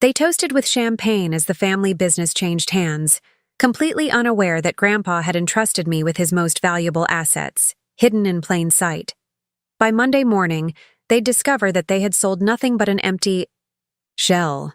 They toasted with champagne as the family business changed hands, completely unaware that Grandpa had entrusted me with his most valuable assets, hidden in plain sight. By Monday morning, they'd discover that they had sold nothing but an empty shell.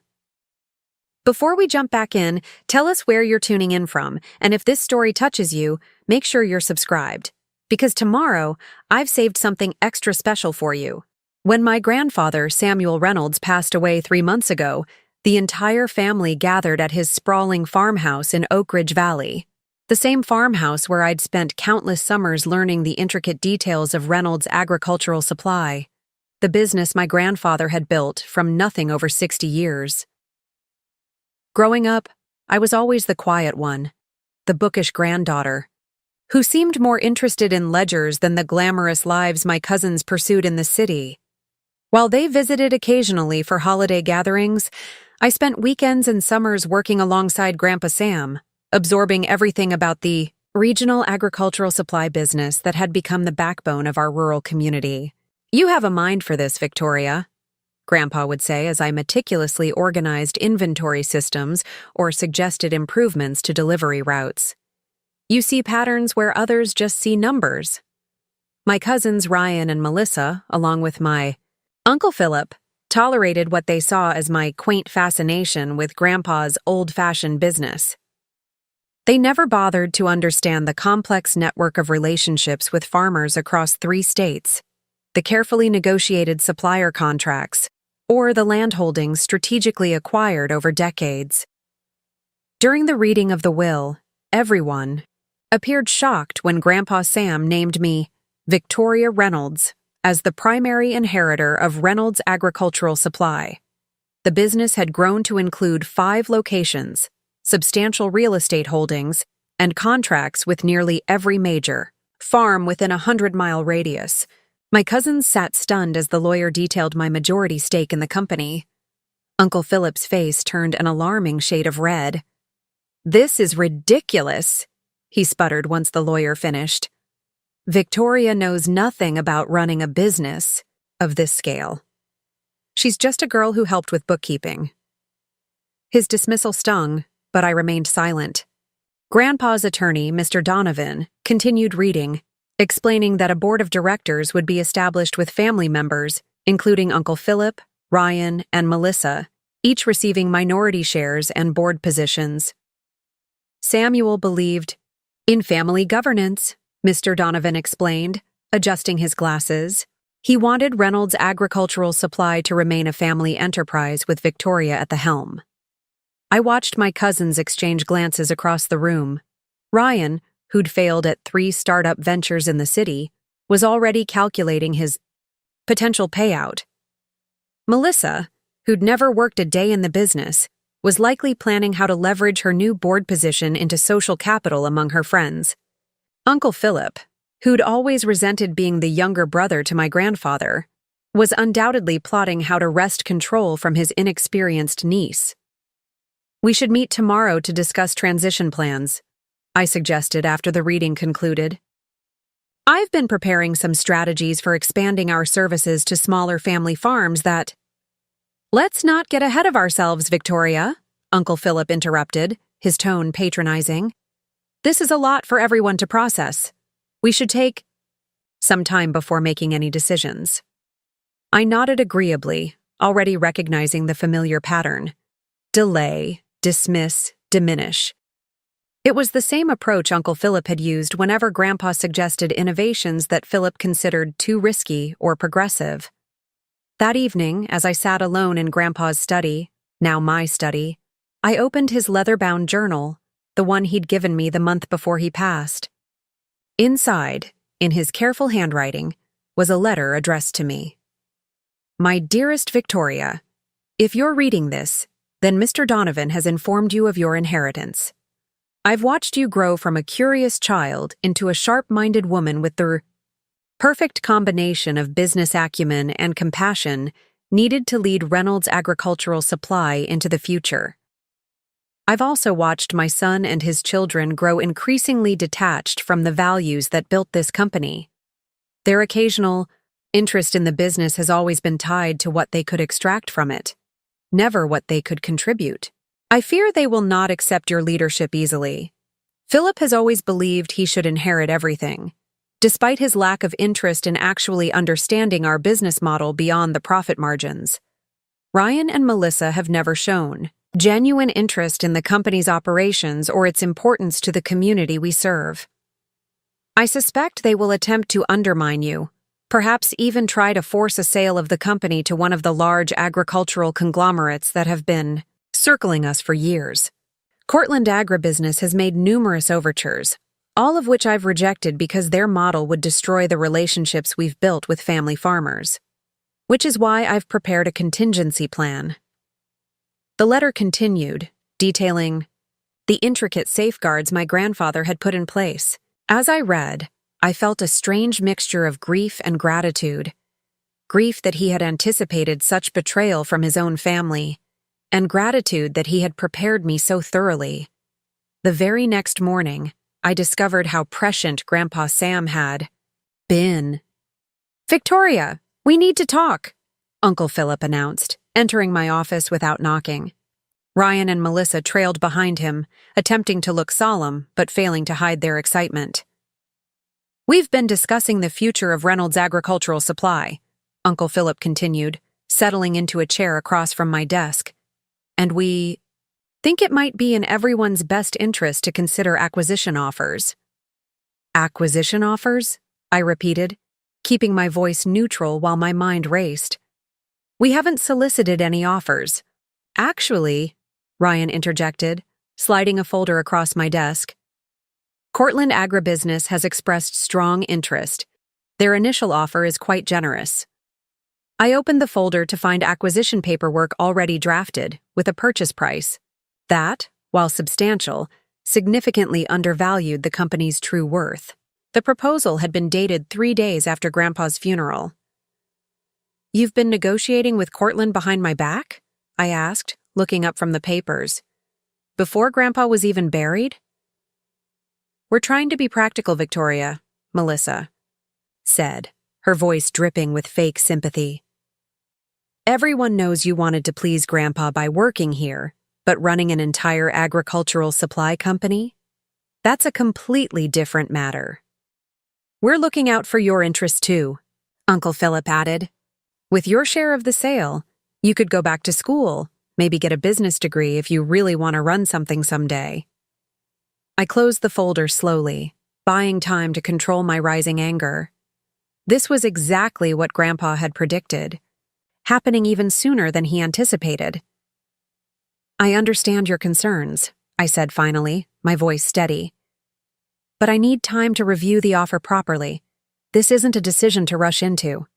Before we jump back in, tell us where you're tuning in from, and if this story touches you, make sure you're subscribed. Because tomorrow, I've saved something extra special for you. When my grandfather, Samuel Reynolds, passed away 3 months ago, the entire family gathered at his sprawling farmhouse in Oak Ridge Valley. The same farmhouse where I'd spent countless summers learning the intricate details of Reynolds' agricultural supply, the business my grandfather had built from nothing over 60 years. Growing up, I was always the quiet one, the bookish granddaughter, who seemed more interested in ledgers than the glamorous lives my cousins pursued in the city. While they visited occasionally for holiday gatherings, I spent weekends and summers working alongside Grandpa Sam, absorbing everything about the regional agricultural supply business that had become the backbone of our rural community. "You have a mind for this, Victoria," Grandpa would say as I meticulously organized inventory systems or suggested improvements to delivery routes. "You see patterns where others just see numbers." My cousins Ryan and Melissa, along with my Uncle Philip, tolerated what they saw as my quaint fascination with Grandpa's old-fashioned business. They never bothered to understand the complex network of relationships with farmers across 3 states, the carefully negotiated supplier contracts, or the landholdings strategically acquired over decades. During the reading of the will, everyone appeared shocked when Grandpa Sam named me Victoria Reynolds as the primary inheritor of Reynolds Agricultural Supply. The business had grown to include 5 locations, substantial real estate holdings, and contracts with nearly every major farm within a 100-mile radius. My cousins sat stunned as the lawyer detailed my majority stake in the company. Uncle Philip's face turned an alarming shade of red. "This is ridiculous," he sputtered once the lawyer finished. "Victoria knows nothing about running a business of this scale. She's just a girl who helped with bookkeeping." His dismissal stung, but I remained silent. Grandpa's attorney, Mr. Donovan, continued reading, explaining that a board of directors would be established with family members, including Uncle Philip, Ryan, and Melissa, each receiving minority shares and board positions. Samuel believed in family governance, Mr. Donovan explained, adjusting his glasses. He wanted Reynolds Agricultural Supply to remain a family enterprise with Victoria at the helm. I watched my cousins exchange glances across the room. Ryan, who'd failed at 3 startup ventures in the city, was already calculating his potential payout. Melissa, who'd never worked a day in the business, was likely planning how to leverage her new board position into social capital among her friends. Uncle Philip, who'd always resented being the younger brother to my grandfather, was undoubtedly plotting how to wrest control from his inexperienced niece. "We should meet tomorrow to discuss transition plans," I suggested after the reading concluded. "I've been preparing some strategies for expanding our services to smaller family farms that—" "Let's not get ahead of ourselves, Victoria," Uncle Philip interrupted, his tone patronizing. "This is a lot for everyone to process. We should take some time before making any decisions." I nodded agreeably, already recognizing the familiar pattern. Delay, dismiss, diminish. It was the same approach Uncle Philip had used whenever Grandpa suggested innovations that Philip considered too risky or progressive. That evening, as I sat alone in Grandpa's study, now my study, I opened his leather-bound journal, the one he'd given me the month before he passed. Inside, in his careful handwriting, was a letter addressed to me. "My dearest Victoria, if you're reading this, then Mr. Donovan has informed you of your inheritance. I've watched you grow from a curious child into a sharp-minded woman with the perfect combination of business acumen and compassion needed to lead Reynolds Agricultural Supply into the future. I've also watched my son and his children grow increasingly detached from the values that built this company. Their occasional interest in the business has always been tied to what they could extract from it. never what they could contribute. I fear they will not accept your leadership easily. Philip has always believed he should inherit everything, despite his lack of interest in actually understanding our business model beyond the profit margins. Ryan and Melissa have never shown genuine interest in the company's operations or its importance to the community we serve. I suspect they will attempt to undermine you, perhaps even try to force a sale of the company to one of the large agricultural conglomerates that have been circling us for years. Cortland Agribusiness has made numerous overtures, all of which I've rejected because their model would destroy the relationships we've built with family farmers. Which is why I've prepared a contingency plan. The letter continued, detailing the intricate safeguards my grandfather had put in place. As I read, I felt a strange mixture of grief and gratitude. Grief that he had anticipated such betrayal from his own family, and gratitude that he had prepared me so thoroughly. The very next morning, I discovered how prescient Grandpa Sam had been. "Victoria, we need to talk," Uncle Philip announced, entering my office without knocking. Ryan and Melissa trailed behind him, attempting to look solemn but failing to hide their excitement. "We've been discussing the future of Reynolds Agricultural Supply," Uncle Philip continued, settling into a chair across from my desk. "And we think it might be in everyone's best interest to consider acquisition offers." "Acquisition offers?" I repeated, keeping my voice neutral while my mind raced. "We haven't solicited any offers. Actually," Ryan interjected, sliding a folder across my desk, "Cortland Agribusiness has expressed strong interest. Their initial offer is quite generous." I opened the folder to find acquisition paperwork already drafted, with a purchase price. That, while substantial, significantly undervalued the company's true worth. The proposal had been dated 3 days after Grandpa's funeral. "You've been negotiating with Cortland behind my back?" I asked, looking up from the papers. "Before Grandpa was even buried?" "We're trying to be practical, Victoria," Melissa said, her voice dripping with fake sympathy. "Everyone knows you wanted to please Grandpa by working here, but running an entire agricultural supply company? That's a completely different matter. We're looking out for your interests too," Uncle Philip added. "With your share of the sale, you could go back to school, maybe get a business degree if you really want to run something someday." I closed the folder slowly, buying time to control my rising anger. This was exactly what Grandpa had predicted, happening even sooner than he anticipated. "I understand your concerns," I said finally, my voice steady. "But I need time to review the offer properly. This isn't a decision to rush into."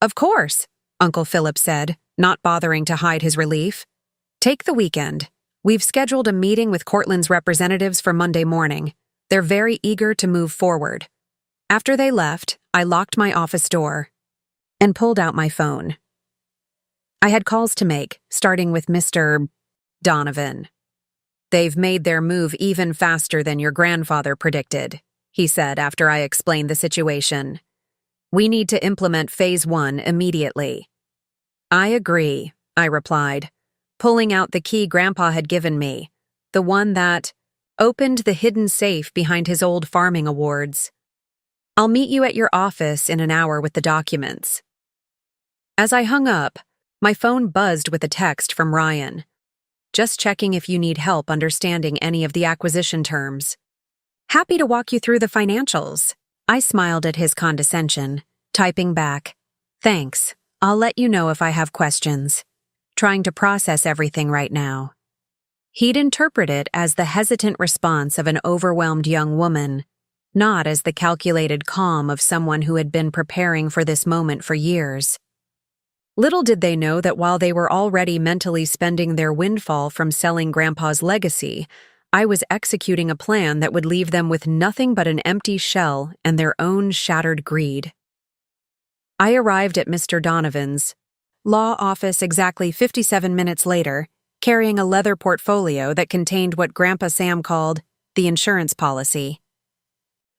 "Of course," Uncle Philip said, not bothering to hide his relief. "Take the weekend. We've scheduled a meeting with Cortland's representatives for Monday morning. They're very eager to move forward." After they left, I locked my office door and pulled out my phone. I had calls to make, starting with Mr. Donovan. "They've made their move even faster than your grandfather predicted," he said after I explained the situation. "We need to implement Phase 1 immediately." "I agree," I replied, pulling out the key Grandpa had given me, the one that opened the hidden safe behind his old farming awards. "I'll meet you at your office in an hour with the documents." As I hung up, my phone buzzed with a text from Ryan. "Just checking if you need help understanding any of the acquisition terms." "Happy to walk you through the financials." I smiled at his condescension, typing back, "Thanks. I'll let you know if I have questions. Trying to process everything right now." He'd interpret it as the hesitant response of an overwhelmed young woman, not as the calculated calm of someone who had been preparing for this moment for years. Little did they know that while they were already mentally spending their windfall from selling Grandpa's legacy, I was executing a plan that would leave them with nothing but an empty shell and their own shattered greed. I arrived at Mr. Donovan's law office exactly 57 minutes later, carrying a leather portfolio that contained what Grandpa Sam called the insurance policy.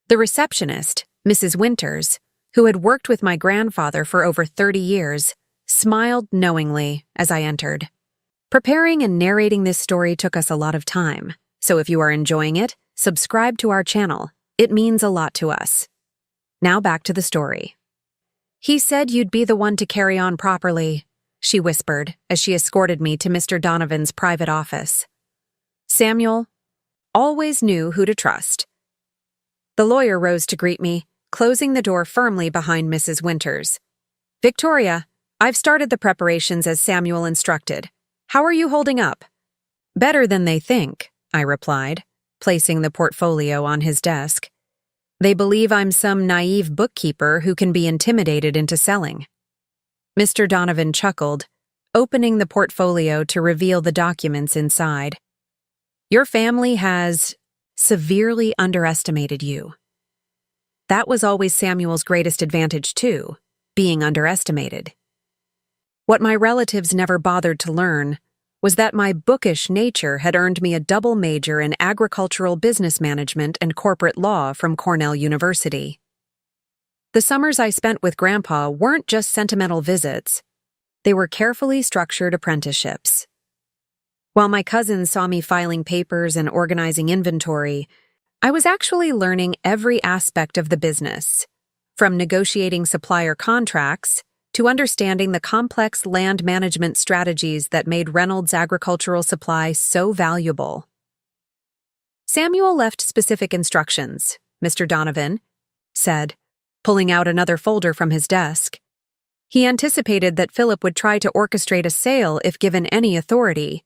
The receptionist, Mrs. Winters, who had worked with my grandfather for over 30 years, smiled knowingly as I entered. Preparing and narrating this story took us a lot of time, so if you are enjoying it, subscribe to our channel. It means a lot to us. Now back to the story. "He said you'd be the one to carry on properly," she whispered as she escorted me to Mr. Donovan's private office. Samuel always knew who to trust. The lawyer rose to greet me, closing the door firmly behind Mrs. Winters. "Victoria, I've started the preparations as Samuel instructed. How are you holding up?" "Better than they think," I replied, placing the portfolio on his desk. "They believe I'm some naive bookkeeper who can be intimidated into selling." Mr. Donovan chuckled, opening the portfolio to reveal the documents inside. "Your family has severely underestimated you." That was always Samuel's greatest advantage, too, being underestimated. What my relatives never bothered to learn was that my bookish nature had earned me a double major in agricultural business management and corporate law from Cornell University. The summers I spent with Grandpa weren't just sentimental visits. They were carefully structured apprenticeships. While my cousins saw me filing papers and organizing inventory, I was actually learning every aspect of the business, from negotiating supplier contracts to understanding the complex land management strategies that made Reynolds Agricultural Supply so valuable. "Samuel left specific instructions," Mr. Donovan said, pulling out another folder from his desk. "He anticipated that Philip would try to orchestrate a sale if given any authority.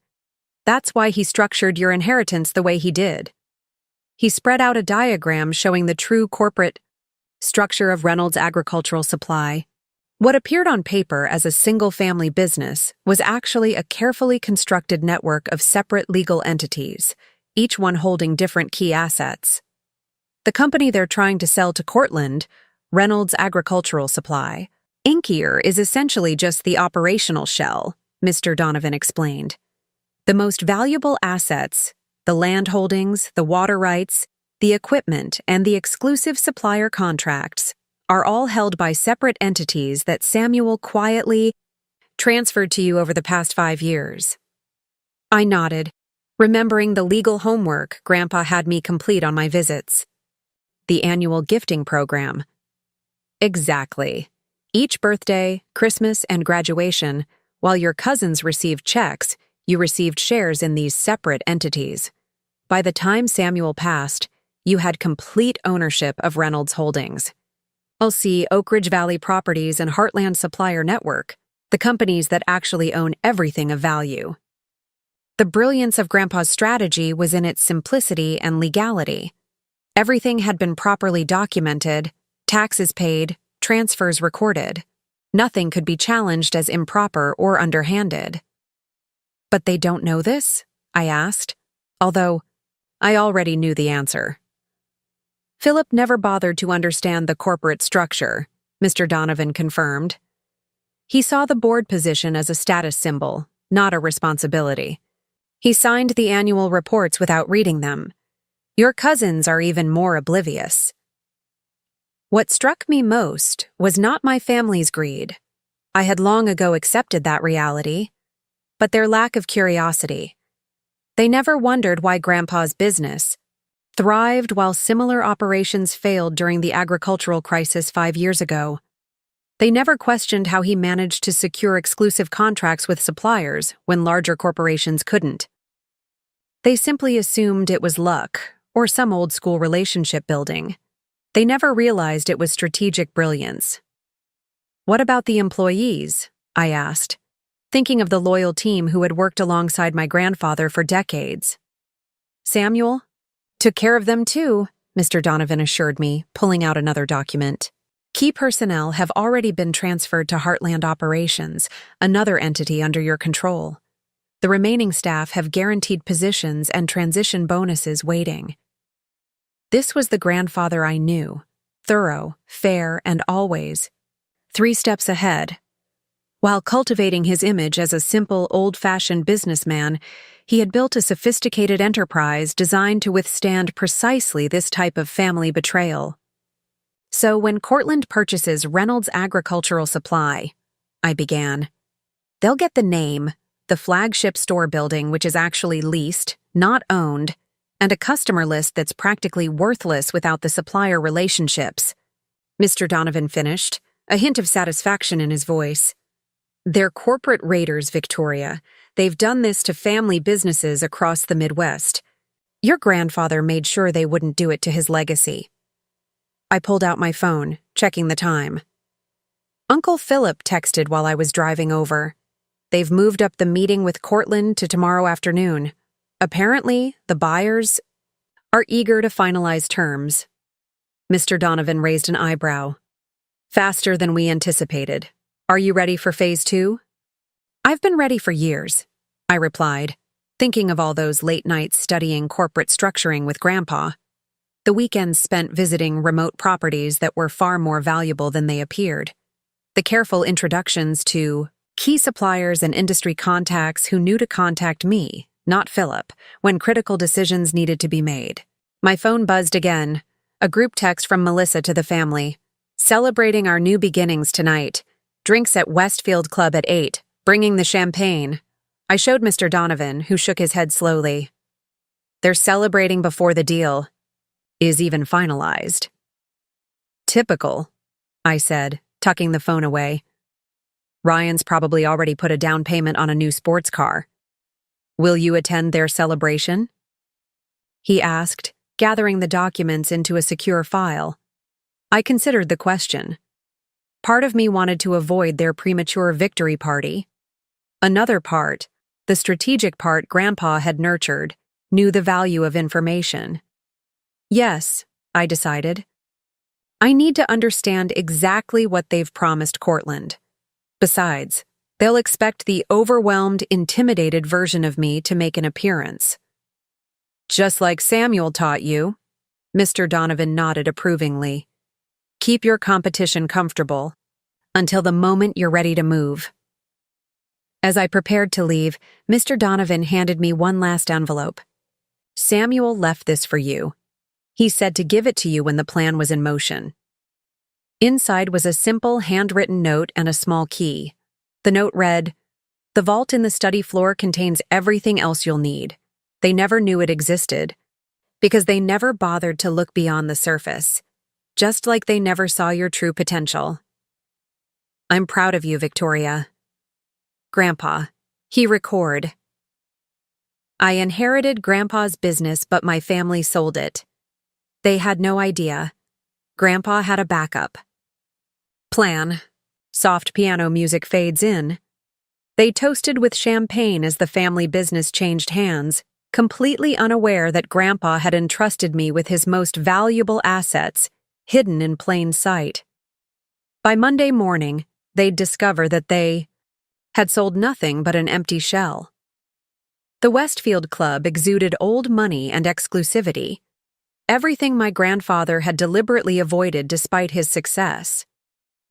That's why he structured your inheritance the way he did." He spread out a diagram showing the true corporate structure of Reynolds Agricultural Supply. What appeared on paper as a single-family business was actually a carefully constructed network of separate legal entities, each one holding different key assets. The company they're trying to sell to Cortland, Reynolds Agricultural Supply, Inkier, is essentially just the operational shell, Mr. Donovan explained. The most valuable assets, the land holdings, the water rights, the equipment, and the exclusive supplier contracts, are all held by separate entities that Samuel quietly transferred to you over the past 5 years. I nodded, remembering the legal homework Grandpa had me complete on my visits. The annual gifting program. Exactly. Each birthday, Christmas, and graduation, while your cousins received checks, you received shares in these separate entities. By the time Samuel passed, you had complete ownership of Reynolds Holdings. I'll see Oak Ridge Valley Properties and Heartland Supplier Network, the companies that actually own everything of value. The brilliance of Grandpa's strategy was in its simplicity and legality. Everything had been properly documented, taxes paid, transfers recorded. Nothing could be challenged as improper or underhanded. "But they don't know this?" I asked, although I already knew the answer. "Philip never bothered to understand the corporate structure," Mr. Donovan confirmed. "He saw the board position as a status symbol, not a responsibility. He signed the annual reports without reading them. Your cousins are even more oblivious." What struck me most was not my family's greed. I had long ago accepted that reality, but their lack of curiosity. They never wondered why Grandpa's business thrived while similar operations failed during the agricultural crisis 5 years ago. They never questioned how he managed to secure exclusive contracts with suppliers when larger corporations couldn't. They simply assumed it was luck or some old-school relationship building. They never realized it was strategic brilliance. "What about the employees?" I asked, thinking of the loyal team who had worked alongside my grandfather for decades. "Samuel took care of them too," Mr. Donovan assured me, pulling out another document. "Key personnel have already been transferred to Heartland Operations, another entity under your control. The remaining staff have guaranteed positions and transition bonuses waiting." This was the grandfather I knew, thorough, fair, and always 3 steps ahead. While cultivating his image as a simple, old-fashioned businessman, he had built a sophisticated enterprise designed to withstand precisely this type of family betrayal. "So when Cortland purchases Reynolds Agricultural Supply," I began, They'll get the name, the flagship store building which is actually leased, not owned, and a customer list that's practically worthless without the supplier relationships. Mr. Donovan finished, a hint of satisfaction in his voice. They're corporate raiders, Victoria. They've done this to family businesses across the Midwest. Your grandfather made sure they wouldn't do it to his legacy. I pulled out my phone, checking the time. Uncle Philip texted while I was driving over. They've moved up the meeting with Cortland to tomorrow afternoon. Apparently, the buyers are eager to finalize terms. Mr. Donovan raised an eyebrow. Faster than we anticipated. Are you ready for phase 2? I've been ready for years, I replied, thinking of all those late nights studying corporate structuring with Grandpa. The weekends spent visiting remote properties that were far more valuable than they appeared. The careful introductions to key suppliers and industry contacts who knew to contact me, not Philip, when critical decisions needed to be made. My phone buzzed again, a group text from Melissa to the family. Celebrating our new beginnings tonight. Drinks at Westfield Club at 8, bringing the champagne. I showed Mr. Donovan, who shook his head slowly. They're celebrating before the deal is even finalized. Typical, I said, tucking the phone away. Ryan's probably already put a down payment on a new sports car. Will you attend their celebration? He asked, gathering the documents into a secure file. I considered the question. Part of me wanted to avoid their premature victory party. Another part, the strategic part Grandpa had nurtured, knew the value of information. Yes, I decided. I need to understand exactly what they've promised Cortland. Besides, they'll expect the overwhelmed, intimidated version of me to make an appearance. Just like Samuel taught you, Mr. Donovan nodded approvingly. Keep your competition comfortable until the moment you're ready to move. As I prepared to leave, Mr. Donovan handed me one last envelope. Samuel left this for you. He said to give it to you when the plan was in motion. Inside was a simple handwritten note and a small key. The note read, "The vault in the study floor contains everything else you'll need. They never knew it existed, because they never bothered to look beyond the surface, just like they never saw your true potential. I'm proud of you, Victoria." Grandpa, he record. I inherited Grandpa's business, but my family sold it. They had no idea. Grandpa had a backup plan. Soft piano music fades in. They toasted with champagne as the family business changed hands, completely unaware that Grandpa had entrusted me with his most valuable assets, hidden in plain sight. By Monday morning, they'd discover that they had sold nothing but an empty shell. The Westfield Club exuded old money and exclusivity, everything my grandfather had deliberately avoided despite his success.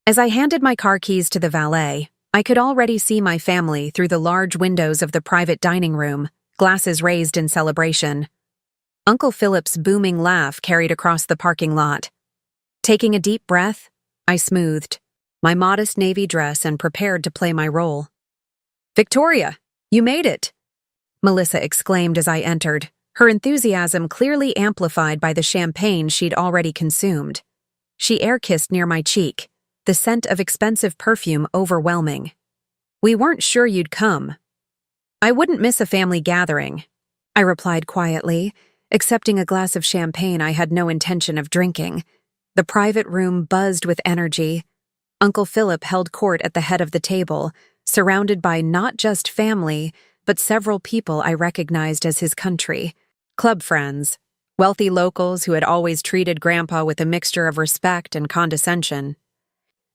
As I handed my car keys to the valet, I could already see my family through the large windows of the private dining room, glasses raised in celebration. Uncle Philip's booming laugh carried across the parking lot. Taking a deep breath, I smoothed my modest navy dress and prepared to play my role. "Victoria, you made it!" Melissa exclaimed as I entered, her enthusiasm clearly amplified by the champagne she'd already consumed. She air-kissed near my cheek, the scent of expensive perfume overwhelming. "We weren't sure you'd come." "I wouldn't miss a family gathering," I replied quietly, accepting a glass of champagne I had no intention of drinking. The private room buzzed with energy. Uncle Philip held court at the head of the table, surrounded by not just family, but several people I recognized as his country. Club friends, wealthy locals who had always treated Grandpa with a mixture of respect and condescension.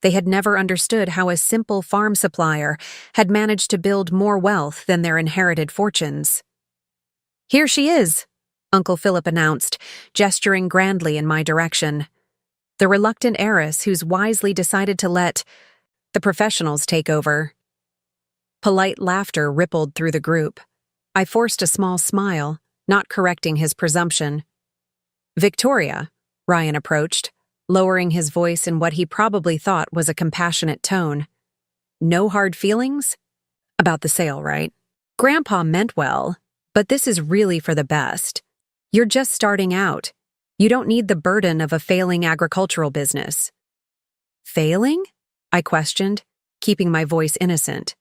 They had never understood how a simple farm supplier had managed to build more wealth than their inherited fortunes. "Here she is," Uncle Philip announced, gesturing grandly in my direction. The reluctant heiress who's wisely decided to let the professionals take over. Polite laughter rippled through the group. I forced a small smile, not correcting his presumption. "Victoria," Ryan approached, lowering his voice in what he probably thought was a compassionate tone. "No hard feelings?" About the sale, right? Grandpa meant well, but this is really for the best. You're just starting out. You don't need the burden of a failing agricultural business. Failing? I questioned, keeping my voice innocent.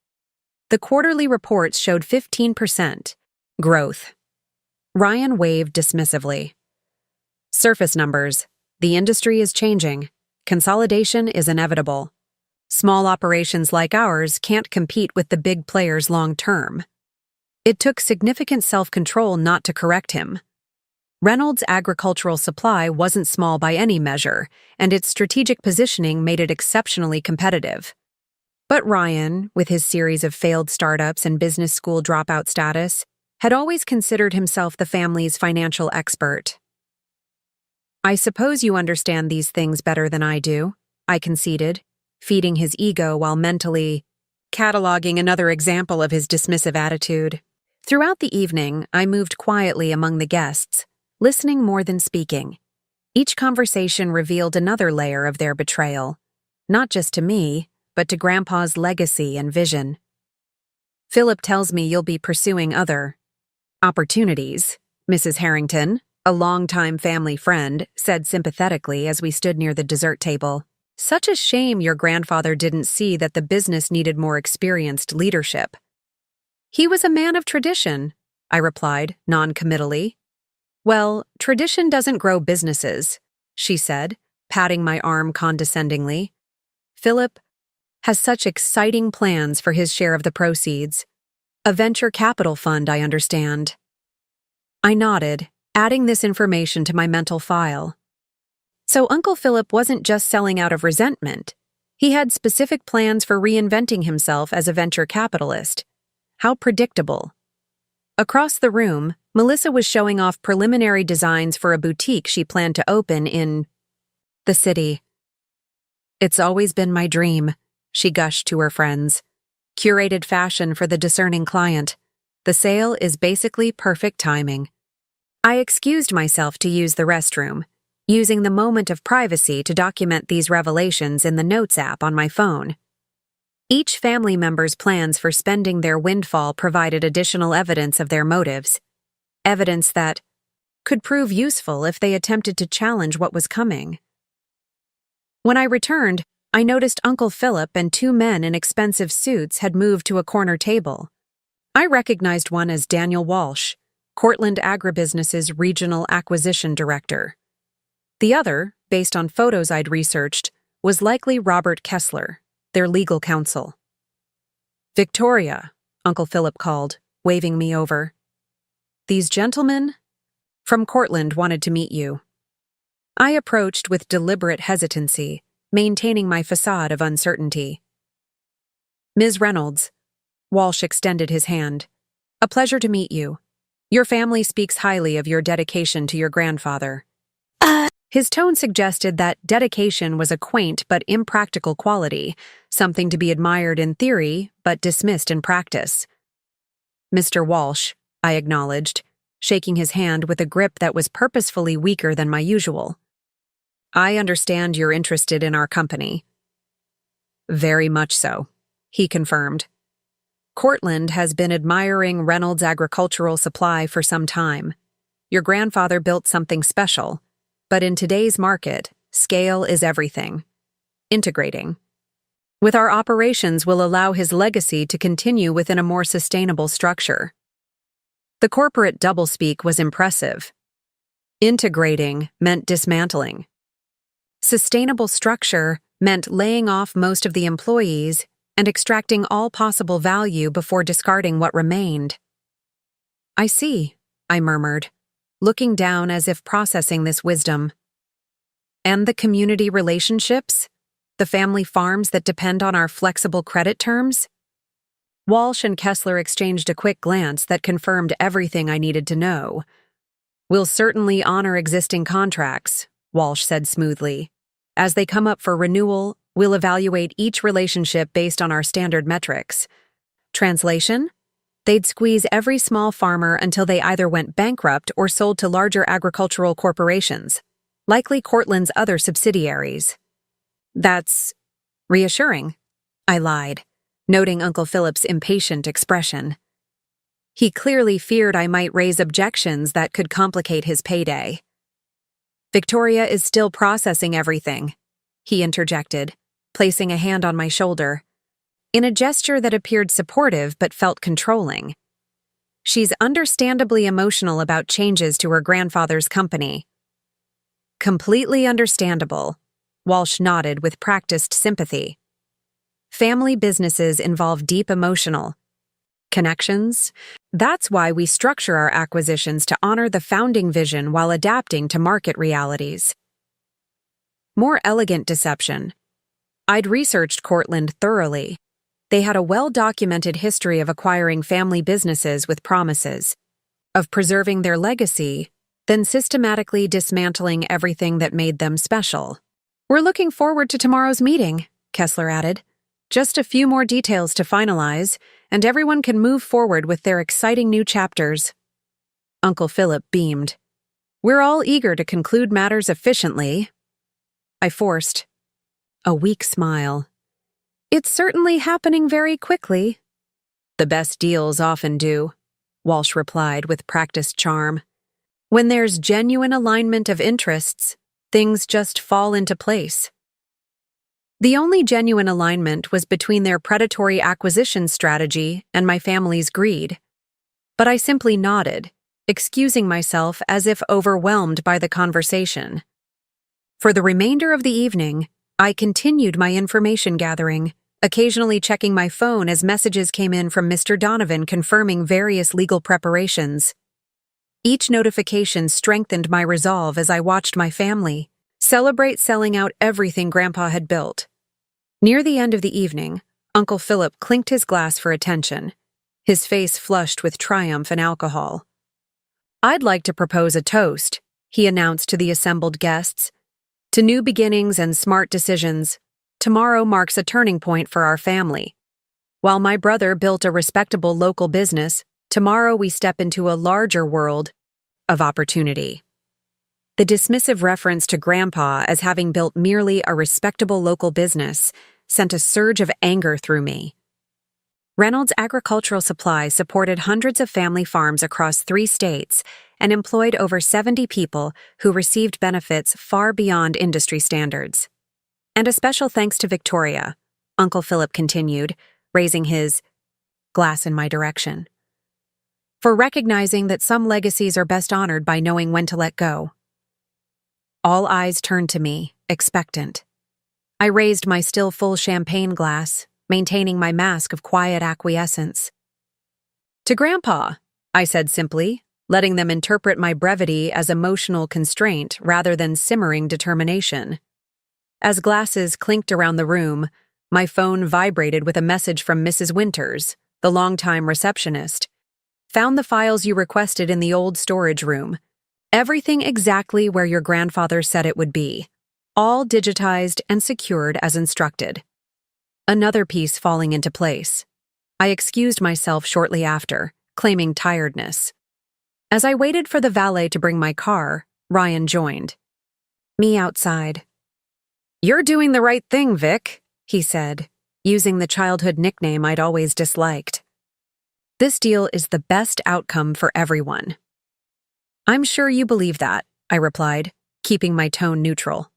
The quarterly reports showed 15% growth. Ryan waved dismissively. Surface numbers. The industry is changing. Consolidation is inevitable. Small operations like ours can't compete with the big players long term. It took significant self-control not to correct him. Reynolds' agricultural supply wasn't small by any measure, and its strategic positioning made it exceptionally competitive. But Ryan, with his series of failed startups and business school dropout status, had always considered himself the family's financial expert. I suppose you understand these things better than I do, I conceded, feeding his ego while mentally cataloging another example of his dismissive attitude. Throughout the evening, I moved quietly among the guests, listening more than speaking. Each conversation revealed another layer of their betrayal, not just to me, but to Grandpa's legacy and vision. Philip tells me you'll be pursuing other opportunities, Mrs. Harrington, a longtime family friend, said sympathetically as we stood near the dessert table. Such a shame your grandfather didn't see that the business needed more experienced leadership. He was a man of tradition, I replied, non-committally. Well, tradition doesn't grow businesses, she said, patting my arm condescendingly. Philip has such exciting plans for his share of the proceeds. A venture capital fund, I understand. I nodded, adding this information to my mental file. So Uncle Philip wasn't just selling out of resentment. He had specific plans for reinventing himself as a venture capitalist. How predictable. Across the room, Melissa was showing off preliminary designs for a boutique she planned to open in the city. It's always been my dream, she gushed to her friends. Curated fashion for the discerning client. The sale is basically perfect timing. I excused myself to use the restroom, using the moment of privacy to document these revelations in the Notes app on my phone. Each family member's plans for spending their windfall provided additional evidence of their motives, evidence that could prove useful if they attempted to challenge what was coming. When I returned, I noticed Uncle Philip and two men in expensive suits had moved to a corner table. I recognized one as Daniel Walsh, Cortland Agribusiness's Regional Acquisition Director. The other, based on photos I'd researched, was likely Robert Kessler, their legal counsel. Victoria, Uncle Philip called, waving me over. These gentlemen from Cortland wanted to meet you. I approached with deliberate hesitancy, maintaining my facade of uncertainty. Ms. Reynolds, Walsh extended his hand. A pleasure to meet you. Your family speaks highly of your dedication to your grandfather. His tone suggested that dedication was a quaint but impractical quality, something to be admired in theory but dismissed in practice. Mr. Walsh, I acknowledged, shaking his hand with a grip that was purposefully weaker than my usual. I understand you're interested in our company. Very much so, he confirmed. Cortland has been admiring Reynolds' agricultural supply for some time. Your grandfather built something special, but in today's market, scale is everything. Integrating. With our operations will allow his legacy to continue within a more sustainable structure. The corporate doublespeak was impressive. Integrating meant dismantling. Sustainable structure meant laying off most of the employees and extracting all possible value before discarding what remained. I see, I murmured, looking down as if processing this wisdom. And the community relationships? The family farms that depend on our flexible credit terms? Walsh and Kessler exchanged a quick glance that confirmed everything I needed to know. We'll certainly honor existing contracts, Walsh said smoothly. As they come up for renewal, we'll evaluate each relationship based on our standard metrics. Translation? They'd squeeze every small farmer until they either went bankrupt or sold to larger agricultural corporations, likely Cortland's other subsidiaries. That's reassuring, I lied, noting Uncle Philip's impatient expression. He clearly feared I might raise objections that could complicate his payday. "Victoria is still processing everything," he interjected, placing a hand on my shoulder, in a gesture that appeared supportive but felt controlling. "She's understandably emotional about changes to her grandfather's company." "Completely understandable," Walsh nodded with practiced sympathy. "Family businesses involve deep emotional connections. That's why we structure our acquisitions to honor the founding vision while adapting to market realities." More elegant deception. I'd researched Cortland thoroughly. They had a well-documented history of acquiring family businesses with promises of preserving their legacy, then systematically dismantling everything that made them special. "We're looking forward to tomorrow's meeting," Kessler added. "Just a few more details to finalize, and everyone can move forward with their exciting new chapters." Uncle Philip beamed. "We're all eager to conclude matters efficiently." I forced a weak smile. "It's certainly happening very quickly." "The best deals often do," Walsh replied with practiced charm. "When there's genuine alignment of interests, things just fall into place." The only genuine alignment was between their predatory acquisition strategy and my family's greed. But I simply nodded, excusing myself as if overwhelmed by the conversation. For the remainder of the evening, I continued my information gathering, occasionally checking my phone as messages came in from Mr. Donovan confirming various legal preparations. Each notification strengthened my resolve as I watched my family celebrate selling out everything Grandpa had built. Near the end of the evening, Uncle Philip clinked his glass for attention, his face flushed with triumph and alcohol. "I'd like to propose a toast," he announced to the assembled guests. "To new beginnings and smart decisions. Tomorrow marks a turning point for our family. While my brother built a respectable local business, tomorrow we step into a larger world of opportunity." The dismissive reference to Grandpa as having built merely a respectable local business sent a surge of anger through me. Reynolds Agricultural Supply supported hundreds of family farms across 3 states and employed over 70 people who received benefits far beyond industry standards. "And a special thanks to Victoria," Uncle Philip continued, raising his glass in my direction, "for recognizing that some legacies are best honored by knowing when to let go." All eyes turned to me, expectant. I raised my still full champagne glass, maintaining my mask of quiet acquiescence. "To Grandpa," I said simply, letting them interpret my brevity as emotional constraint rather than simmering determination. As glasses clinked around the room, my phone vibrated with a message from Mrs. Winters, the longtime receptionist. "Found the files you requested in the old storage room. Everything exactly where your grandfather said it would be. All digitized and secured as instructed." Another piece falling into place. I excused myself shortly after, claiming tiredness. As I waited for the valet to bring my car, Ryan joined me outside. "You're doing the right thing, Vic," he said, using the childhood nickname I'd always disliked. "This deal is the best outcome for everyone." "I'm sure you believe that," I replied, keeping my tone neutral.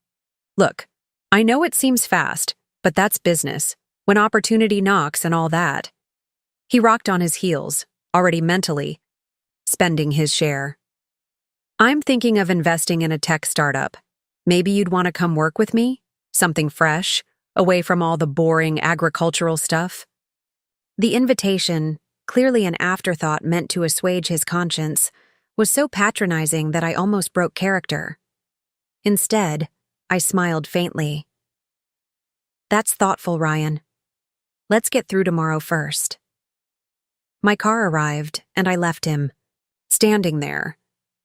"Look, I know it seems fast, but that's business, when opportunity knocks and all that." He rocked on his heels, already mentally spending his share. "I'm thinking of investing in a tech startup. Maybe you'd want to come work with me? Something fresh, away from all the boring agricultural stuff." The invitation, clearly an afterthought meant to assuage his conscience, was so patronizing that I almost broke character. Instead, I smiled faintly. "That's thoughtful, Ryan. Let's get through tomorrow first." My car arrived, and I left him, standing there,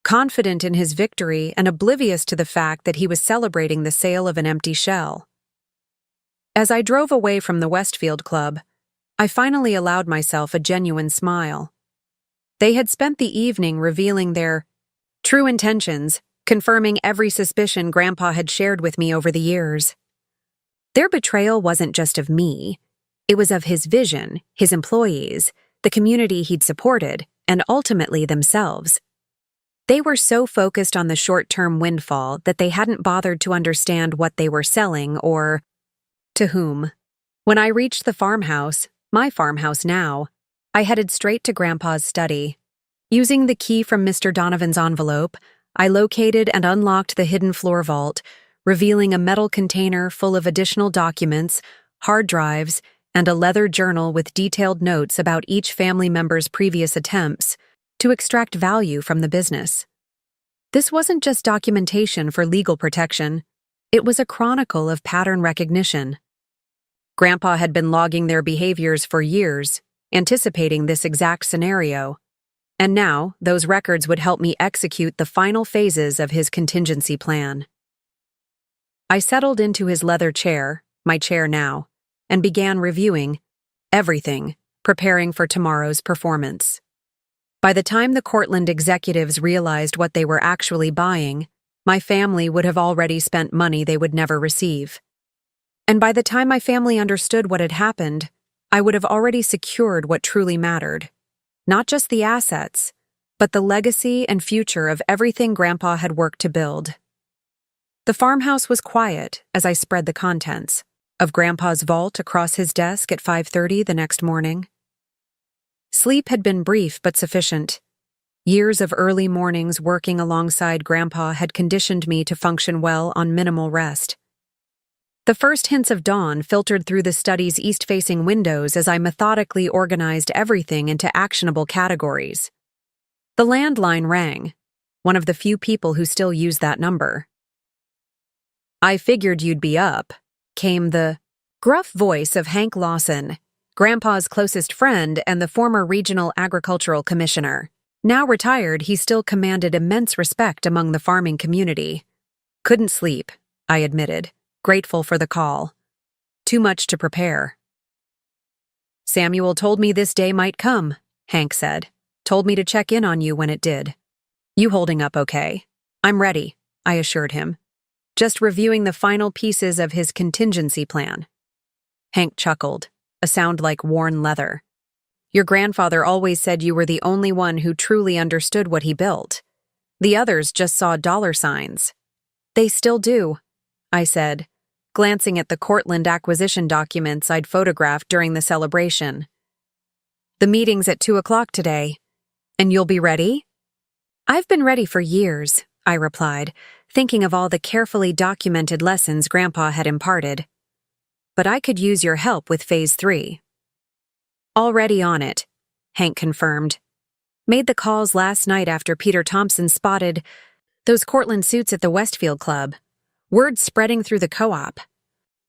confident in his victory and oblivious to the fact that he was celebrating the sale of an empty shell. As I drove away from the Westfield Club, I finally allowed myself a genuine smile. They had spent the evening revealing their true intentions, confirming every suspicion Grandpa had shared with me over the years. Their betrayal wasn't just of me. It was of his vision, his employees, the community he'd supported, and ultimately themselves. They were so focused on the short-term windfall that they hadn't bothered to understand what they were selling or to whom. When I reached the farmhouse, my farmhouse now, I headed straight to Grandpa's study. Using the key from Mr. Donovan's envelope, I located and unlocked the hidden floor vault, revealing a metal container full of additional documents, hard drives, and a leather journal with detailed notes about each family member's previous attempts to extract value from the business. This wasn't just documentation for legal protection. It was a chronicle of pattern recognition. Grandpa had been logging their behaviors for years, anticipating this exact scenario. And now, those records would help me execute the final phases of his contingency plan. I settled into his leather chair, my chair now, and began reviewing everything, preparing for tomorrow's performance. By the time the Cortland executives realized what they were actually buying, my family would have already spent money they would never receive. And by the time my family understood what had happened, I would have already secured what truly mattered. Not just the assets, but the legacy and future of everything Grandpa had worked to build. The farmhouse was quiet as I spread the contents of Grandpa's vault across his desk at 5:30 the next morning. Sleep had been brief but sufficient. Years of early mornings working alongside Grandpa had conditioned me to function well on minimal rest. The first hints of dawn filtered through the study's east-facing windows as I methodically organized everything into actionable categories. The landline rang, one of the few people who still use that number. "I figured you'd be up," came the gruff voice of Hank Lawson, Grandpa's closest friend and the former regional agricultural commissioner. Now retired, he still commanded immense respect among the farming community. "Couldn't sleep," I admitted, grateful for the call. "Too much to prepare." "Samuel told me this day might come," Hank said. "Told me to check in on you when it did." "You holding up okay?" "I'm ready," I assured him. "Just reviewing the final pieces of his contingency plan." Hank chuckled, a sound like worn leather. "Your grandfather always said you were the only one who truly understood what he built. The others just saw dollar signs." "They still do," I said, glancing at the Cortland acquisition documents I'd photographed during the celebration. "The meeting's at 2:00 today. And you'll be ready?" "I've been ready for years," I replied, thinking of all the carefully documented lessons Grandpa had imparted. "But I could use your help with Phase 3. "Already on it," Hank confirmed. "Made the calls last night after Peter Thompson spotted those Cortland suits at the Westfield Club. Word spreading through the co-op.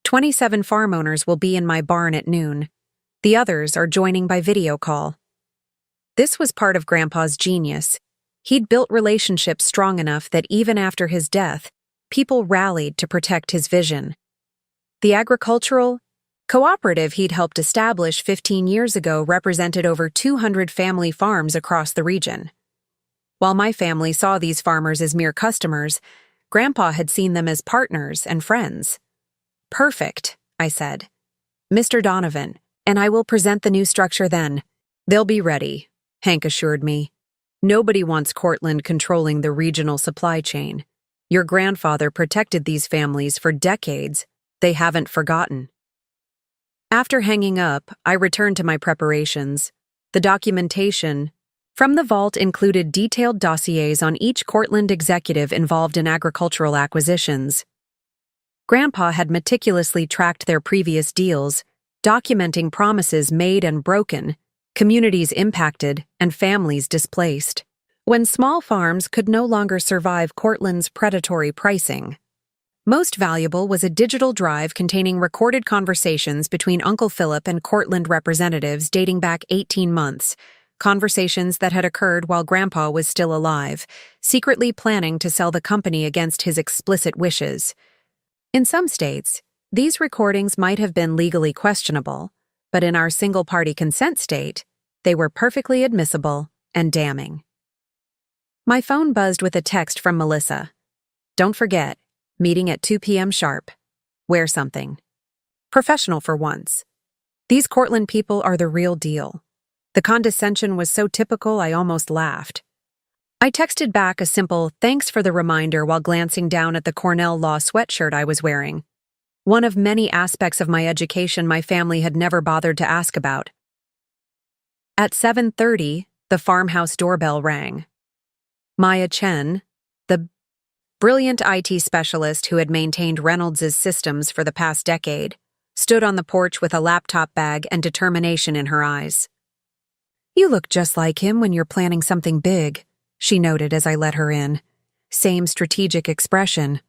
27 farm owners will be in my barn at noon. The others are joining by video call." This was part of Grandpa's genius. He'd built relationships strong enough that even after his death, people rallied to protect his vision. The agricultural cooperative he'd helped establish 15 years ago represented over 200 family farms across the region. While my family saw these farmers as mere customers, Grandpa had seen them as partners and friends. "Perfect," I said. "Mr. Donovan, and I will present the new structure then." "They'll be ready," Hank assured me. "Nobody wants Cortland controlling the regional supply chain. Your grandfather protected these families for decades. They haven't forgotten." After hanging up, I returned to my preparations. The documentation from the vault included detailed dossiers on each Cortland executive involved in agricultural acquisitions. Grandpa had meticulously tracked their previous deals, documenting promises made and broken, communities impacted, and families displaced. When small farms could no longer survive Cortland's predatory pricing. Most valuable was a digital drive containing recorded conversations between Uncle Philip and Cortland representatives dating back 18 months, conversations that had occurred while Grandpa was still alive, secretly planning to sell the company against his explicit wishes. In some states, these recordings might have been legally questionable, but in our single-party consent state, they were perfectly admissible and damning. My phone buzzed with a text from Melissa. "Don't forget, meeting at 2 p.m. sharp. Wear something. Professional for once." These Cortland people are the real deal. The condescension was so typical I almost laughed. I texted back a simple thanks for the reminder while glancing down at the Cornell Law sweatshirt I was wearing. One of many aspects of my education my family had never bothered to ask about. At 7:30, the farmhouse doorbell rang. Maya Chen, the brilliant IT specialist who had maintained Reynolds' systems for the past decade, stood on the porch with a laptop bag and determination in her eyes. "You look just like him when you're planning something big," she noted as I let her in. Same strategic expression.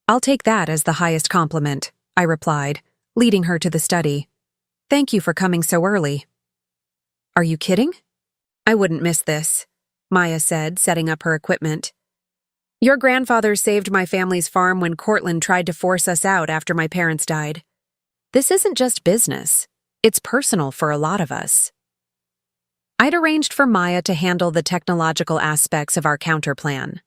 "I'll take that as the highest compliment," I replied, leading her to the study. "Thank you for coming so early." "Are you kidding?" "I wouldn't miss this," Maya said, setting up her equipment. "Your grandfather saved my family's farm when Cortland tried to force us out after my parents died. This isn't just business. It's personal for a lot of us." I'd arranged for Maya to handle the technological aspects of our counterplan.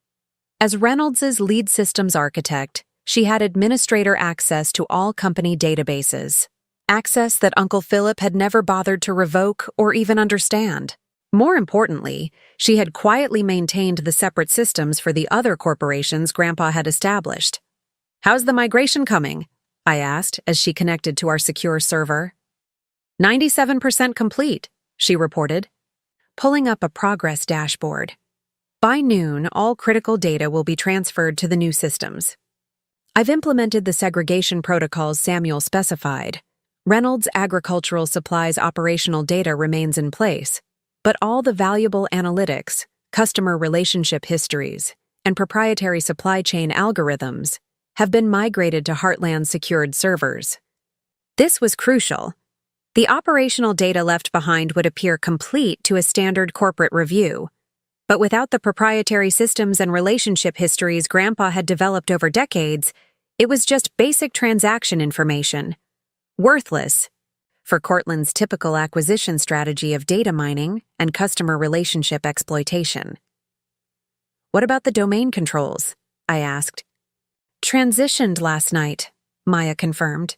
As Reynolds' lead systems architect, she had administrator access to all company databases, access that Uncle Philip had never bothered to revoke or even understand. More importantly, she had quietly maintained the separate systems for the other corporations Grandpa had established. "How's the migration coming?" I asked as she connected to our secure server. 97% complete, she reported, pulling up a progress dashboard. By noon, all critical data will be transferred to the new systems. I've implemented the segregation protocols Samuel specified. Reynolds Agricultural Supplies operational data remains in place, but all the valuable analytics, customer relationship histories, and proprietary supply chain algorithms have been migrated to Heartland's secured servers. This was crucial. The operational data left behind would appear complete to a standard corporate review, but without the proprietary systems and relationship histories Grandpa had developed over decades, it was just basic transaction information. Worthless for Cortland's typical acquisition strategy of data mining and customer relationship exploitation. "What about the domain controls?" I asked. "Transitioned last night," Maya confirmed.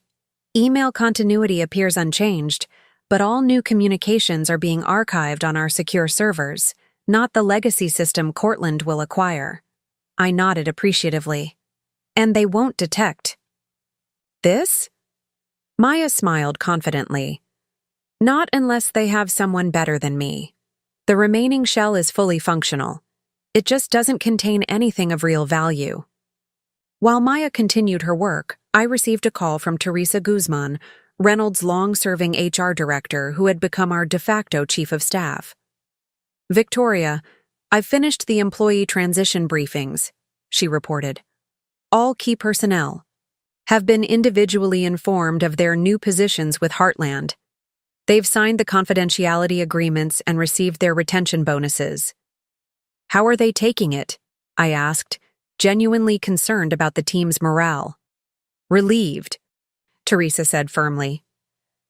"Email continuity appears unchanged, but all new communications are being archived on our secure servers, not the legacy system Cortland will acquire." I nodded appreciatively. "And they won't detect." "This?" Maya smiled confidently. "Not unless they have someone better than me. The remaining shell is fully functional. It just doesn't contain anything of real value." While Maya continued her work, I received a call from Teresa Guzman, Reynolds' long-serving HR director who had become our de facto chief of staff. "Victoria, I've finished the employee transition briefings," she reported. "All key personnel have been individually informed of their new positions with Heartland. They've signed the confidentiality agreements and received their retention bonuses." "How are they taking it?" I asked, genuinely concerned about the team's morale. "Relieved," Teresa said firmly.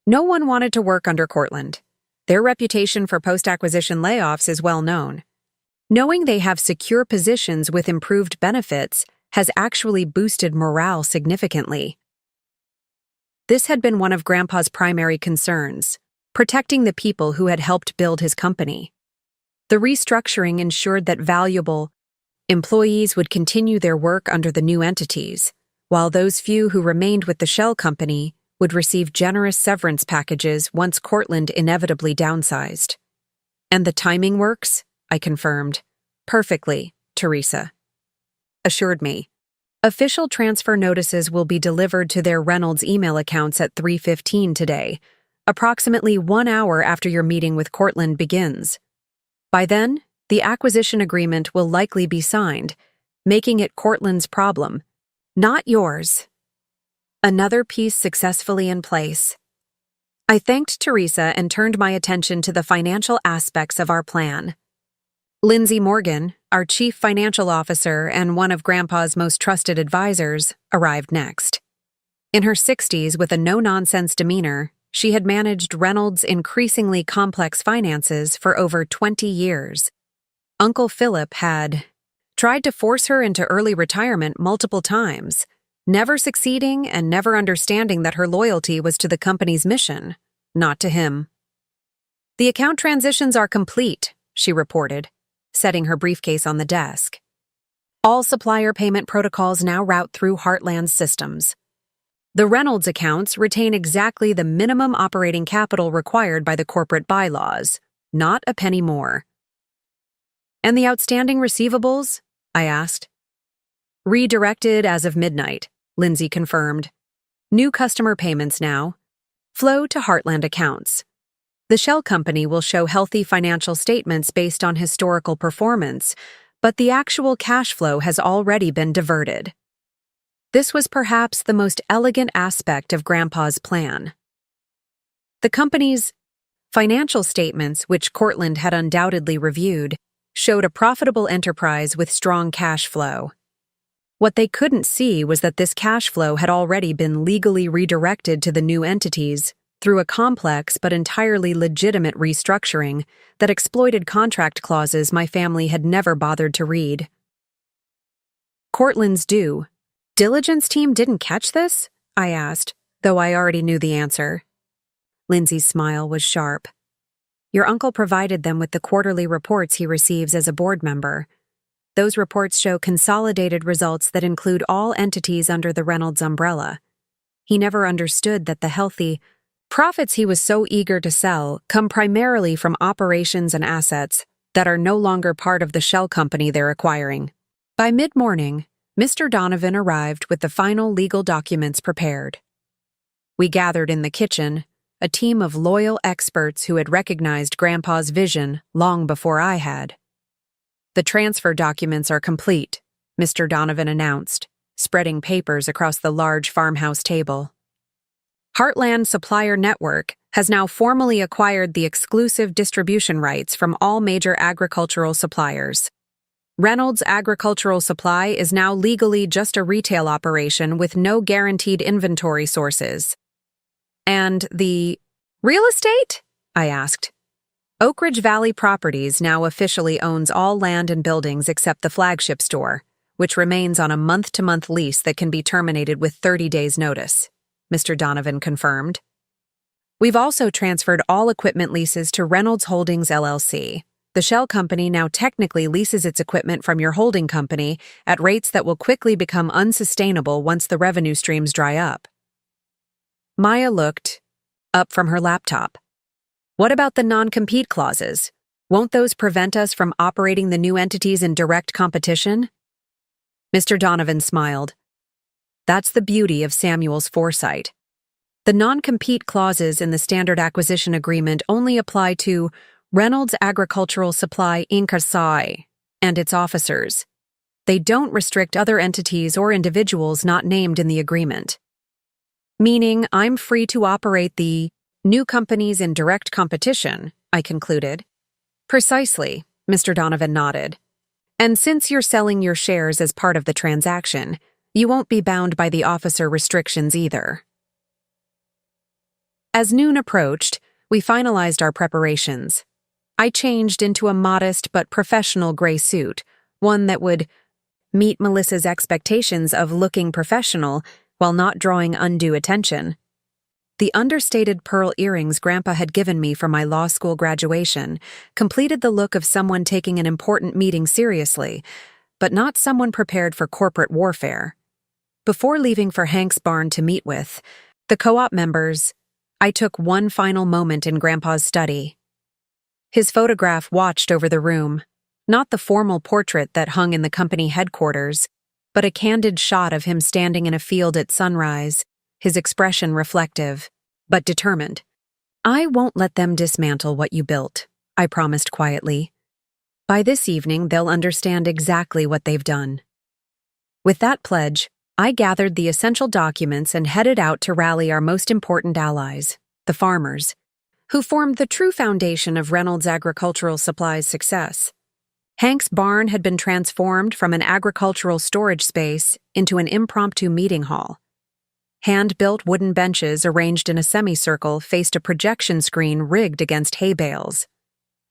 "No one wanted to work under Cortland. Their reputation for post-acquisition layoffs is well known. Knowing they have secure positions with improved benefits has actually boosted morale significantly." This had been one of Grandpa's primary concerns, protecting the people who had helped build his company. The restructuring ensured that valuable employees would continue their work under the new entities, while those few who remained with the shell company would receive generous severance packages once Cortland inevitably downsized. "And the timing works?" I confirmed. "Perfectly," Teresa assured me. "Official transfer notices will be delivered to their Reynolds email accounts at 3:15 today, approximately 1 hour after your meeting with Cortland begins. By then, the acquisition agreement will likely be signed, making it Cortland's problem, not yours." Another piece successfully in place. I thanked Teresa and turned my attention to the financial aspects of our plan. Lindsay Morgan, our chief financial officer and one of Grandpa's most trusted advisors, arrived next. In her 60s with a no-nonsense demeanor, she had managed Reynolds' increasingly complex finances for over 20 years. Uncle Philip had tried to force her into early retirement multiple times, never succeeding and never understanding that her loyalty was to the company's mission, not to him. "The account transitions are complete," she reported, setting her briefcase on the desk. "All supplier payment protocols now route through Heartland's systems. The Reynolds accounts retain exactly the minimum operating capital required by the corporate bylaws, not a penny more." "And the outstanding receivables?" I asked. "Redirected as of midnight," Lindsay confirmed. "New customer payments now flow to Heartland accounts. The shell company will show healthy financial statements based on historical performance, but the actual cash flow has already been diverted." This was perhaps the most elegant aspect of Grandpa's plan. The company's financial statements, which Cortland had undoubtedly reviewed, showed a profitable enterprise with strong cash flow. What they couldn't see was that this cash flow had already been legally redirected to the new entities through a complex but entirely legitimate restructuring that exploited contract clauses my family had never bothered to read. "Cortland's due diligence team didn't catch this?" I asked, though I already knew the answer. Lindsay's smile was sharp. "Your uncle provided them with the quarterly reports he receives as a board member. Those reports show consolidated results that include all entities under the Reynolds umbrella. He never understood that the healthy profits he was so eager to sell come primarily from operations and assets that are no longer part of the shell company they're acquiring." By mid-morning, Mr. Donovan arrived with the final legal documents prepared. We gathered in the kitchen, a team of loyal experts who had recognized Grandpa's vision long before I had. "The transfer documents are complete," Mr. Donovan announced, spreading papers across the large farmhouse table. "Heartland Supplier Network has now formally acquired the exclusive distribution rights from all major agricultural suppliers. Reynolds Agricultural Supply is now legally just a retail operation with no guaranteed inventory sources." "And the real estate?" I asked. "Oak Ridge Valley Properties now officially owns all land and buildings except the flagship store, which remains on a month-to-month lease that can be terminated with 30 days' notice," Mr. Donovan confirmed. "We've also transferred all equipment leases to Reynolds Holdings LLC. The shell company now technically leases its equipment from your holding company at rates that will quickly become unsustainable once the revenue streams dry up." Maya looked up from her laptop. "What about the non-compete clauses? Won't those prevent us from operating the new entities in direct competition?" Mr. Donovan smiled. "That's the beauty of Samuel's foresight. The non-compete clauses in the standard acquisition agreement only apply to Reynolds Agricultural Supply Inc. S.A.I. and its officers. They don't restrict other entities or individuals not named in the agreement. Meaning I'm free to operate the new companies in direct competition," I concluded. "Precisely," Mr. Donovan nodded. "And since you're selling your shares as part of the transaction, you won't be bound by the officer restrictions either." As noon approached, we finalized our preparations. I changed into a modest but professional gray suit, one that would meet Melissa's expectations of looking professional while not drawing undue attention. The understated pearl earrings Grandpa had given me for my law school graduation completed the look of someone taking an important meeting seriously, but not someone prepared for corporate warfare. Before leaving for Hank's barn to meet with the co-op members, I took one final moment in Grandpa's study. His photograph watched over the room, not the formal portrait that hung in the company headquarters, but a candid shot of him standing in a field at sunrise, his expression reflective, but determined. "I won't let them dismantle what you built," I promised quietly. "By this evening, they'll understand exactly what they've done." With that pledge, I gathered the essential documents and headed out to rally our most important allies, the farmers, who formed the true foundation of Reynolds Agricultural Supply's success. Hank's barn had been transformed from an agricultural storage space into an impromptu meeting hall. Hand-built wooden benches arranged in a semicircle faced a projection screen rigged against hay bales.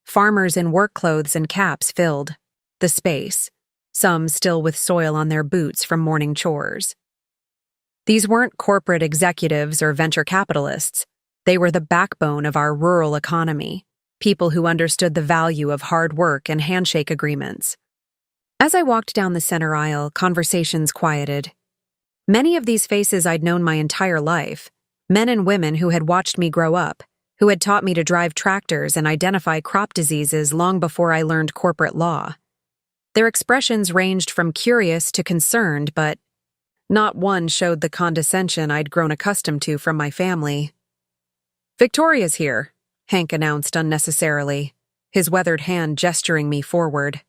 Farmers in work clothes and caps filled the space, some still with soil on their boots from morning chores. These weren't corporate executives or venture capitalists. They were the backbone of our rural economy, people who understood the value of hard work and handshake agreements. As I walked down the center aisle, conversations quieted. Many of these faces I'd known my entire life, men and women who had watched me grow up, who had taught me to drive tractors and identify crop diseases long before I learned corporate law. Their expressions ranged from curious to concerned, but not one showed the condescension I'd grown accustomed to from my family. "Victoria's here," Hank announced unnecessarily, his weathered hand gesturing me forward.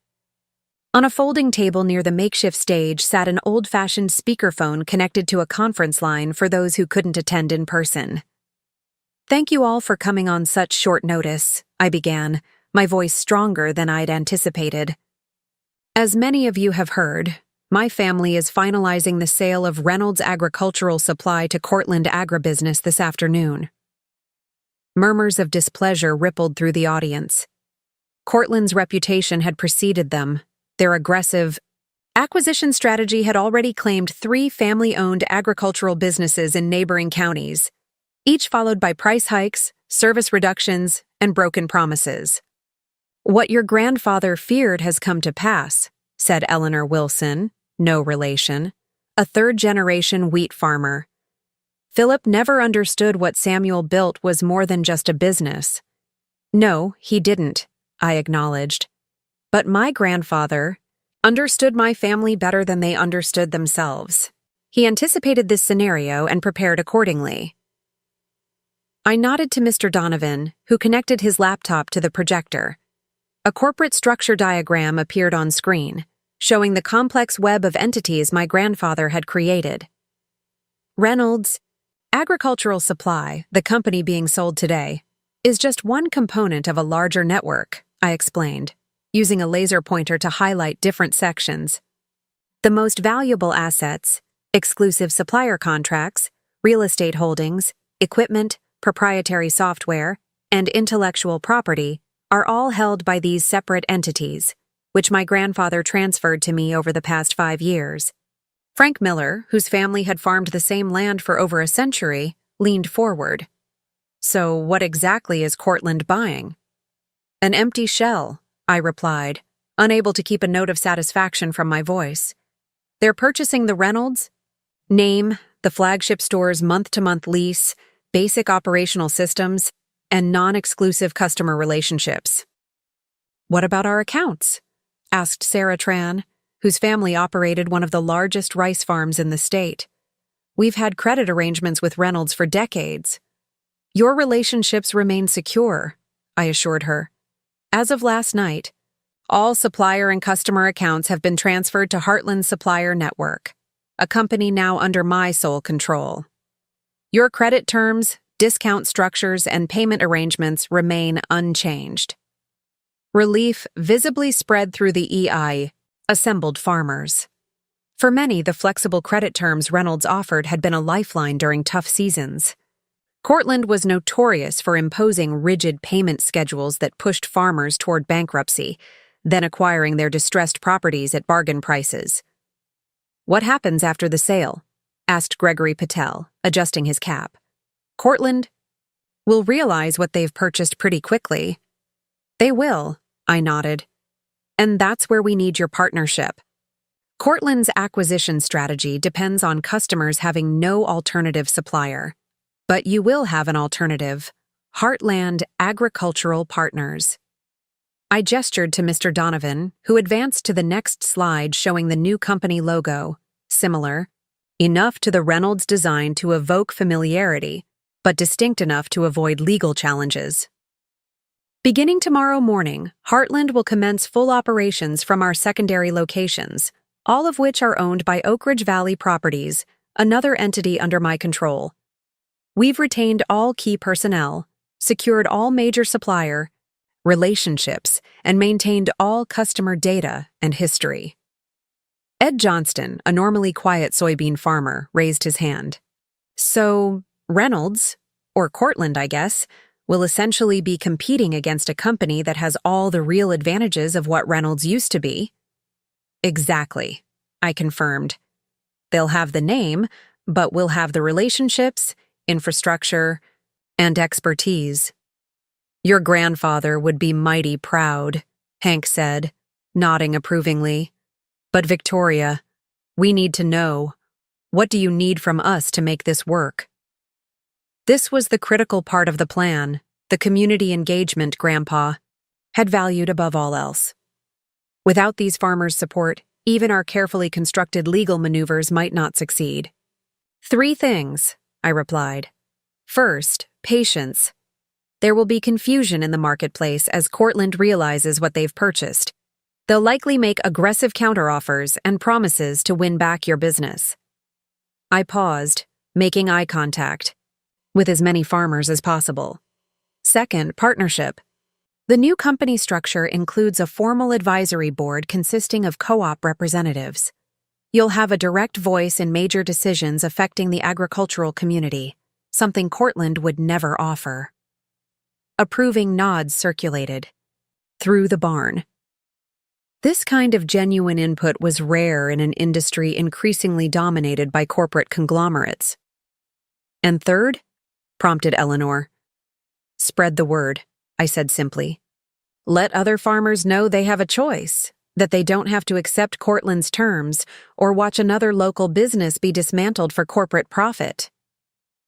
On a folding table near the makeshift stage sat an old-fashioned speakerphone connected to a conference line for those who couldn't attend in person. "Thank you all for coming on such short notice," I began, my voice stronger than I'd anticipated. "As many of you have heard, my family is finalizing the sale of Reynolds Agricultural Supply to Cortland Agribusiness this afternoon." Murmurs of displeasure rippled through the audience. Cortland's reputation had preceded them. Their aggressive acquisition strategy had already claimed 3 family-owned agricultural businesses in neighboring counties, each followed by price hikes, service reductions, and broken promises. "What your grandfather feared has come to pass," said Eleanor Wilson, no relation, a third-generation wheat farmer. "Philip never understood what Samuel built was more than just a business." "No, he didn't," I acknowledged. "But my grandfather understood my family better than they understood themselves. He anticipated this scenario and prepared accordingly." I nodded to Mr. Donovan, who connected his laptop to the projector. A corporate structure diagram appeared on screen, showing the complex web of entities my grandfather had created. "Reynolds Agricultural Supply, the company being sold today, is just one component of a larger network," I explained, using a laser pointer to highlight different sections. "The most valuable assets, exclusive supplier contracts, real estate holdings, equipment, proprietary software, and intellectual property are all held by these separate entities, which my grandfather transferred to me over the past 5 years." Frank Miller, whose family had farmed the same land for over a century, leaned forward. "So what exactly is Cortland buying?" "An empty shell," I replied, unable to keep a note of satisfaction from my voice. "They're purchasing the Reynolds name, the flagship store's month-to-month lease, basic operational systems, and non-exclusive customer relationships." "What about our accounts?" asked Sarah Tran, whose family operated one of the largest rice farms in the state. "We've had credit arrangements with Reynolds for decades." "Your relationships remain secure," I assured her. "As of last night, all supplier and customer accounts have been transferred to Heartland Supplier Network, a company now under my sole control. Your credit terms, discount structures, and payment arrangements remain unchanged." Relief visibly spread through the assembled farmers. For many, the flexible credit terms Reynolds offered had been a lifeline during tough seasons. Cortland was notorious for imposing rigid payment schedules that pushed farmers toward bankruptcy, then acquiring their distressed properties at bargain prices. "What happens after the sale?" asked Gregory Patel, adjusting his cap. "Cortland will realize what they've purchased pretty quickly." "They will," I nodded. "And that's where we need your partnership. Cortland's acquisition strategy depends on customers having no alternative supplier. But you will have an alternative: Heartland Agricultural Partners." I gestured to Mr. Donovan, who advanced to the next slide showing the new company logo, similar, enough to the Reynolds design to evoke familiarity, but distinct enough to avoid legal challenges. "Beginning tomorrow morning, Heartland will commence full operations from our secondary locations, all of which are owned by Oak Ridge Valley Properties, another entity under my control. We've retained all key personnel, secured all major supplier relationships, and maintained all customer data and history." Ed Johnston, a normally quiet soybean farmer, raised his hand. "So, Reynolds, or Cortland, I guess, will essentially be competing against a company that has all the real advantages of what Reynolds used to be." "Exactly," I confirmed. "They'll have the name, but we'll have the relationships, infrastructure, And expertise. Your grandfather would be mighty proud, Hank said, nodding approvingly. But Victoria, we need to know, what do you need from us to make this work? This was the critical part of the plan, the community engagement Grandpa had valued above all else. Without these farmers' support, even our carefully constructed legal maneuvers might not succeed. 3 things, I replied. First, patience. There will be confusion in the marketplace as Cortland realizes what they've purchased. They'll likely make aggressive counteroffers and promises to win back your business. I paused, making eye contact with as many farmers as possible. Second, partnership. The new company structure includes a formal advisory board consisting of co-op representatives. You'll have a direct voice in major decisions affecting the agricultural community, something Cortland would never offer. Approving nods circulated through the barn. This kind of genuine input was rare in an industry increasingly dominated by corporate conglomerates. And third, prompted Eleanor. Spread the word, I said simply. Let other farmers know they have a choice, that they don't have to accept Cortland's terms or watch another local business be dismantled for corporate profit.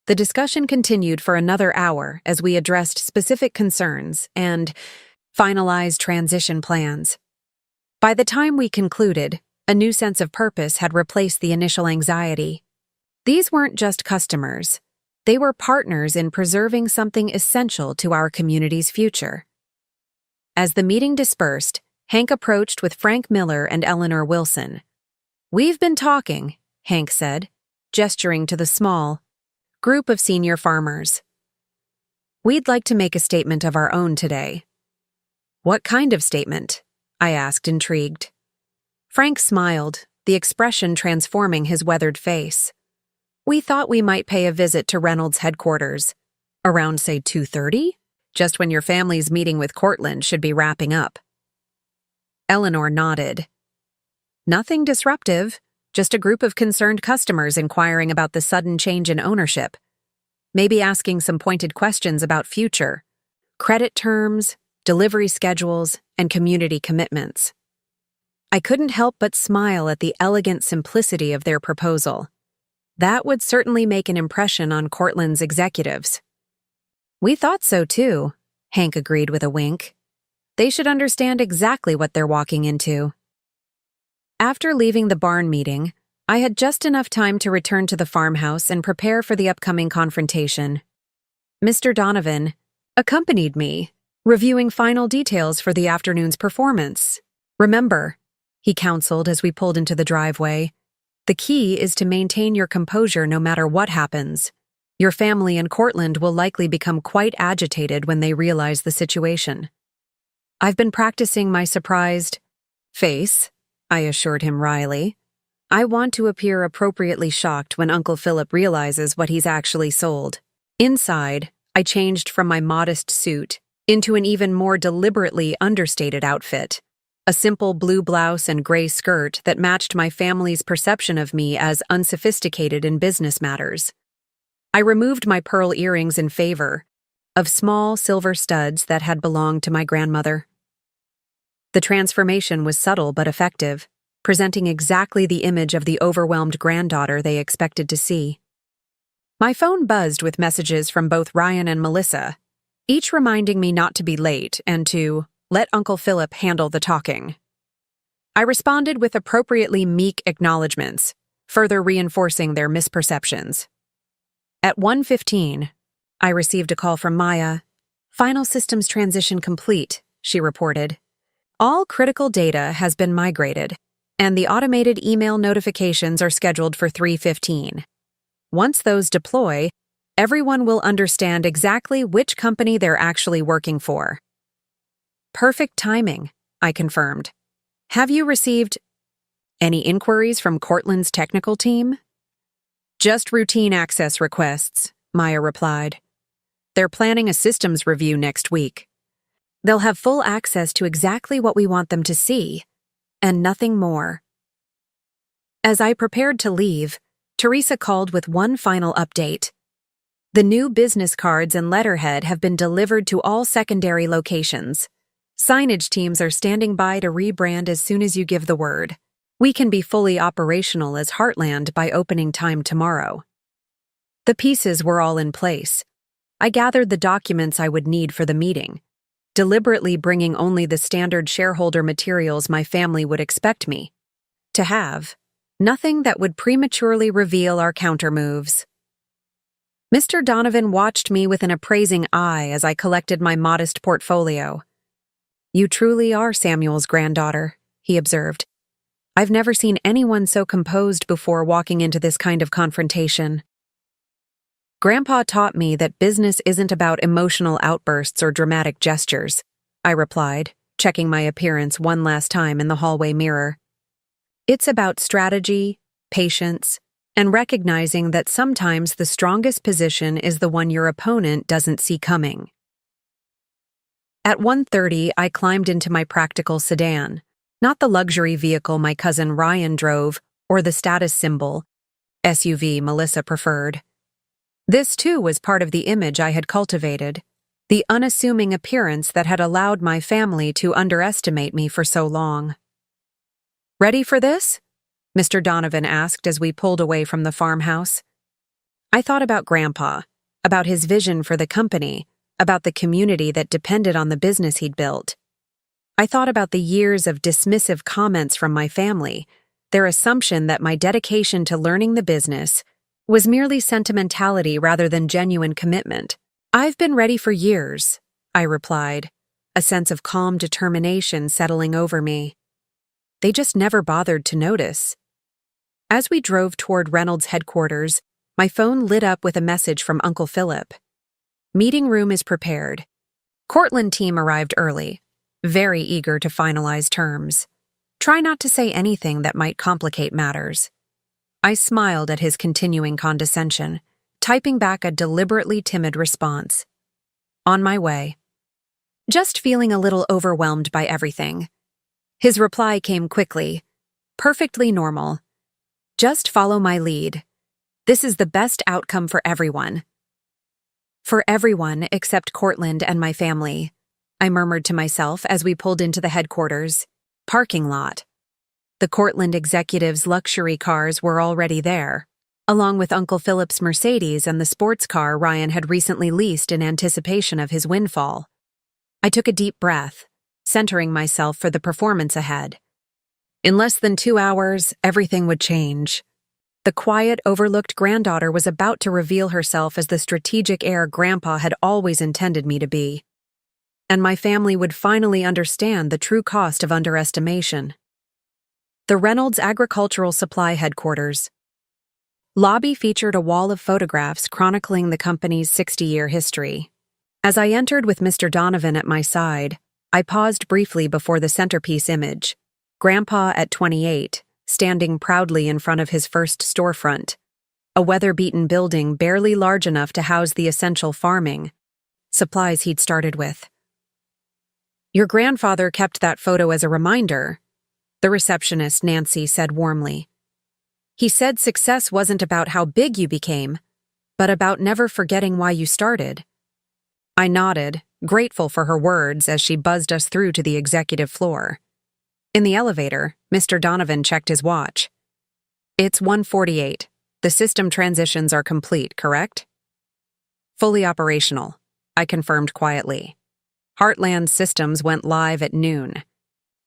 The discussion continued for another hour as we addressed specific concerns and finalized transition plans. By the time we concluded, a new sense of purpose had replaced the initial anxiety. These weren't just customers. They were partners in preserving something essential to our community's future. As the meeting dispersed, Hank approached with Frank Miller and Eleanor Wilson. We've been talking, Hank said, gesturing to the small group of senior farmers. We'd like to make a statement of our own today. What kind of statement? I asked, intrigued. Frank smiled, the expression transforming his weathered face. We thought we might pay a visit to Reynolds' headquarters. Around, say, 2:30? Just when your family's meeting with Cortland should be wrapping up. Eleanor nodded. Nothing disruptive, just a group of concerned customers inquiring about the sudden change in ownership. Maybe asking some pointed questions about future, credit terms, delivery schedules, and community commitments. I couldn't help but smile at the elegant simplicity of their proposal. That would certainly make an impression on Cortland's executives. We thought so too, Hank agreed with a wink. They should understand exactly what they're walking into. After leaving the barn meeting, I had just enough time to return to the farmhouse and prepare for the upcoming confrontation. Mr. Donovan accompanied me, reviewing final details for the afternoon's performance. Remember, he counseled as we pulled into the driveway, the key is to maintain your composure no matter what happens. Your family and Cortland will likely become quite agitated when they realize the situation. I've been practicing my surprised face, I assured him wryly. I want to appear appropriately shocked when Uncle Philip realizes what he's actually sold. Inside, I changed from my modest suit into an even more deliberately understated outfit. A simple blue blouse and gray skirt that matched my family's perception of me as unsophisticated in business matters. I removed my pearl earrings in favor of small silver studs that had belonged to my grandmother. The transformation was subtle but effective, presenting exactly the image of the overwhelmed granddaughter they expected to see. My phone buzzed with messages from both Ryan and Melissa, each reminding me not to be late and to let Uncle Philip handle the talking. I responded with appropriately meek acknowledgments, further reinforcing their misperceptions. At 1:15, I received a call from Maya. Final systems transition complete, she reported. All critical data has been migrated, and the automated email notifications are scheduled for 3:15. Once those deploy, everyone will understand exactly which company they're actually working for. Perfect timing, I confirmed. Have you received any inquiries from Cortland's technical team? Just routine access requests, Maya replied. They're planning a systems review next week. They'll have full access to exactly what we want them to see, and nothing more. As I prepared to leave, Teresa called with one final update. The new business cards and letterhead have been delivered to all secondary locations. Signage teams are standing by to rebrand as soon as you give the word. We can be fully operational as Heartland by opening time tomorrow. The pieces were all in place. I gathered the documents I would need for the meeting, deliberately bringing only the standard shareholder materials my family would expect me to have, nothing that would prematurely reveal our countermoves. Mr. Donovan watched me with an appraising eye as I collected my modest portfolio. "You truly are Samuel's granddaughter," he observed. "I've never seen anyone so composed before walking into this kind of confrontation." "Grandpa taught me that business isn't about emotional outbursts or dramatic gestures," I replied, checking my appearance one last time in the hallway mirror. "It's about strategy, patience, and recognizing that sometimes the strongest position is the one your opponent doesn't see coming." At 1:30, I climbed into my practical sedan, not the luxury vehicle my cousin Ryan drove or the status symbol SUV Melissa preferred. This, too, was part of the image I had cultivated, the unassuming appearance that had allowed my family to underestimate me for so long. "Ready for this?" Mr. Donovan asked as we pulled away from the farmhouse. I thought about Grandpa, about his vision for the company, about the community that depended on the business he'd built. I thought about the years of dismissive comments from my family, their assumption that my dedication to learning the business was merely sentimentality rather than genuine commitment. "I've been ready for years," I replied, a sense of calm determination settling over me. They just never bothered to notice. As we drove toward Reynolds' headquarters, my phone lit up with a message from Uncle Philip. "Meeting room is prepared." Cortland team arrived early, very eager to finalize terms. "Try not to say anything that might complicate matters." I smiled at his continuing condescension, typing back a deliberately timid response. "On my way." "Just feeling a little overwhelmed by everything." His reply came quickly. "Perfectly normal. Just follow my lead. This is the best outcome for everyone." "For everyone except Cortland and my family," I murmured to myself as we pulled into the headquarters parking lot. The Cortland executives' luxury cars were already there, along with Uncle Philip's Mercedes and the sports car Ryan had recently leased in anticipation of his windfall. I took a deep breath, centering myself for the performance ahead. In less than 2 hours, everything would change. The quiet, overlooked granddaughter was about to reveal herself as the strategic heir Grandpa had always intended me to be. And my family would finally understand the true cost of underestimation. The Reynolds Agricultural Supply Headquarters. Lobby featured a wall of photographs chronicling the company's 60-year history. As I entered with Mr. Donovan at my side, I paused briefly before the centerpiece image. Grandpa at 28, standing proudly in front of his first storefront, a weather-beaten building barely large enough to house the essential farming supplies he'd started with. "Your grandfather kept that photo as a reminder," the receptionist, Nancy, said warmly. "He said success wasn't about how big you became, but about never forgetting why you started." I nodded, grateful for her words as she buzzed us through to the executive floor. In the elevator, Mr. Donovan checked his watch. "It's 1:48. The system transitions are complete, correct?" "Fully operational," I confirmed quietly. Heartland's systems went live at noon.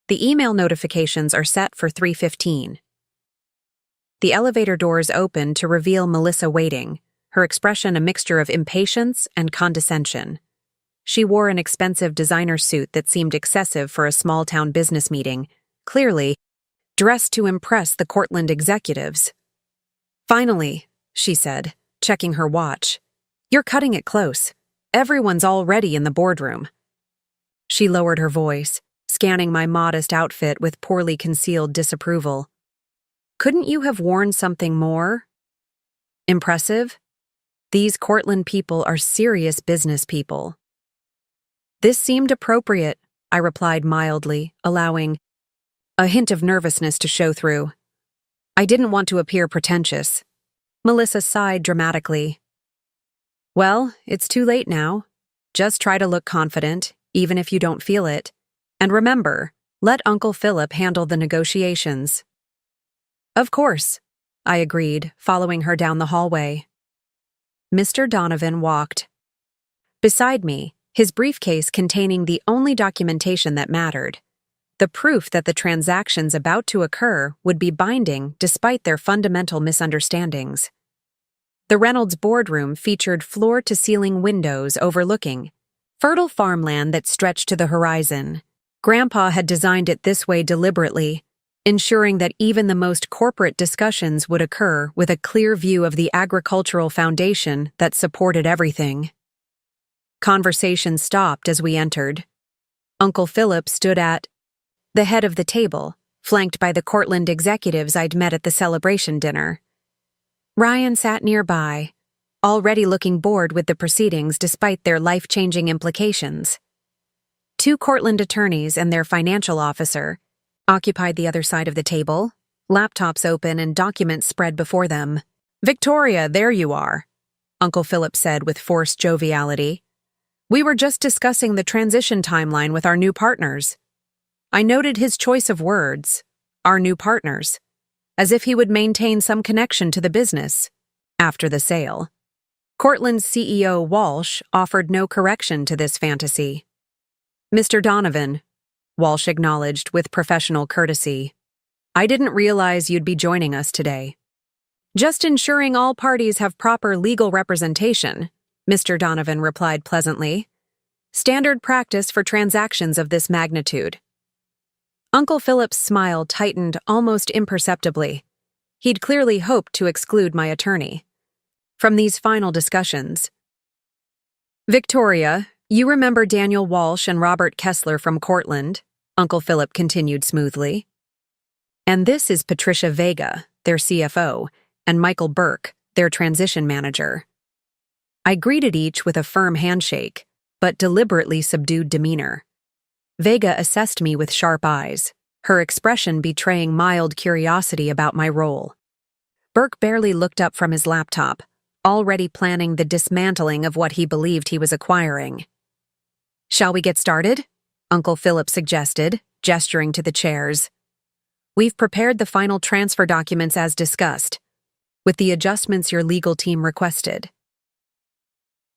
The email notifications are set for 3:15. The elevator doors opened to reveal Melissa waiting, her expression a mixture of impatience and condescension. She wore an expensive designer suit that seemed excessive for a small-town business meeting, clearly dressed to impress the Cortland executives. "Finally," she said, checking her watch. "You're cutting it close. Everyone's already in the boardroom." She lowered her voice, scanning my modest outfit with poorly concealed disapproval. "Couldn't you have worn something more impressive? These Cortland people are serious business people." "This seemed appropriate," I replied mildly, allowing a hint of nervousness to show through. I didn't want to appear pretentious. Melissa sighed dramatically. Well, it's too late now. Just try to look confident, even if you don't feel it. And remember, let Uncle Philip handle the negotiations. Of course, I agreed, following her down the hallway. Mr. Donovan walked beside me, his briefcase containing the only documentation that mattered, the proof that the transactions about to occur would be binding despite their fundamental misunderstandings. The Reynolds boardroom featured floor-to-ceiling windows overlooking fertile farmland that stretched to the horizon. Grandpa had designed it this way deliberately, ensuring that even the most corporate discussions would occur with a clear view of the agricultural foundation that supported everything. Conversation stopped as we entered. Uncle Philip stood at the head of the table, flanked by the Cortland executives I'd met at the celebration dinner. Ryan sat nearby, already looking bored with the proceedings despite their life-changing implications. 2 Cortland attorneys and their financial officer occupied the other side of the table, laptops open and documents spread before them. "Victoria, there you are," Uncle Philip said with forced joviality. "We were just discussing the transition timeline with our new partners." I noted his choice of words, "our new partners," as if he would maintain some connection to the business after the sale. Cortland's CEO, Walsh, offered no correction to this fantasy. "Mr. Donovan," Walsh acknowledged with professional courtesy, "I didn't realize you'd be joining us today." "Just ensuring all parties have proper legal representation," Mr. Donovan replied pleasantly. "Standard practice for transactions of this magnitude." Uncle Philip's smile tightened almost imperceptibly. He'd clearly hoped to exclude my attorney from these final discussions. "Victoria, you remember Daniel Walsh and Robert Kessler from Cortland," Uncle Philip continued smoothly. "And this is Patricia Vega, their CFO, and Michael Burke, their transition manager." I greeted each with a firm handshake, but deliberately subdued demeanor. Vega assessed me with sharp eyes, her expression betraying mild curiosity about my role. Burke barely looked up from his laptop, already planning the dismantling of what he believed he was acquiring. "Shall we get started?" Uncle Philip suggested, gesturing to the chairs. "We've prepared the final transfer documents as discussed, with the adjustments your legal team requested."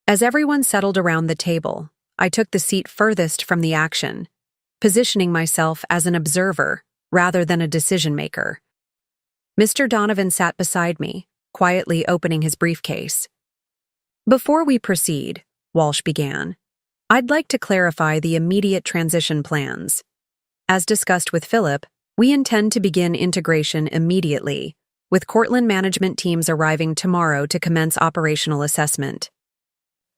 As everyone settled around the table, I took the seat furthest from the action, positioning myself as an observer rather than a decision-maker. Mr. Donovan sat beside me, quietly opening his briefcase. "Before we proceed," Walsh began, "I'd like to clarify the immediate transition plans. As discussed with Philip, we intend to begin integration immediately, with Cortland management teams arriving tomorrow to commence operational assessment."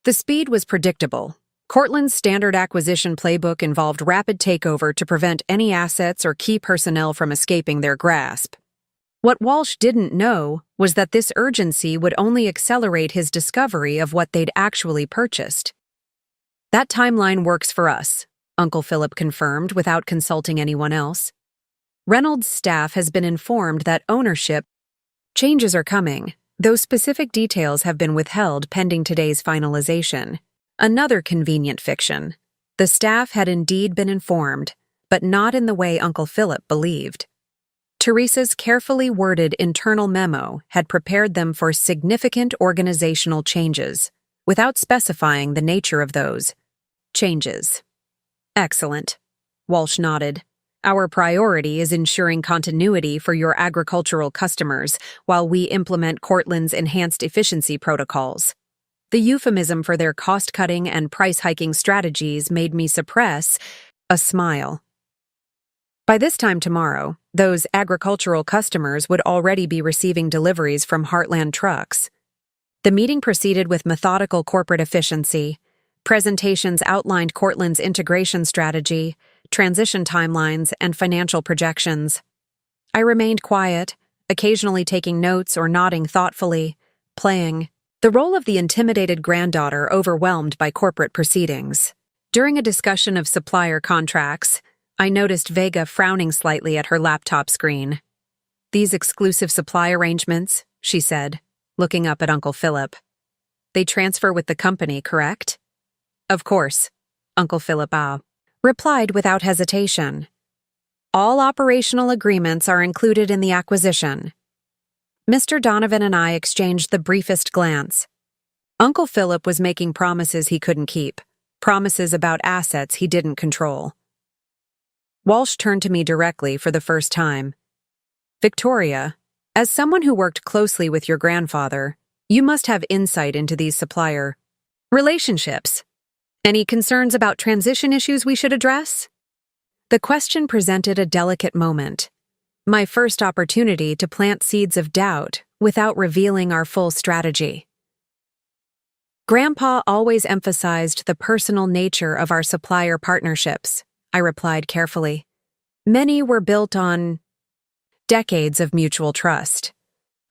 The speed was predictable. Cortland's standard acquisition playbook involved rapid takeover to prevent any assets or key personnel from escaping their grasp. What Walsh didn't know was that this urgency would only accelerate his discovery of what they'd actually purchased. "That timeline works for us," Uncle Philip confirmed without consulting anyone else. "Reynolds' staff has been informed that ownership changes are coming, though specific details have been withheld pending today's finalization." Another convenient fiction. The staff had indeed been informed, but not in the way Uncle Philip believed. Teresa's carefully worded internal memo had prepared them for significant organizational changes, without specifying the nature of those changes. "Excellent," Walsh nodded. "Our priority is ensuring continuity for your agricultural customers while we implement Cortland's enhanced efficiency protocols." The euphemism for their cost-cutting and price-hiking strategies made me suppress a smile. By this time tomorrow, those agricultural customers would already be receiving deliveries from Heartland trucks. The meeting proceeded with methodical corporate efficiency. Presentations outlined Cortland's integration strategy, transition timelines, and financial projections. I remained quiet, occasionally taking notes or nodding thoughtfully, playing the role of the intimidated granddaughter overwhelmed by corporate proceedings. During a discussion of supplier contracts, I noticed Vega frowning slightly at her laptop screen. "These exclusive supply arrangements," she said, looking up at Uncle Philip. They transfer with the company, correct? Of course, Uncle Philip replied without hesitation. All operational agreements are included in the acquisition. Mr. Donovan and I exchanged the briefest glance. Uncle Philip was making promises he couldn't keep, promises about assets he didn't control. Walsh turned to me directly for the first time. Victoria, as someone who worked closely with your grandfather, you must have insight into these supplier relationships. Any concerns about transition issues we should address? The question presented a delicate moment. My first opportunity to plant seeds of doubt without revealing our full strategy. Grandpa always emphasized the personal nature of our supplier partnerships, I replied carefully. Many were built on decades of mutual trust.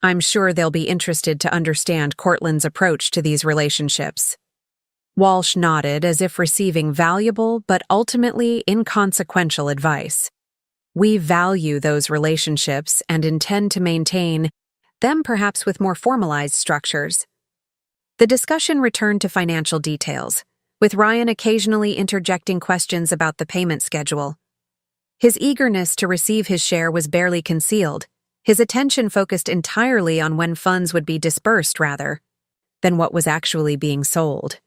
I'm sure they'll be interested to understand Cortland's approach to these relationships. Walsh nodded as if receiving valuable but ultimately inconsequential advice. We value those relationships and intend to maintain them, perhaps with more formalized structures. The discussion returned to financial details, with Ryan occasionally interjecting questions about the payment schedule. His eagerness to receive his share was barely concealed, his attention focused entirely on when funds would be dispersed rather than what was actually being sold.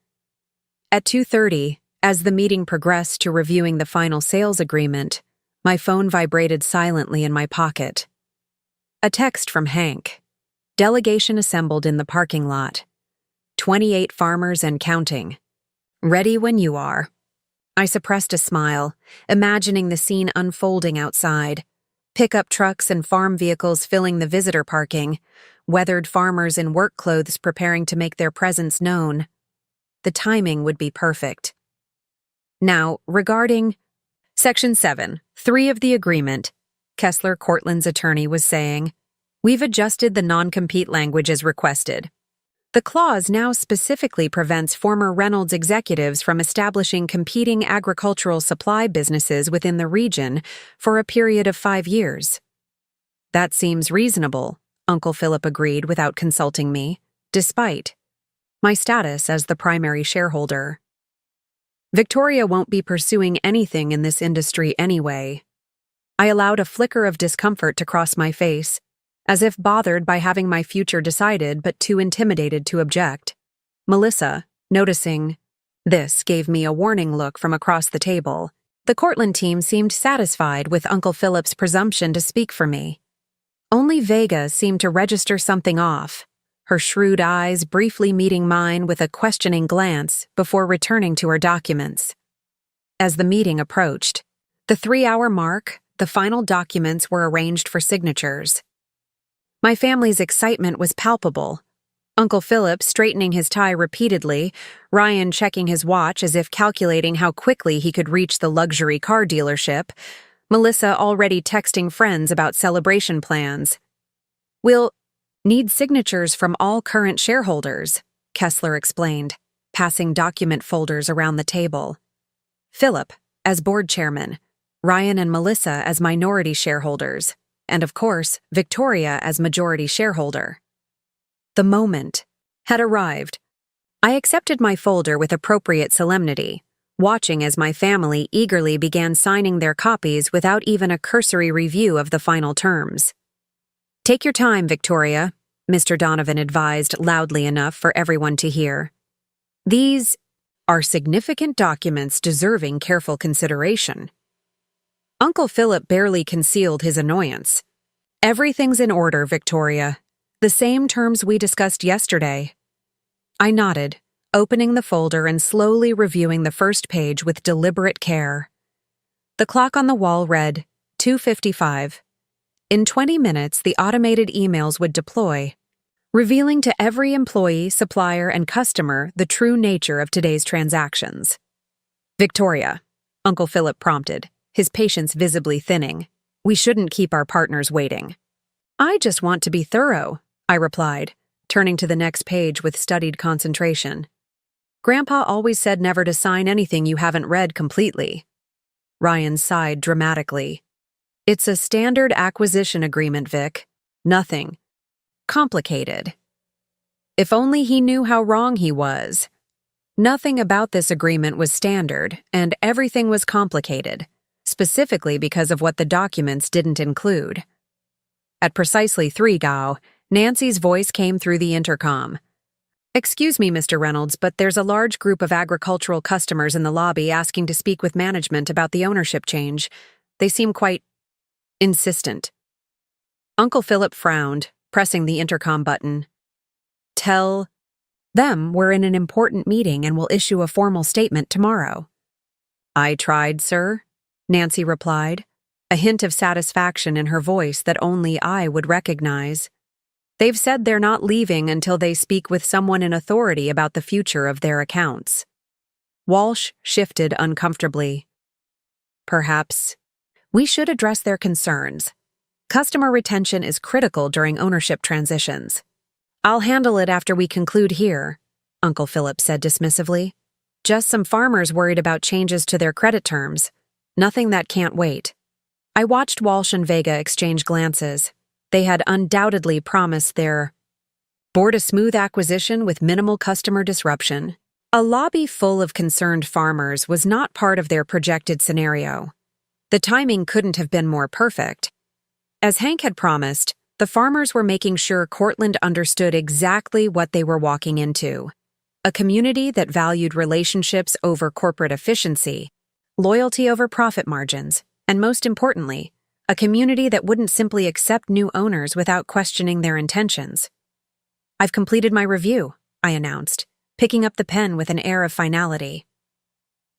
At 2:30, as the meeting progressed to reviewing the final sales agreement, my phone vibrated silently in my pocket. A text from Hank. Delegation assembled in the parking lot. 28 farmers and counting. Ready when you are. I suppressed a smile, imagining the scene unfolding outside. Pickup trucks and farm vehicles filling the visitor parking, weathered farmers in work clothes preparing to make their presence known. The timing would be perfect. Now, regarding Section 7, 3 of the agreement, Kessler Cortland's attorney was saying, we've adjusted the non-compete language as requested. The clause now specifically prevents former Reynolds executives from establishing competing agricultural supply businesses within the region for a period of 5 years. That seems reasonable, Uncle Philip agreed without consulting me, despite my status as the primary shareholder. Victoria won't be pursuing anything in this industry anyway. I allowed a flicker of discomfort to cross my face, as if bothered by having my future decided but too intimidated to object. Melissa, noticing this, gave me a warning look from across the table. The Cortland team seemed satisfied with Uncle Philip's presumption to speak for me. Only Vega seemed to register something off, her shrewd eyes briefly meeting mine with a questioning glance before returning to her documents. As the meeting approached, the 3-hour mark, the final documents were arranged for signatures. My family's excitement was palpable. Uncle Philip straightening his tie repeatedly, Ryan checking his watch as if calculating how quickly he could reach the luxury car dealership, Melissa already texting friends about celebration plans. We'll need signatures from all current shareholders, Kessler explained, passing document folders around the table. Philip, as board chairman, Ryan and Melissa as minority shareholders, and of course, Victoria as majority shareholder. The moment had arrived. I accepted my folder with appropriate solemnity, watching as my family eagerly began signing their copies without even a cursory review of the final terms. Take your time, Victoria, Mr. Donovan advised loudly enough for everyone to hear. These are significant documents deserving careful consideration. Uncle Philip barely concealed his annoyance. Everything's in order, Victoria. The same terms we discussed yesterday. I nodded, opening the folder and slowly reviewing the first page with deliberate care. The clock on the wall read 2:55. In 20 minutes, the automated emails would deploy, revealing to every employee, supplier, and customer the true nature of today's transactions. Victoria, Uncle Philip prompted, his patience visibly thinning. We shouldn't keep our partners waiting. I just want to be thorough, I replied, turning to the next page with studied concentration. Grandpa always said never to sign anything you haven't read completely. Ryan sighed dramatically. It's a standard acquisition agreement, Vic. Nothing complicated. If only he knew how wrong he was. Nothing about this agreement was standard, and everything was complicated, specifically because of what the documents didn't include. At precisely 3 Gao, Nancy's voice came through the intercom. "Excuse me, Mr. Reynolds, but there's a large group of agricultural customers in the lobby asking to speak with management about the ownership change. They seem quite insistent." Uncle Philip frowned, pressing the intercom button. "Tell them we're in an important meeting and will issue a formal statement tomorrow." "I tried, sir," Nancy replied, a hint of satisfaction in her voice that only I would recognize. "They've said they're not leaving until they speak with someone in authority about the future of their accounts." Walsh shifted uncomfortably. "Perhaps we should address their concerns. Customer retention is critical during ownership transitions." "I'll handle it after we conclude here," Uncle Philip said dismissively. "Just some farmers worried about changes to their credit terms. Nothing that can't wait." I watched Walsh and Vega exchange glances. They had undoubtedly promised their board a smooth acquisition with minimal customer disruption. A lobby full of concerned farmers was not part of their projected scenario. The timing couldn't have been more perfect. As Hank had promised, the farmers were making sure Cortland understood exactly what they were walking into. A community that valued relationships over corporate efficiency, loyalty over profit margins, and most importantly, a community that wouldn't simply accept new owners without questioning their intentions. "I've completed my review," I announced, picking up the pen with an air of finality.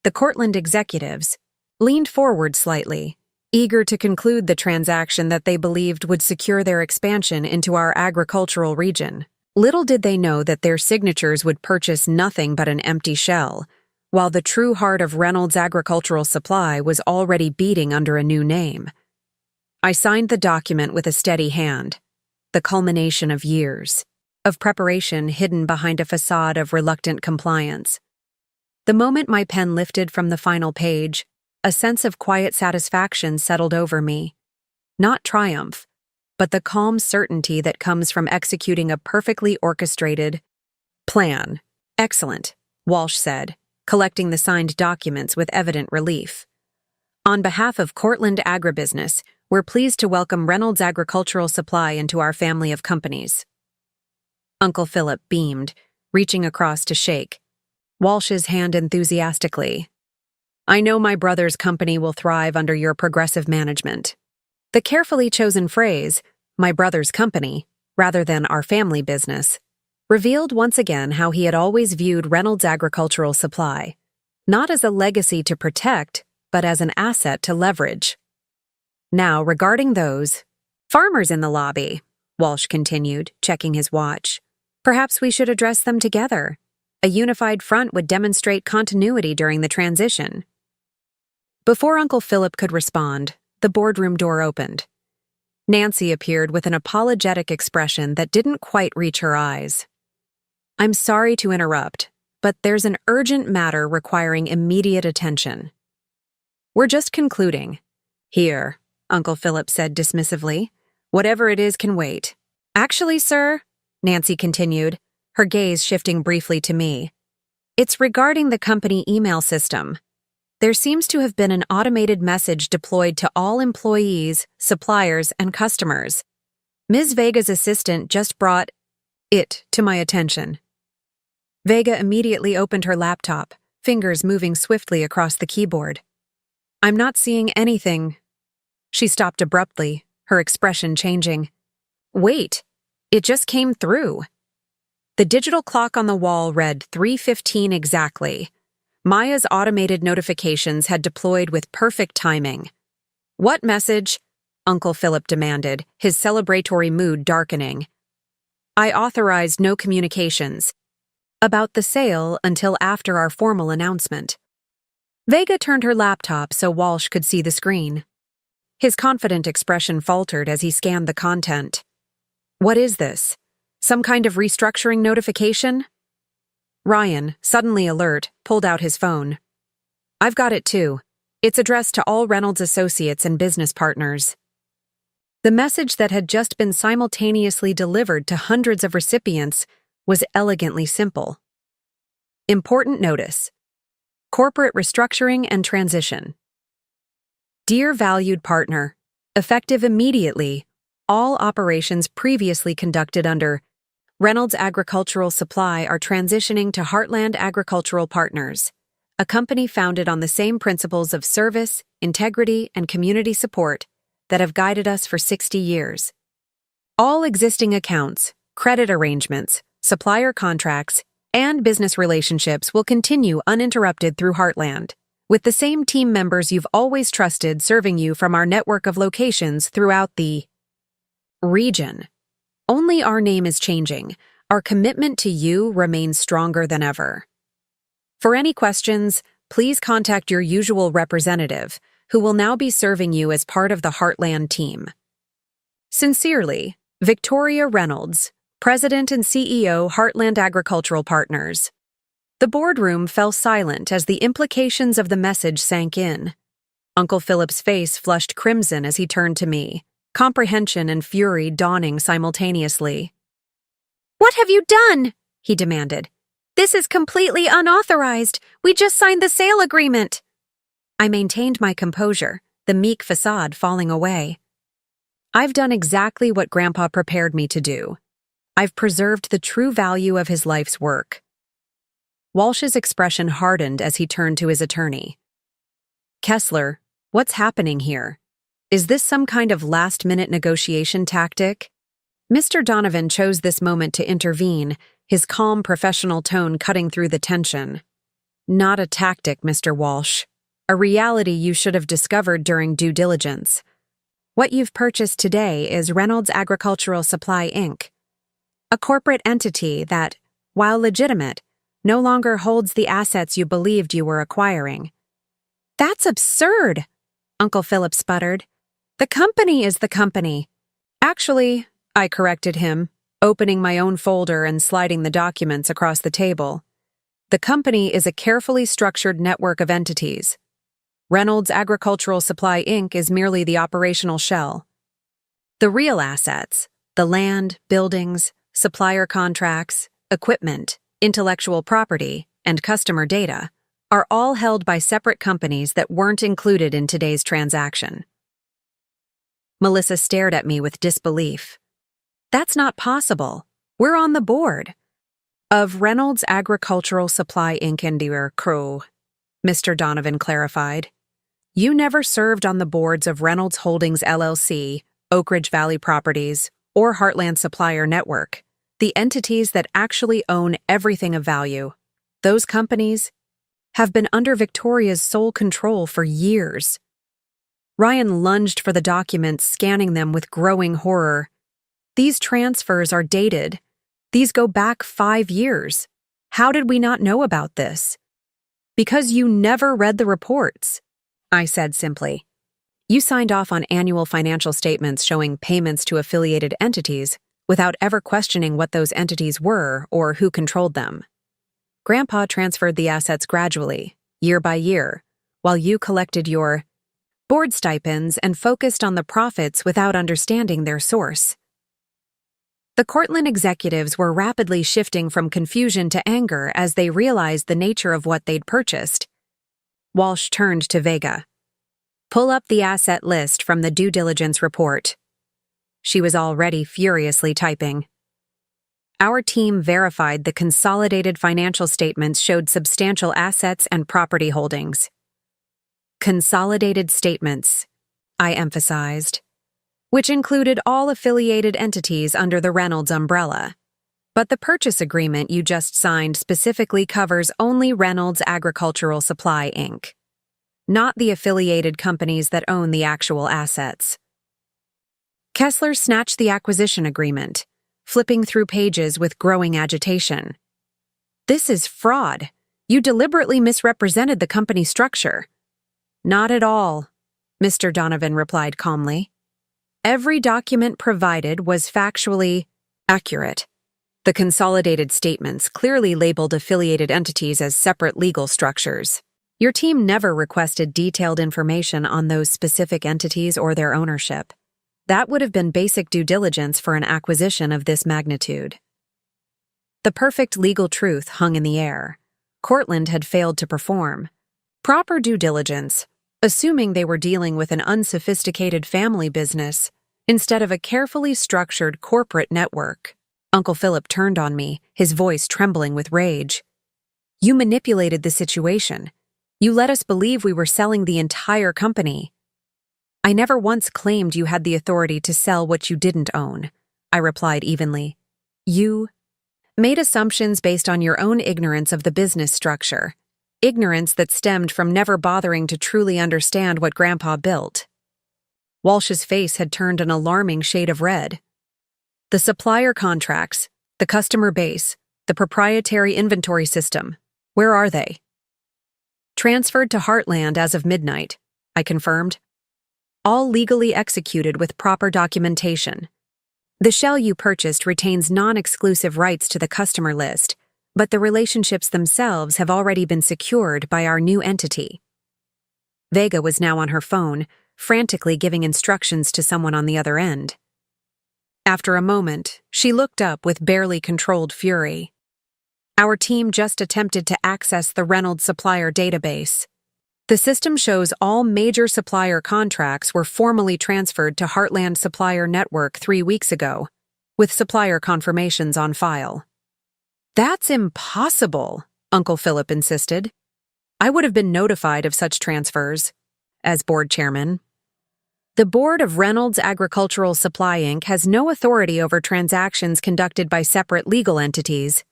The Cortland executives leaned forward slightly, eager to conclude the transaction that they believed would secure their expansion into our agricultural region. Little did they know that their signatures would purchase nothing but an empty shell, while the true heart of Reynolds Agricultural Supply was already beating under a new name. I signed the document with a steady hand, the culmination of years of preparation hidden behind a facade of reluctant compliance. The moment my pen lifted from the final page, a sense of quiet satisfaction settled over me. Not triumph, but the calm certainty that comes from executing a perfectly orchestrated plan. "Excellent," Walsh said, collecting the signed documents with evident relief. "On behalf of Cortland Agribusiness, we're pleased to welcome Reynolds Agricultural Supply into our family of companies." Uncle Philip beamed, reaching across to shake Walsh's hand enthusiastically. "I know my brother's company will thrive under your progressive management." The carefully chosen phrase, "my brother's company," rather than "our family business," revealed once again how he had always viewed Reynolds Agricultural Supply, not as a legacy to protect, but as an asset to leverage. "Now, regarding those farmers in the lobby," Walsh continued, checking his watch, "perhaps we should address them together. A unified front would demonstrate continuity during the transition." Before Uncle Philip could respond, the boardroom door opened. Nancy appeared with an apologetic expression that didn't quite reach her eyes. "I'm sorry to interrupt, but there's an urgent matter requiring immediate attention." "We're just concluding." "Here," Uncle Philip said dismissively. "Whatever it is can wait." "Actually, sir," Nancy continued, her gaze shifting briefly to me, "it's regarding the company email system. There seems to have been an automated message deployed to all employees, suppliers, and customers. Ms. Vega's assistant just brought it to my attention." Vega immediately opened her laptop, fingers moving swiftly across the keyboard. "I'm not seeing anything." She stopped abruptly, her expression changing. "Wait, it just came through." The digital clock on the wall read 3:15 exactly. Maya's automated notifications had deployed with perfect timing. "What message?" Uncle Philip demanded, his celebratory mood darkening. "I authorized no communications about the sale until after our formal announcement." Vega turned her laptop so Walsh could see the screen. His confident expression faltered as he scanned the content. "What is this? Some kind of restructuring notification?" Ryan, suddenly alert, pulled out his phone. "I've got it too. It's addressed to all Reynolds associates and business partners." The message that had just been simultaneously delivered to hundreds of recipients was elegantly simple. Important notice: corporate restructuring and transition. Dear valued partner, effective immediately, all operations previously conducted under Reynolds Agricultural Supply are transitioning to Heartland Agricultural Partners, a company founded on the same principles of service, integrity, and community support that have guided us for 60 years. All existing accounts, credit arrangements, supplier contracts, and business relationships will continue uninterrupted through Heartland, with the same team members you've always trusted serving you from our network of locations throughout the region. Only our name is changing. Our commitment to you remains stronger than ever. For any questions, please contact your usual representative, who will now be serving you as part of the Heartland team. Sincerely, Victoria Reynolds, President and CEO, Heartland Agricultural Partners. The boardroom fell silent as the implications of the message sank in. Uncle Philip's face flushed crimson as he turned to me, comprehension and fury dawning simultaneously. "What have you done?" he demanded. "This is completely unauthorized. We just signed the sale agreement." I maintained my composure, the meek facade falling away. "I've done exactly what Grandpa prepared me to do. I've preserved the true value of his life's work." Walsh's expression hardened as he turned to his attorney. "Kessler, what's happening here? Is this some kind of last-minute negotiation tactic?" Mr. Donovan chose this moment to intervene, his calm professional tone cutting through the tension. "Not a tactic, Mr. Walsh. A reality you should have discovered during due diligence. What you've purchased today is Reynolds Agricultural Supply, Inc., a corporate entity that, while legitimate, no longer holds the assets you believed you were acquiring." "That's absurd," Uncle Philip sputtered. "The company is the company." "Actually," I corrected him, opening my own folder and sliding the documents across the table, "the company is a carefully structured network of entities. Reynolds Agricultural Supply, Inc. is merely the operational shell. The real assets, the land, buildings, supplier contracts, equipment, intellectual property, and customer data, are all held by separate companies that weren't included in today's transaction." Melissa stared at me with disbelief. "That's not possible. We're on the board." "Of Reynolds Agricultural Supply, Inc. and your crew," Mr. Donovan clarified. "You never served on the boards of Reynolds Holdings LLC, Oak Ridge Valley Properties, or Heartland Supplier Network, the entities that actually own everything of value. Those companies have been under Victoria's sole control for years." Ryan lunged for the documents, scanning them with growing horror. "These transfers are dated. These go back 5 years. How did we not know about this?" "Because you never read the reports," I said simply. "You signed off on annual financial statements showing payments to affiliated entities without ever questioning what those entities were or who controlled them. Grandpa transferred the assets gradually, year by year, while you collected your board stipends and focused on the profits without understanding their source." The Cortland executives were rapidly shifting from confusion to anger as they realized the nature of what they'd purchased. Walsh turned to Vega. "Pull up the asset list from the due diligence report." She was already furiously typing. Our team verified the consolidated financial statements showed substantial assets and property holdings. Consolidated statements, I emphasized, which included all affiliated entities under the Reynolds umbrella. But the purchase agreement you just signed specifically covers only Reynolds Agricultural Supply, Inc., not the affiliated companies that own the actual assets. Kessler snatched the acquisition agreement, flipping through pages with growing agitation. "This is fraud. You deliberately misrepresented the company structure." "Not at all," Mr. Donovan replied calmly. "Every document provided was factually accurate. The consolidated statements clearly labeled affiliated entities as separate legal structures. Your team never requested detailed information on those specific entities or their ownership. That would have been basic due diligence for an acquisition of this magnitude." The perfect legal truth hung in the air. Cortland had failed to perform. Proper due diligence, assuming they were dealing with an unsophisticated family business instead of a carefully structured corporate network. Uncle Philip turned on me, his voice trembling with rage. You manipulated the situation. You let us believe we were selling the entire company. I never once claimed you had the authority to sell what you didn't own, I replied evenly. You made assumptions based on your own ignorance of the business structure, ignorance that stemmed from never bothering to truly understand what Grandpa built. Walsh's face had turned an alarming shade of red. The supplier contracts, the customer base, the proprietary inventory system, where are they? Transferred to Heartland as of midnight, I confirmed. All legally executed with proper documentation. The shell you purchased retains non-exclusive rights to the customer list, but the relationships themselves have already been secured by our new entity. Vega was now on her phone, frantically giving instructions to someone on the other end. After a moment, she looked up with barely controlled fury. Our team just attempted to access the Reynolds supplier database. The system shows all major supplier contracts were formally transferred to Heartland Supplier Network 3 weeks ago, with supplier confirmations on file. That's impossible, Uncle Philip insisted. I would have been notified of such transfers, as board chairman. The board of Reynolds Agricultural Supply Inc. has no authority over transactions conducted by separate legal entities,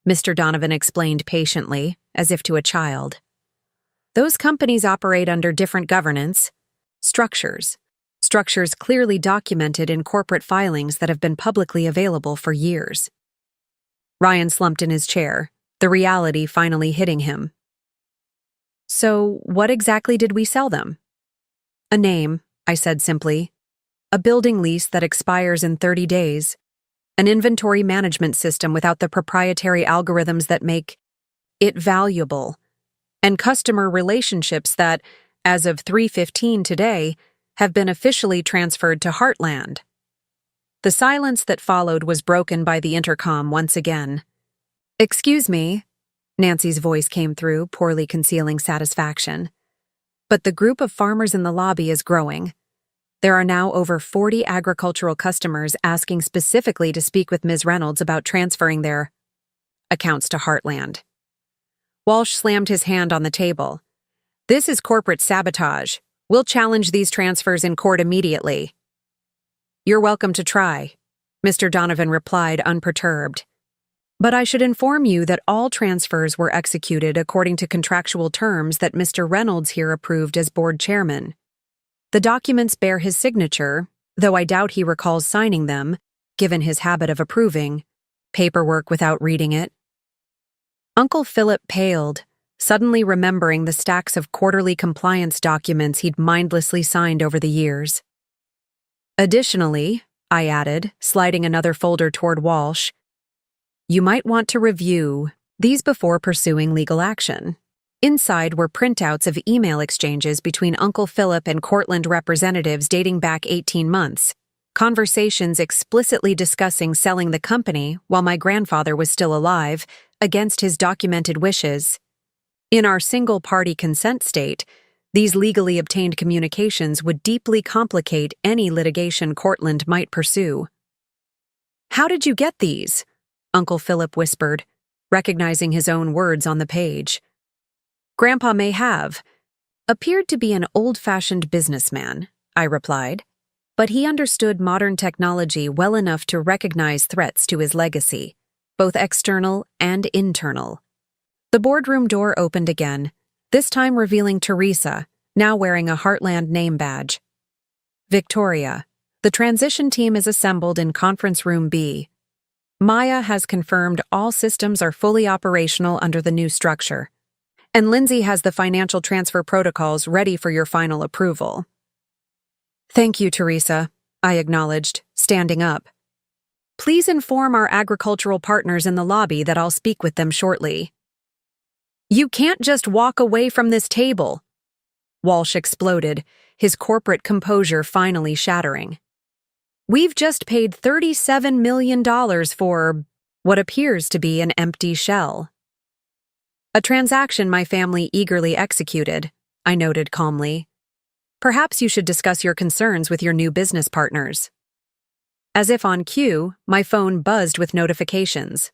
Mr. Donovan explained patiently, as if to a child. Those companies operate under different governance structures clearly documented in corporate filings that have been publicly available for years. Ryan slumped in his chair, the reality finally hitting him. So, what exactly did we sell them? A name, I said simply. A building lease that expires in 30 days. An inventory management system without the proprietary algorithms that make it valuable. And customer relationships that, as of 3:15 today, have been officially transferred to Heartland. The silence that followed was broken by the intercom once again. Excuse me, Nancy's voice came through, poorly concealing satisfaction. But the group of farmers in the lobby is growing. There are now over 40 agricultural customers asking specifically to speak with Ms. Reynolds about transferring their accounts to Heartland. Walsh slammed his hand on the table. This is corporate sabotage. We'll challenge these transfers in court immediately. You're welcome to try, Mr. Donovan replied unperturbed. But I should inform you that all transfers were executed according to contractual terms that Mr. Reynolds here approved as board chairman. The documents bear his signature, though I doubt he recalls signing them, given his habit of approving paperwork without reading it. Uncle Philip paled, suddenly remembering the stacks of quarterly compliance documents he'd mindlessly signed over the years. Additionally, I added, sliding another folder toward Walsh, you might want to review these before pursuing legal action. Inside were printouts of email exchanges between Uncle Philip and Cortland representatives dating back 18 months, conversations explicitly discussing selling the company while my grandfather was still alive, against his documented wishes. In our single-party consent state, these legally obtained communications would deeply complicate any litigation Cortland might pursue. How did you get these? Uncle Philip whispered, recognizing his own words on the page. Grandpa may have appeared to be an old-fashioned businessman, I replied, but he understood modern technology well enough to recognize threats to his legacy, both external and internal. The boardroom door opened again, this time revealing Teresa, now wearing a Heartland name badge. Victoria, the transition team is assembled in Conference Room B. Maya has confirmed all systems are fully operational under the new structure, and Lindsay has the financial transfer protocols ready for your final approval. Thank you, Teresa, I acknowledged, standing up. Please inform our agricultural partners in the lobby that I'll speak with them shortly. You can't just walk away from this table, Walsh exploded, his corporate composure finally shattering. We've just paid $37 million for what appears to be an empty shell. A transaction my family eagerly executed, I noted calmly. Perhaps you should discuss your concerns with your new business partners. As if on cue, my phone buzzed with notifications.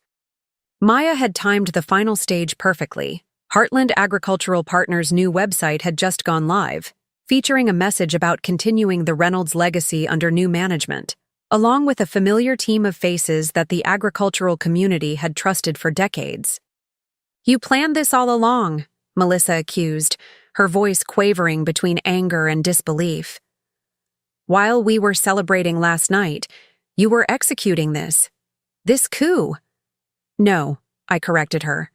Maya had timed the final stage perfectly. Heartland Agricultural Partners' new website had just gone live, featuring a message about continuing the Reynolds legacy under new management, along with a familiar team of faces that the agricultural community had trusted for decades. "You planned this all along," Melissa accused, her voice quavering between anger and disbelief. "While we were celebrating last night, you were executing this coup." "No," I corrected her.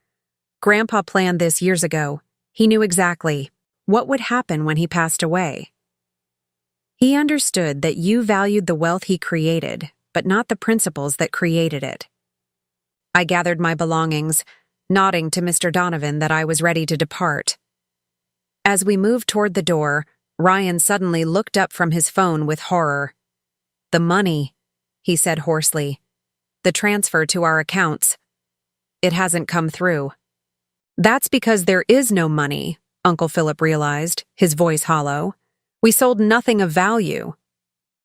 "Grandpa planned this years ago. He knew exactly what would happen when he passed away. He understood that you valued the wealth he created, but not the principles that created it." I gathered my belongings, nodding to Mr. Donovan that I was ready to depart. As we moved toward the door, Ryan suddenly looked up from his phone with horror. "The money," he said hoarsely. "The transfer to our accounts. It hasn't come through." "That's because there is no money," Uncle Philip realized, his voice hollow. "We sold nothing of value."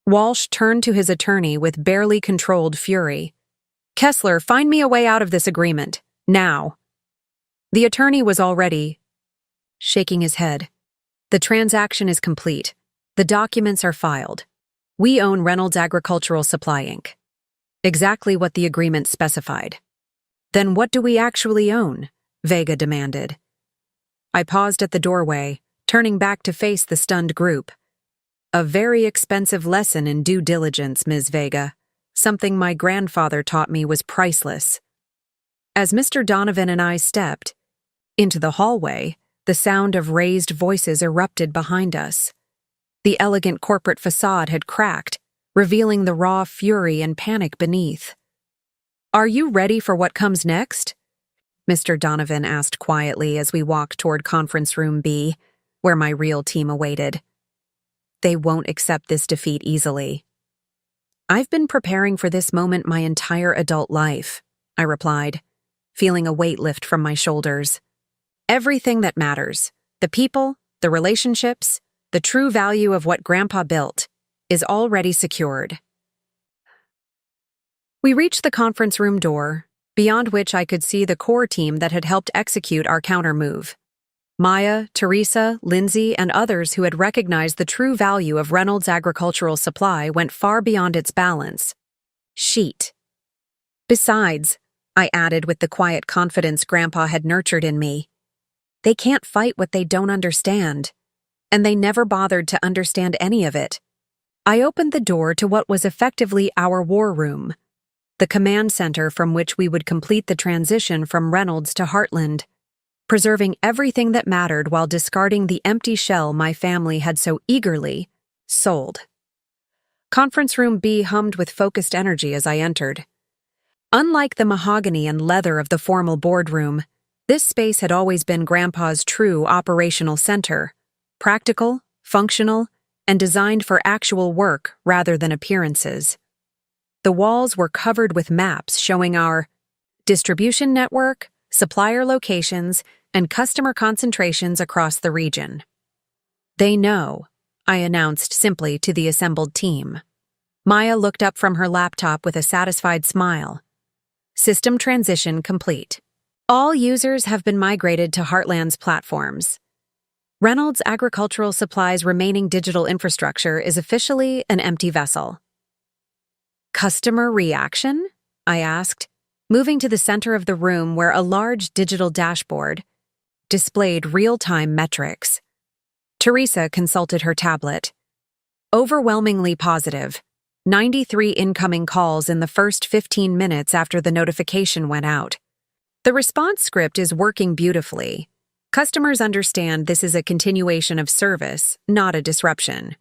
Walsh turned to his attorney with barely controlled fury. "Kessler, find me a way out of this agreement. Now." The attorney was already shaking his head. "The transaction is complete. The documents are filed. We own Reynolds Agricultural Supply, Inc. Exactly what the agreement specified." "Then what do we actually own?" Vega demanded. I paused at the doorway, turning back to face the stunned group. "A very expensive lesson in due diligence, Ms. Vega. Something my grandfather taught me was priceless." As Mr. Donovan and I stepped into the hallway, the sound of raised voices erupted behind us. The elegant corporate facade had cracked, revealing the raw fury and panic beneath. "Are you ready for what comes next?" Mr. Donovan asked quietly as we walked toward Conference Room B, where my real team awaited. "They won't accept this defeat easily." "I've been preparing for this moment my entire adult life," I replied, feeling a weight lift from my shoulders. "Everything that matters, the people, the relationships, the true value of what Grandpa built, is already secured." We reached the conference room door, beyond which I could see the core team that had helped execute our countermove. Maya, Teresa, Lindsay, and others who had recognized the true value of Reynolds Agricultural Supply went far beyond its balance sheet. Besides, I added with the quiet confidence Grandpa had nurtured in me, they can't fight what they don't understand, and they never bothered to understand any of it. I opened the door to what was effectively our war room, the command center from which we would complete the transition from Reynolds to Heartland, preserving everything that mattered while discarding the empty shell my family had so eagerly sold. Conference Room B hummed with focused energy as I entered. Unlike the mahogany and leather of the formal boardroom, this space had always been Grandpa's true operational center, practical, functional, and designed for actual work rather than appearances. The walls were covered with maps showing our distribution network, supplier locations, and customer concentrations across the region. "They know," I announced simply to the assembled team. Maya looked up from her laptop with a satisfied smile. "System transition complete. All users have been migrated to Heartland's platforms. Reynolds Agricultural Supply's remaining digital infrastructure is officially an empty vessel." "Customer reaction?" I asked, moving to the center of the room where a large digital dashboard displayed real-time metrics. Teresa consulted her tablet. "Overwhelmingly positive. 93 incoming calls in the first 15 minutes after the notification went out. The response script is working beautifully. Customers understand this is a continuation of service, not a disruption."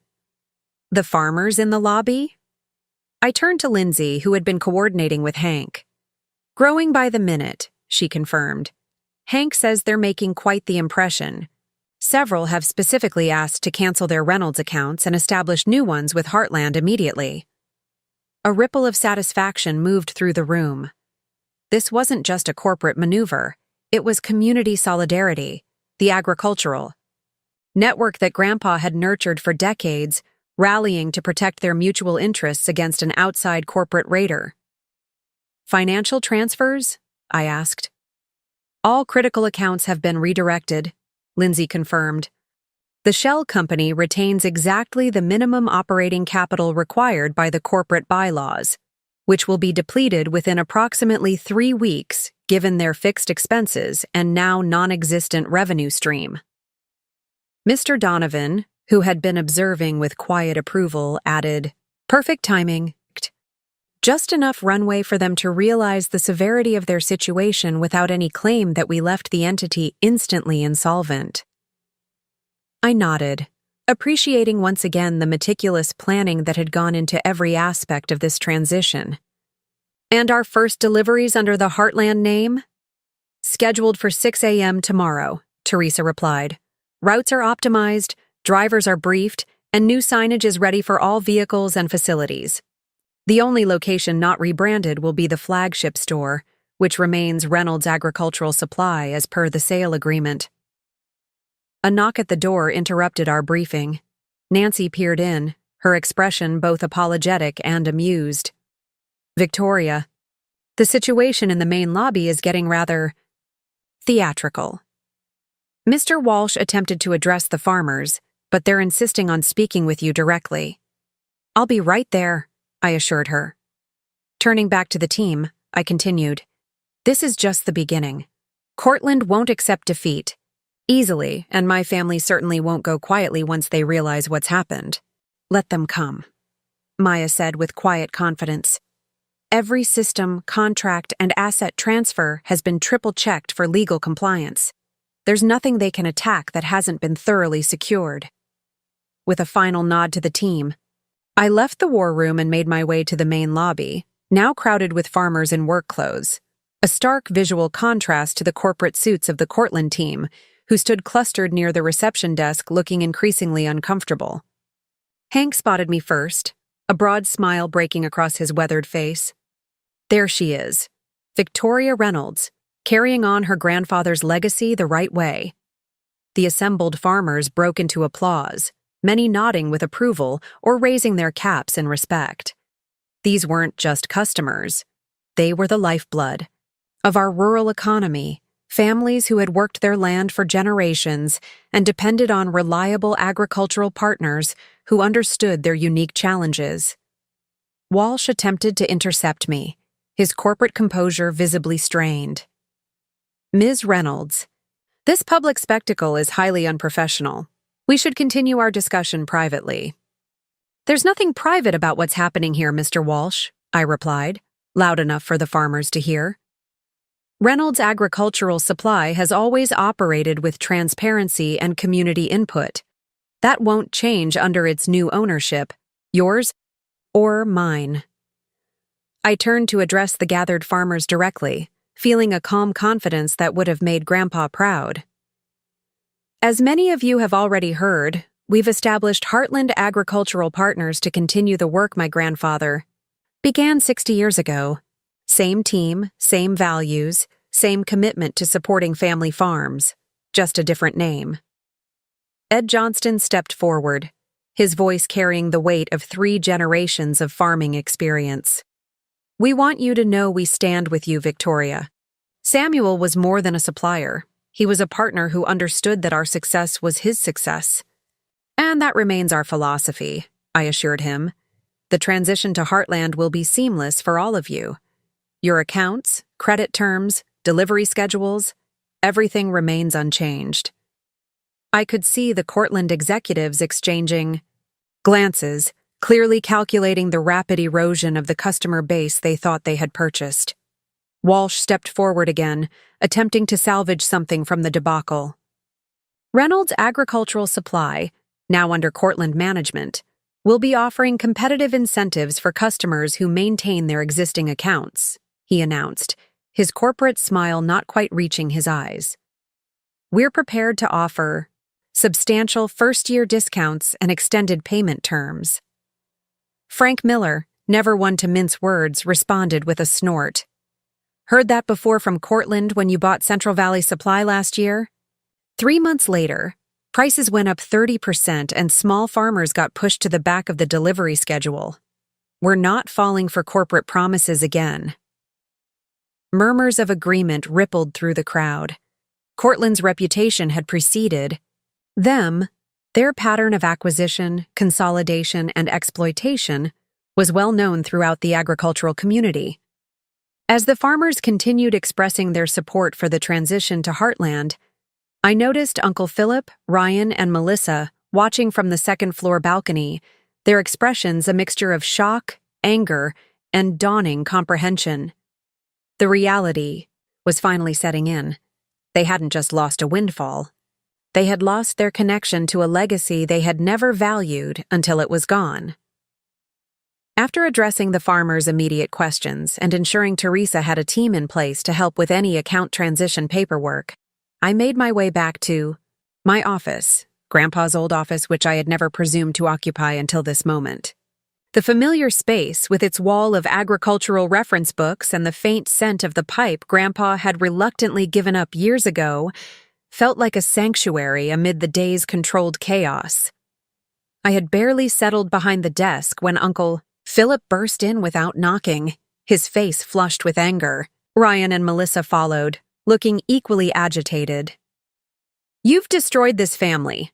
"The farmers in the lobby?" I turned to Lindsay, who had been coordinating with Hank. "Growing by the minute," she confirmed. "Hank says they're making quite the impression. Several have specifically asked to cancel their Reynolds accounts and establish new ones with Heartland immediately." A ripple of satisfaction moved through the room. This wasn't just a corporate maneuver. It was community solidarity, the agricultural network that Grandpa had nurtured for decades, rallying to protect their mutual interests against an outside corporate raider. Financial transfers? I asked. All critical accounts have been redirected, Lindsay confirmed. The shell company retains exactly the minimum operating capital required by the corporate bylaws, which will be depleted within approximately 3 weeks given their fixed expenses and now non-existent revenue stream. Mr. Donovan, who had been observing with quiet approval, added, "Perfect timing. Just enough runway for them to realize the severity of their situation without any claim that we left the entity instantly insolvent." I nodded, appreciating once again the meticulous planning that had gone into every aspect of this transition. "And our first deliveries under the Heartland name?" "Scheduled for 6 a.m. tomorrow," Teresa replied. "Routes are optimized, drivers are briefed, and new signage is ready for all vehicles and facilities. The only location not rebranded will be the flagship store, which remains Reynolds Agricultural Supply as per the sale agreement." A knock at the door interrupted our briefing. Nancy peered in, her expression both apologetic and amused. "Victoria, the situation in the main lobby is getting rather theatrical. Mr. Walsh attempted to address the farmers, but they're insisting on speaking with you directly." "I'll be right there," I assured her. Turning back to the team, I continued, "This is just the beginning. Cortland won't accept defeat easily, and my family certainly won't go quietly once they realize what's happened. Let them come," Maya said with quiet confidence. "Every system, contract, and asset transfer has been triple-checked for legal compliance. There's nothing they can attack that hasn't been thoroughly secured." With a final nod to the team, I left the war room and made my way to the main lobby, now crowded with farmers in work clothes, a stark visual contrast to the corporate suits of the Cortland team, who stood clustered near the reception desk looking increasingly uncomfortable. Hank spotted me first, a broad smile breaking across his weathered face. There she is, Victoria Reynolds, carrying on her grandfather's legacy the right way. The assembled farmers broke into applause, many nodding with approval or raising their caps in respect. These weren't just customers. They were the lifeblood of our rural economy, families who had worked their land for generations and depended on reliable agricultural partners who understood their unique challenges. Walsh attempted to intercept me, his corporate composure visibly strained. "Ms. Reynolds, this public spectacle is highly unprofessional. We should continue our discussion privately." "There's nothing private about what's happening here, Mr. Walsh," I replied, loud enough for the farmers to hear. "Reynolds Agricultural Supply has always operated with transparency and community input. That won't change under its new ownership, yours or mine." I turned to address the gathered farmers directly, feeling a calm confidence that would have made Grandpa proud. "As many of you have already heard, we've established Heartland Agricultural Partners to continue the work my grandfather began 60 years ago. Same team, same values, same commitment to supporting family farms, just a different name." Ed Johnston stepped forward, his voice carrying the weight of 3 generations of farming experience. "We want you to know we stand with you, Victoria. Samuel was more than a supplier. He was a partner who understood that our success was his success. And that remains our philosophy," I assured him. "The transition to Heartland will be seamless for all of you. Your accounts, credit terms, delivery schedules, everything remains unchanged." I could see the Cortland executives exchanging glances, clearly calculating the rapid erosion of the customer base they thought they had purchased. Walsh stepped forward again, attempting to salvage something from the debacle. "Reynolds Agricultural Supply, now under Cortland management, will be offering competitive incentives for customers who maintain their existing accounts," he announced, his corporate smile not quite reaching his eyes. "We're prepared to offer substantial first-year discounts and extended payment terms." Frank Miller, never one to mince words, responded with a snort. Heard that before from Cortland when you bought Central Valley Supply last year? 3 months later, prices went up 30% and small farmers got pushed to the back of the delivery schedule. We're not falling for corporate promises again. Murmurs of agreement rippled through the crowd. Cortland's reputation had preceded them. Their pattern of acquisition, consolidation, and exploitation was well known throughout the agricultural community. As the farmers continued expressing their support for the transition to Heartland, I noticed Uncle Philip, Ryan, and Melissa watching from the second-floor balcony, their expressions a mixture of shock, anger, and dawning comprehension. The reality was finally setting in. They hadn't just lost a windfall. They had lost their connection to a legacy they had never valued until it was gone. After addressing the farmers' immediate questions and ensuring Teresa had a team in place to help with any account transition paperwork, I made my way back to my office, Grandpa's old office, which I had never presumed to occupy until this moment. The familiar space, with its wall of agricultural reference books and the faint scent of the pipe Grandpa had reluctantly given up years ago, felt like a sanctuary amid the day's controlled chaos. I had barely settled behind the desk when Uncle Philip burst in without knocking, his face flushed with anger. Ryan and Melissa followed, looking equally agitated. "You've destroyed this family,"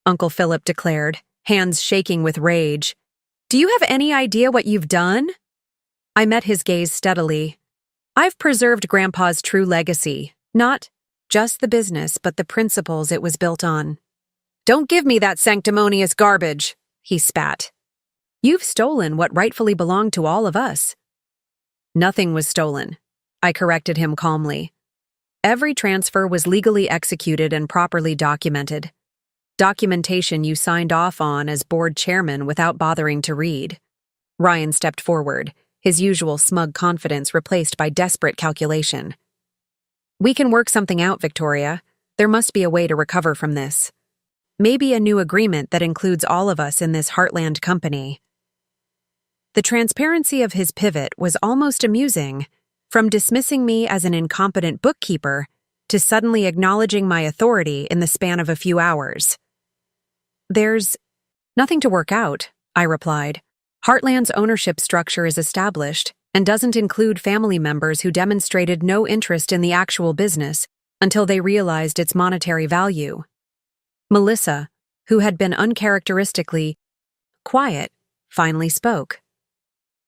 Uncle Philip declared, hands shaking with rage. "Do you have any idea what you've done?" I met his gaze steadily. "I've preserved Grandpa's true legacy, not just the business, but the principles it was built on." "Don't give me that sanctimonious garbage," he spat. "You've stolen what rightfully belonged to all of us." "Nothing was stolen," I corrected him calmly. "Every transfer was legally executed and properly documented. Documentation you signed off on as board chairman without bothering to read." Ryan stepped forward, his usual smug confidence replaced by desperate calculation. "We can work something out, Victoria. There must be a way to recover from this. Maybe a new agreement that includes all of us in this Heartland company." The transparency of his pivot was almost amusing, from dismissing me as an incompetent bookkeeper to suddenly acknowledging my authority in the span of a few hours. "There's nothing to work out," I replied. "Heartland's ownership structure is established and doesn't include family members who demonstrated no interest in the actual business until they realized its monetary value." Melissa, who had been uncharacteristically quiet, finally spoke.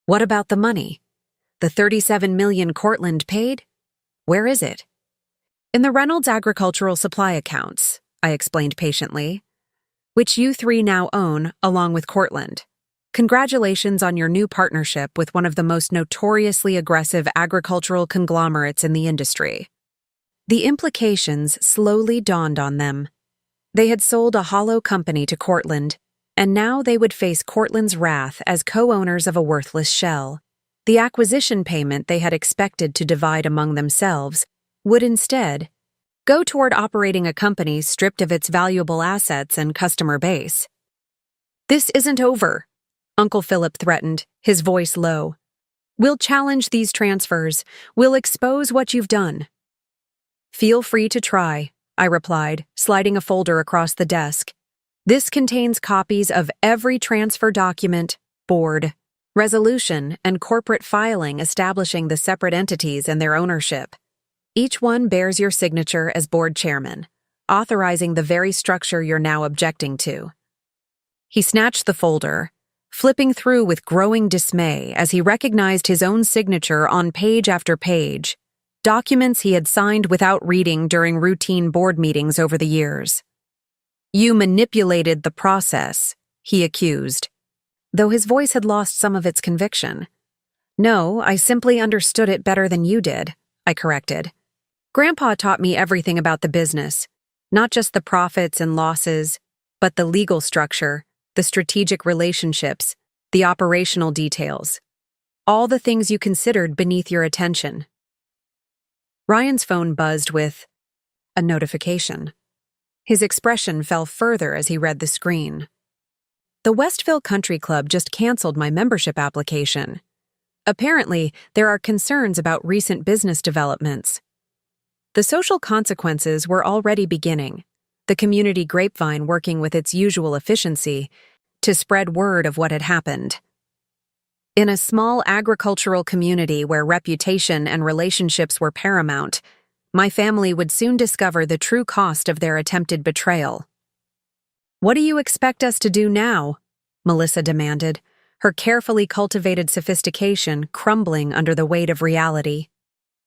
"What about the money? The $37 million Cortland paid? Where is it?" "In the Reynolds Agricultural Supply accounts," I explained patiently, "which you three now own along with Cortland. Congratulations on your new partnership with one of the most notoriously aggressive agricultural conglomerates in the industry." The implications slowly dawned on them. They had sold a hollow company to Cortland, and now they would face Cortland's wrath as co-owners of a worthless shell. The acquisition payment they had expected to divide among themselves would instead go toward operating a company stripped of its valuable assets and customer base. "This isn't over," Uncle Philip threatened, his voice low. "We'll challenge these transfers. We'll expose what you've done." "Feel free to try," I replied, sliding a folder across the desk. "This contains copies of every transfer document, board, resolution, and corporate filing establishing the separate entities and their ownership. Each one bears your signature as board chairman, authorizing the very structure you're now objecting to." He snatched the folder, flipping through with growing dismay as he recognized his own signature on page after page, documents he had signed without reading during routine board meetings over the years. "You manipulated the process," he accused, though his voice had lost some of its conviction. "No, I simply understood it better than you did," I corrected. "Grandpa taught me everything about the business, not just the profits and losses, but the legal structure, the strategic relationships, the operational details. All the things you considered beneath your attention." Ryan's phone buzzed with a notification. His expression fell further as he read the screen. "The Westville Country Club just canceled my membership application." Apparently, there are concerns about recent business developments. The social consequences were already beginning, the community grapevine working with its usual efficiency to spread word of what had happened. In a small agricultural community where reputation and relationships were paramount, my family would soon discover the true cost of their attempted betrayal. "What do you expect us to do now?" Melissa demanded, her carefully cultivated sophistication crumbling under the weight of reality.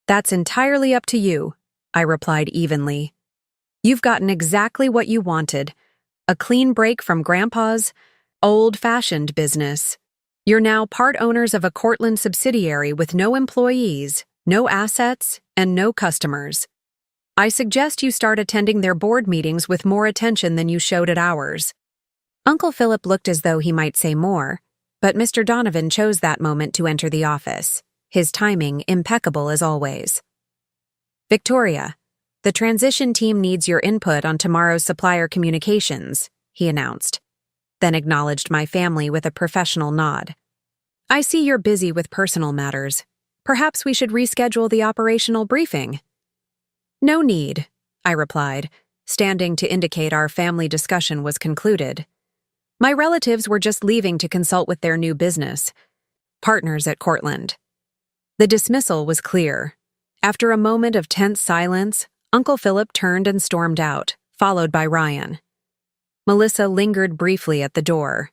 "That's entirely up to you," I replied evenly. "You've gotten exactly what you wanted, a clean break from Grandpa's old-fashioned business. You're now part owners of a Cortland subsidiary with no employees, no assets, and no customers. I suggest you start attending their board meetings with more attention than you showed at ours." Uncle Philip looked as though he might say more, but Mr. Donovan chose that moment to enter the office, his timing impeccable as always. "Victoria, the transition team needs your input on tomorrow's supplier communications," he announced, then acknowledged my family with a professional nod. "I see you're busy with personal matters. Perhaps we should reschedule the operational briefing." "No need," I replied, standing to indicate our family discussion was concluded. My relatives were just leaving to consult with their new business partners at Cortland. The dismissal was clear. After a moment of tense silence, Uncle Philip turned and stormed out, followed by Ryan. Melissa lingered briefly at the door.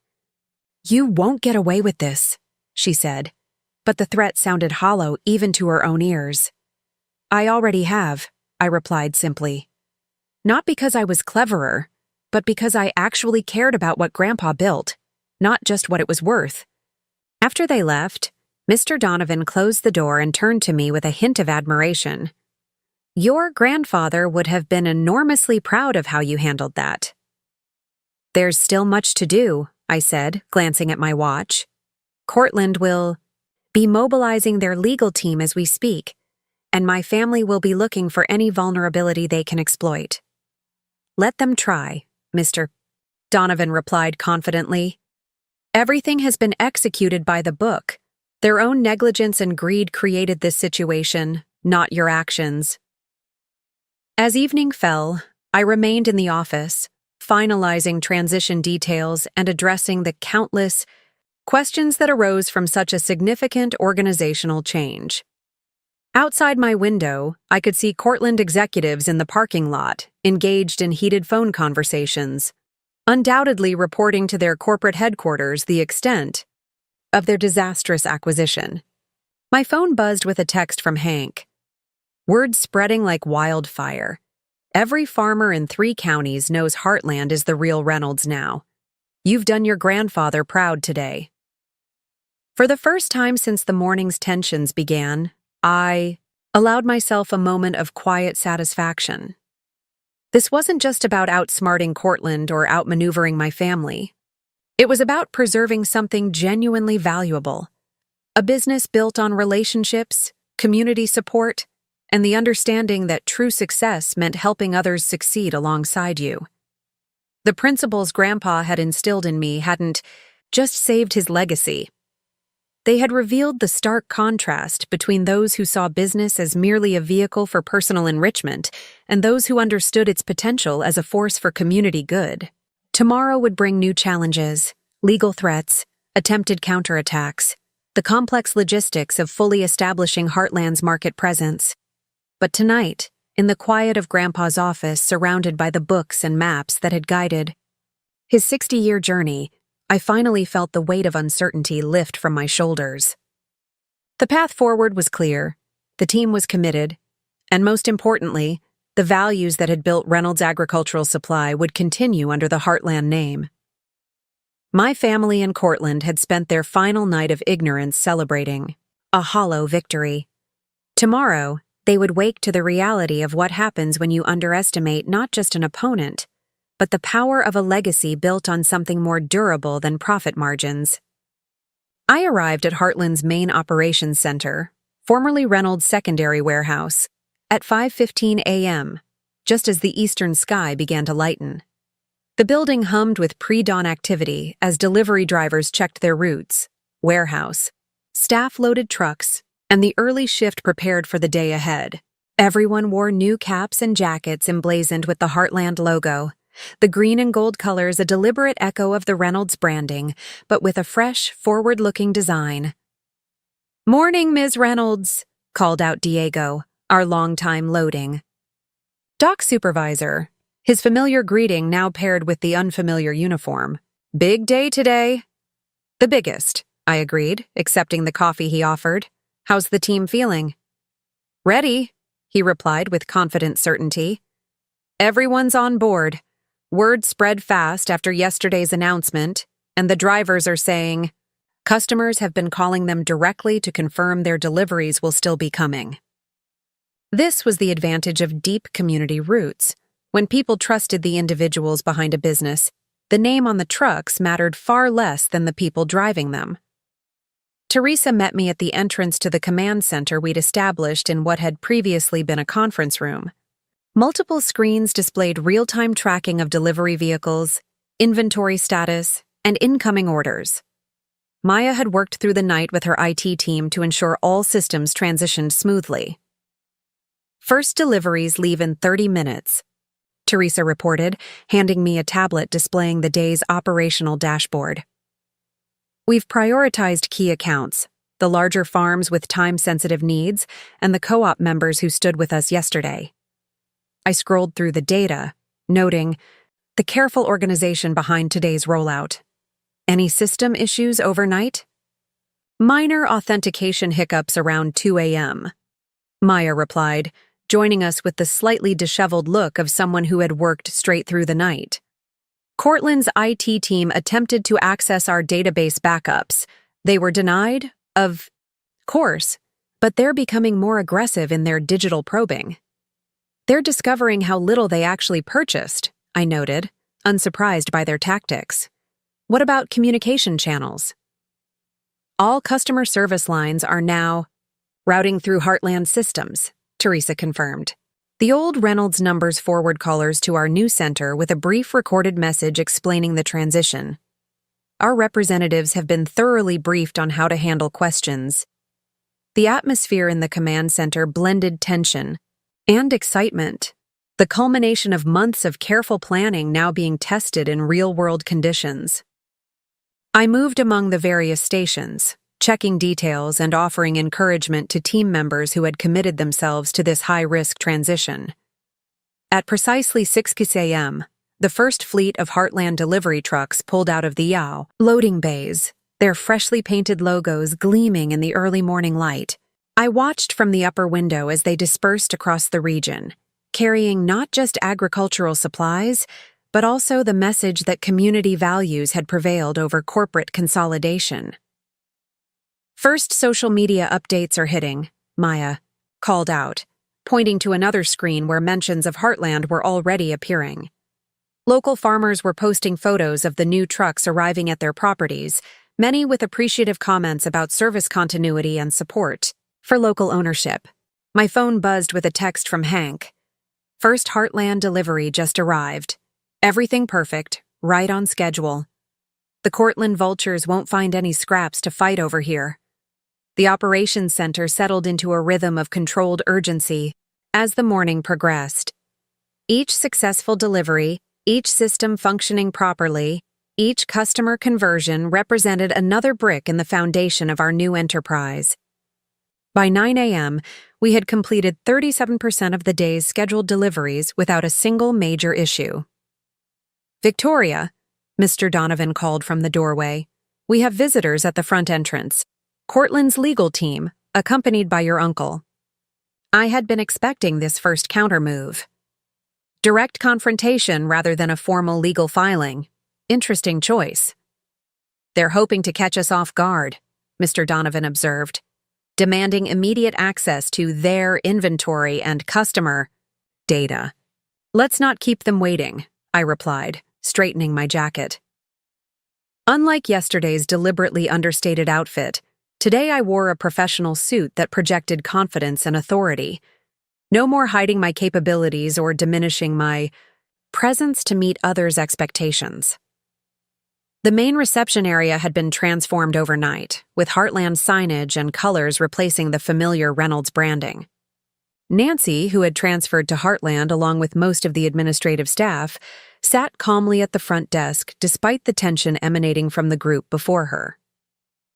"You won't get away with this," she said, but the threat sounded hollow even to her own ears. "I already have," I replied simply. Not because I was cleverer, but because I actually cared about what Grandpa built, not just what it was worth. After they left, Mr. Donovan closed the door and turned to me with a hint of admiration. "Your grandfather would have been enormously proud of how you handled that." "There's still much to do," I said, glancing at my watch. "Cortland will be mobilizing their legal team as we speak, and my family will be looking for any vulnerability they can exploit." "Let them try," Mr. Donovan replied confidently. "Everything has been executed by the book. Their own negligence and greed created this situation, not your actions." As evening fell, I remained in the office, finalizing transition details and addressing the countless questions that arose from such a significant organizational change. Outside my window, I could see Cortland executives in the parking lot, engaged in heated phone conversations, undoubtedly reporting to their corporate headquarters the extent of their disastrous acquisition. My phone buzzed with a text from Hank. Word spreading like wildfire. Every farmer in 3 counties knows Heartland is the real Reynolds now. You've done your grandfather proud today. For the first time since the morning's tensions began, I allowed myself a moment of quiet satisfaction. This wasn't just about outsmarting Cortland or outmaneuvering my family. It was about preserving something genuinely valuable, a business built on relationships, community support, and the understanding that true success meant helping others succeed alongside you. The principles Grandpa had instilled in me hadn't just saved his legacy. They had revealed the stark contrast between those who saw business as merely a vehicle for personal enrichment and those who understood its potential as a force for community good. Tomorrow would bring new challenges, legal threats, attempted counterattacks, the complex logistics of fully establishing Heartland's market presence. But tonight, in the quiet of Grandpa's office surrounded by the books and maps that had guided his 60-year journey, I finally felt the weight of uncertainty lift from my shoulders. The path forward was clear, the team was committed, and most importantly, the values that had built Reynolds Agricultural Supply would continue under the Heartland name. My family and Cortland had spent their final night of ignorance celebrating a hollow victory. Tomorrow, they would wake to the reality of what happens when you underestimate not just an opponent, but the power of a legacy built on something more durable than profit margins. I arrived at Heartland's main operations center, formerly Reynolds' secondary warehouse, at 5:15 a.m., just as the eastern sky began to lighten. The building hummed with pre-dawn activity as delivery drivers checked their routes, warehouse, Staff loaded trucks, and the early shift prepared for the day ahead. Everyone wore new caps and jackets emblazoned with the Heartland logo. The green and gold colors a deliberate echo of the Reynolds branding, but with a fresh, forward-looking design. "Morning, Ms. Reynolds," called out Diego, our longtime loading dock supervisor, his familiar greeting now paired with the unfamiliar uniform. "Big day today." "The biggest," I agreed, accepting the coffee he offered. "How's the team feeling?" "Ready," he replied with confident certainty. "Everyone's on board. Word spread fast after yesterday's announcement, and the drivers are saying customers have been calling them directly to confirm their deliveries will still be coming." This was the advantage of deep community roots. When people trusted the individuals behind a business, the name on the trucks mattered far less than the people driving them. Teresa met me at the entrance to the command center we'd established in what had previously been a conference room. Multiple screens displayed real-time tracking of delivery vehicles, inventory status, and incoming orders. Maya had worked through the night with her IT team to ensure all systems transitioned smoothly. "First deliveries leave in 30 minutes, Teresa reported, handing me a tablet displaying the day's operational dashboard. "We've prioritized key accounts, the larger farms with time-sensitive needs, and the co-op members who stood with us yesterday." I scrolled through the data, noting the careful organization behind today's rollout. "Any system issues overnight?" "Minor authentication hiccups around 2 a.m., Maya replied, joining us with the slightly disheveled look of someone who had worked straight through the night. "Cortland's IT team attempted to access our database backups. They were denied, of course, but they're becoming more aggressive in their digital probing. They're discovering how little they actually purchased," I noted, unsurprised by their tactics. "What about communication channels?" "All customer service lines are now routing through Heartland systems," Teresa confirmed. "The old Reynolds numbers forward callers to our new center with a brief recorded message explaining the transition. Our representatives have been thoroughly briefed on how to handle questions." The atmosphere in the command center blended tension and excitement, the culmination of months of careful planning now being tested in real-world conditions. I moved among the various stations, checking details and offering encouragement to team members who had committed themselves to this high-risk transition. At precisely 6 a.m., the first fleet of Heartland delivery trucks pulled out of the Yao loading bays, their freshly painted logos gleaming in the early morning light. I watched from the upper window as they dispersed across the region, carrying not just agricultural supplies, but also the message that community values had prevailed over corporate consolidation. "First social media updates are hitting," Maya called out, pointing to another screen where mentions of Heartland were already appearing. Local farmers were posting photos of the new trucks arriving at their properties, many with appreciative comments about service continuity and support for local ownership. My phone buzzed with a text from Hank. "First Heartland delivery just arrived. Everything perfect, right on schedule. The Cortland vultures won't find any scraps to fight over here." The operations center settled into a rhythm of controlled urgency as the morning progressed. Each successful delivery, each system functioning properly, each customer conversion represented another brick in the foundation of our new enterprise. By 9 a.m., we had completed 37% of the day's scheduled deliveries without a single major issue. "Victoria," Mr. Donovan called from the doorway, "we have visitors at the front entrance. Cortland's legal team, accompanied by your uncle." I had been expecting this first countermove. Direct confrontation rather than a formal legal filing. Interesting choice. "They're hoping to catch us off guard," Mr. Donovan observed, demanding immediate access to their inventory and customer data. "Let's not keep them waiting," I replied, straightening my jacket. Unlike yesterday's deliberately understated outfit, today I wore a professional suit that projected confidence and authority. No more hiding my capabilities or diminishing my presence to meet others' expectations. The main reception area had been transformed overnight, with Heartland signage and colors replacing the familiar Reynolds branding. Nancy, who had transferred to Heartland along with most of the administrative staff, sat calmly at the front desk despite the tension emanating from the group before her.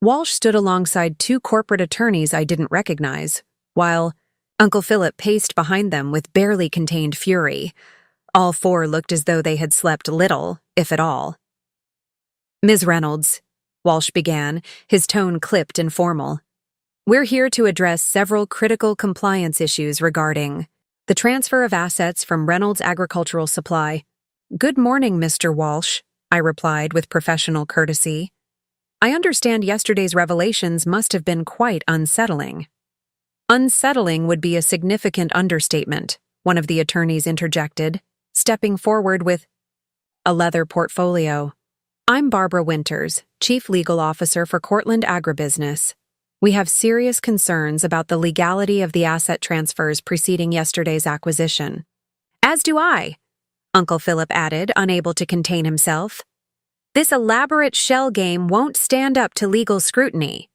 Walsh stood alongside two corporate attorneys I didn't recognize, while Uncle Philip paced behind them with barely contained fury. All four looked as though they had slept little, if at all. "Ms. Reynolds," Walsh began, his tone clipped and formal. "We're here to address several critical compliance issues regarding the transfer of assets from Reynolds Agricultural Supply." "Good morning, Mr. Walsh," I replied with professional courtesy. "I understand yesterday's revelations must have been quite unsettling." "Unsettling would be a significant understatement," one of the attorneys interjected, stepping forward with a leather portfolio. "I'm Barbara Winters, Chief Legal Officer for Cortland Agribusiness. We have serious concerns about the legality of the asset transfers preceding yesterday's acquisition." "As do I," Uncle Philip added, unable to contain himself. "This elaborate shell game won't stand up to legal scrutiny."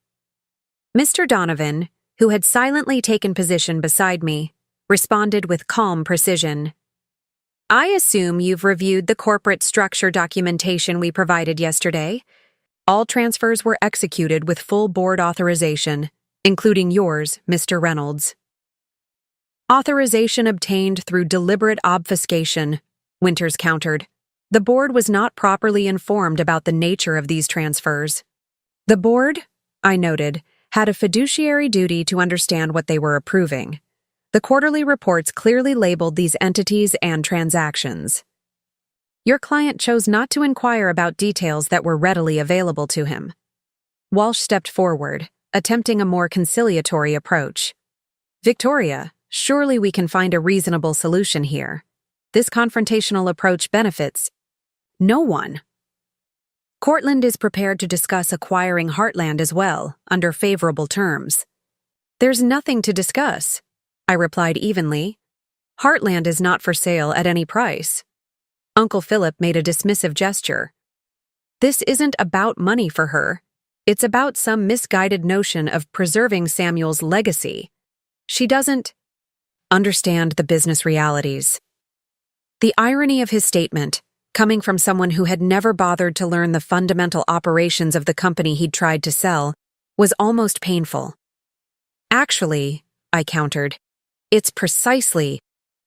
Mr. Donovan, who had silently taken position beside me, responded with calm precision. "I assume you've reviewed the corporate structure documentation we provided yesterday. All transfers were executed with full board authorization, including yours, Mr. Reynolds." "Authorization obtained through deliberate obfuscation," Winters countered. "The board was not properly informed about the nature of these transfers." "The board," I noted, "had a fiduciary duty to understand what they were approving. The quarterly reports clearly labeled these entities and transactions. Your client chose not to inquire about details that were readily available to him." Walsh stepped forward, attempting a more conciliatory approach. "Victoria, surely we can find a reasonable solution here. This confrontational approach benefits no one. Cortland is prepared to discuss acquiring Heartland as well, under favorable terms." "There's nothing to discuss," I replied evenly. "Heartland is not for sale at any price." Uncle Philip made a dismissive gesture. "This isn't about money for her. It's about some misguided notion of preserving Samuel's legacy. She doesn't understand the business realities." The irony of his statement, coming from someone who had never bothered to learn the fundamental operations of the company he'd tried to sell, was almost painful. "Actually," I countered, "it's precisely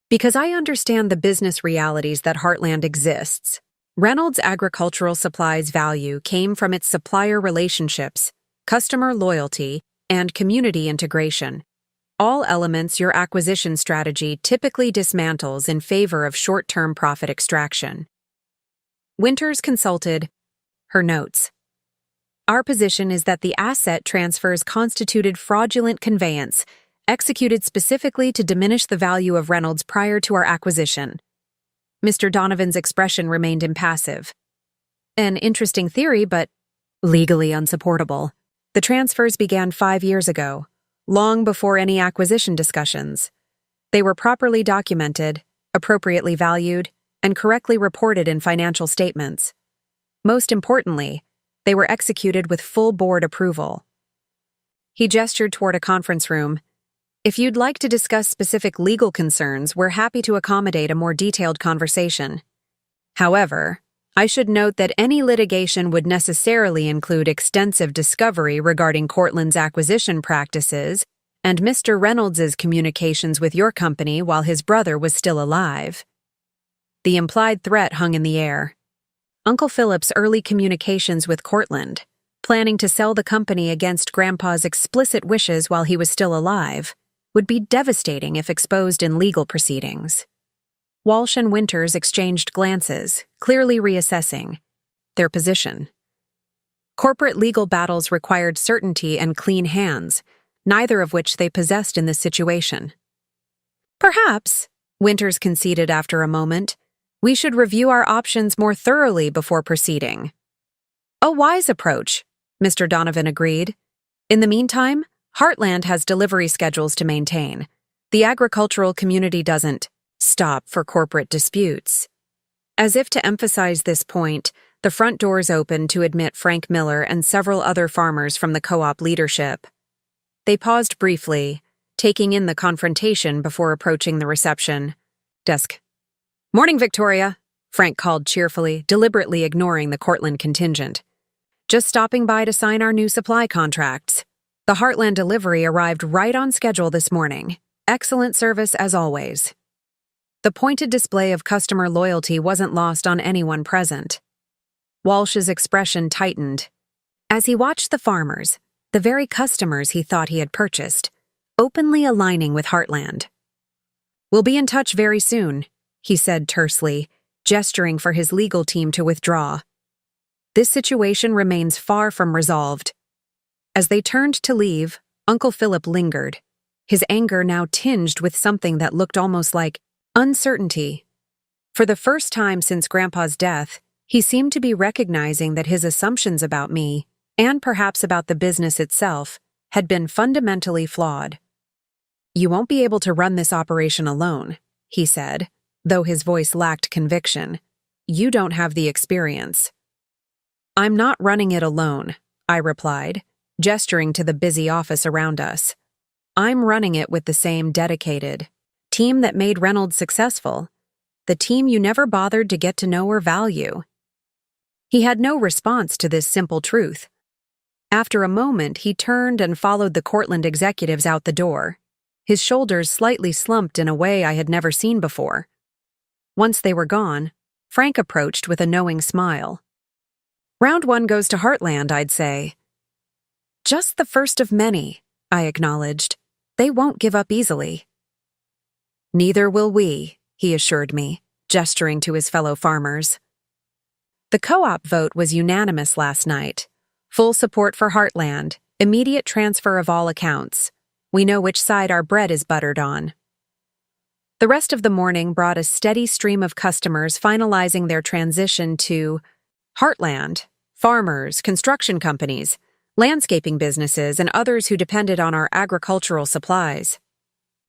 because I understand the business realities that Heartland exists. Reynolds Agricultural Supply's value came from its supplier relationships, customer loyalty, and community integration. All elements your acquisition strategy typically dismantles in favor of short-term profit extraction." Winters consulted her notes. "Our position is that the asset transfers constituted fraudulent conveyance, executed specifically to diminish the value of Reynolds prior to our acquisition." Mr. Donovan's expression remained impassive. "An interesting theory, but legally unsupportable. The transfers began 5 years ago, long before any acquisition discussions. They were properly documented, appropriately valued, and correctly reported in financial statements. Most importantly, they were executed with full board approval." He gestured toward a conference room. "If you'd like to discuss specific legal concerns, we're happy to accommodate a more detailed conversation. However, I should note that any litigation would necessarily include extensive discovery regarding Cortland's acquisition practices and Mr. Reynolds's communications with your company while his brother was still alive." The implied threat hung in the air. Uncle Philip's early communications with Cortland, planning to sell the company against Grandpa's explicit wishes while he was still alive, would be devastating if exposed in legal proceedings. Walsh and Winters exchanged glances, clearly reassessing their position. Corporate legal battles required certainty and clean hands, neither of which they possessed in this situation. "Perhaps," Winters conceded after a moment, "we should review our options more thoroughly before proceeding." "A wise approach," Mr. Donovan agreed. "In the meantime, Heartland has delivery schedules to maintain. The agricultural community doesn't stop for corporate disputes." As if to emphasize this point, The front doors opened to admit Frank Miller and several other farmers from the co-op leadership. They paused briefly, taking in the confrontation before approaching the reception desk. "Morning, Victoria," Frank called cheerfully, deliberately ignoring the Cortland contingent. "Just stopping by to sign our new supply contracts. The Heartland delivery arrived right on schedule this morning. Excellent service as always." The pointed display of customer loyalty wasn't lost on anyone present. Walsh's expression tightened as he watched the farmers, the very customers he thought he had purchased, openly aligning with Heartland. "We'll be in touch very soon," he said tersely, gesturing for his legal team to withdraw. This situation remains far from resolved. As they turned to leave, Uncle Philip lingered, his anger now tinged with something that looked almost like uncertainty. For the first time since Grandpa's death, he seemed to be recognizing that his assumptions about me, and perhaps about the business itself, had been fundamentally flawed. "You won't be able to run this operation alone," he said, though his voice lacked conviction. "You don't have the experience." "I'm not running it alone," I replied, gesturing to the busy office around us. "I'm running it with the same dedicated team that made Reynolds successful, the team you never bothered to get to know or value." He had no response to this simple truth. After a moment, he turned and followed the Cortland executives out the door, his shoulders slightly slumped in a way I had never seen before. Once they were gone, Frank approached with a knowing smile. "Round one goes to Heartland, I'd say." "Just the first of many," I acknowledged. "They won't give up easily." "Neither will we," he assured me, gesturing to his fellow farmers. The co-op vote was unanimous last night. Full support for Heartland, immediate transfer of all accounts. We know which side our bread is buttered on. The rest of the morning brought a steady stream of customers finalizing their transition to Heartland, farmers, construction companies, landscaping businesses, and others who depended on our agricultural supplies.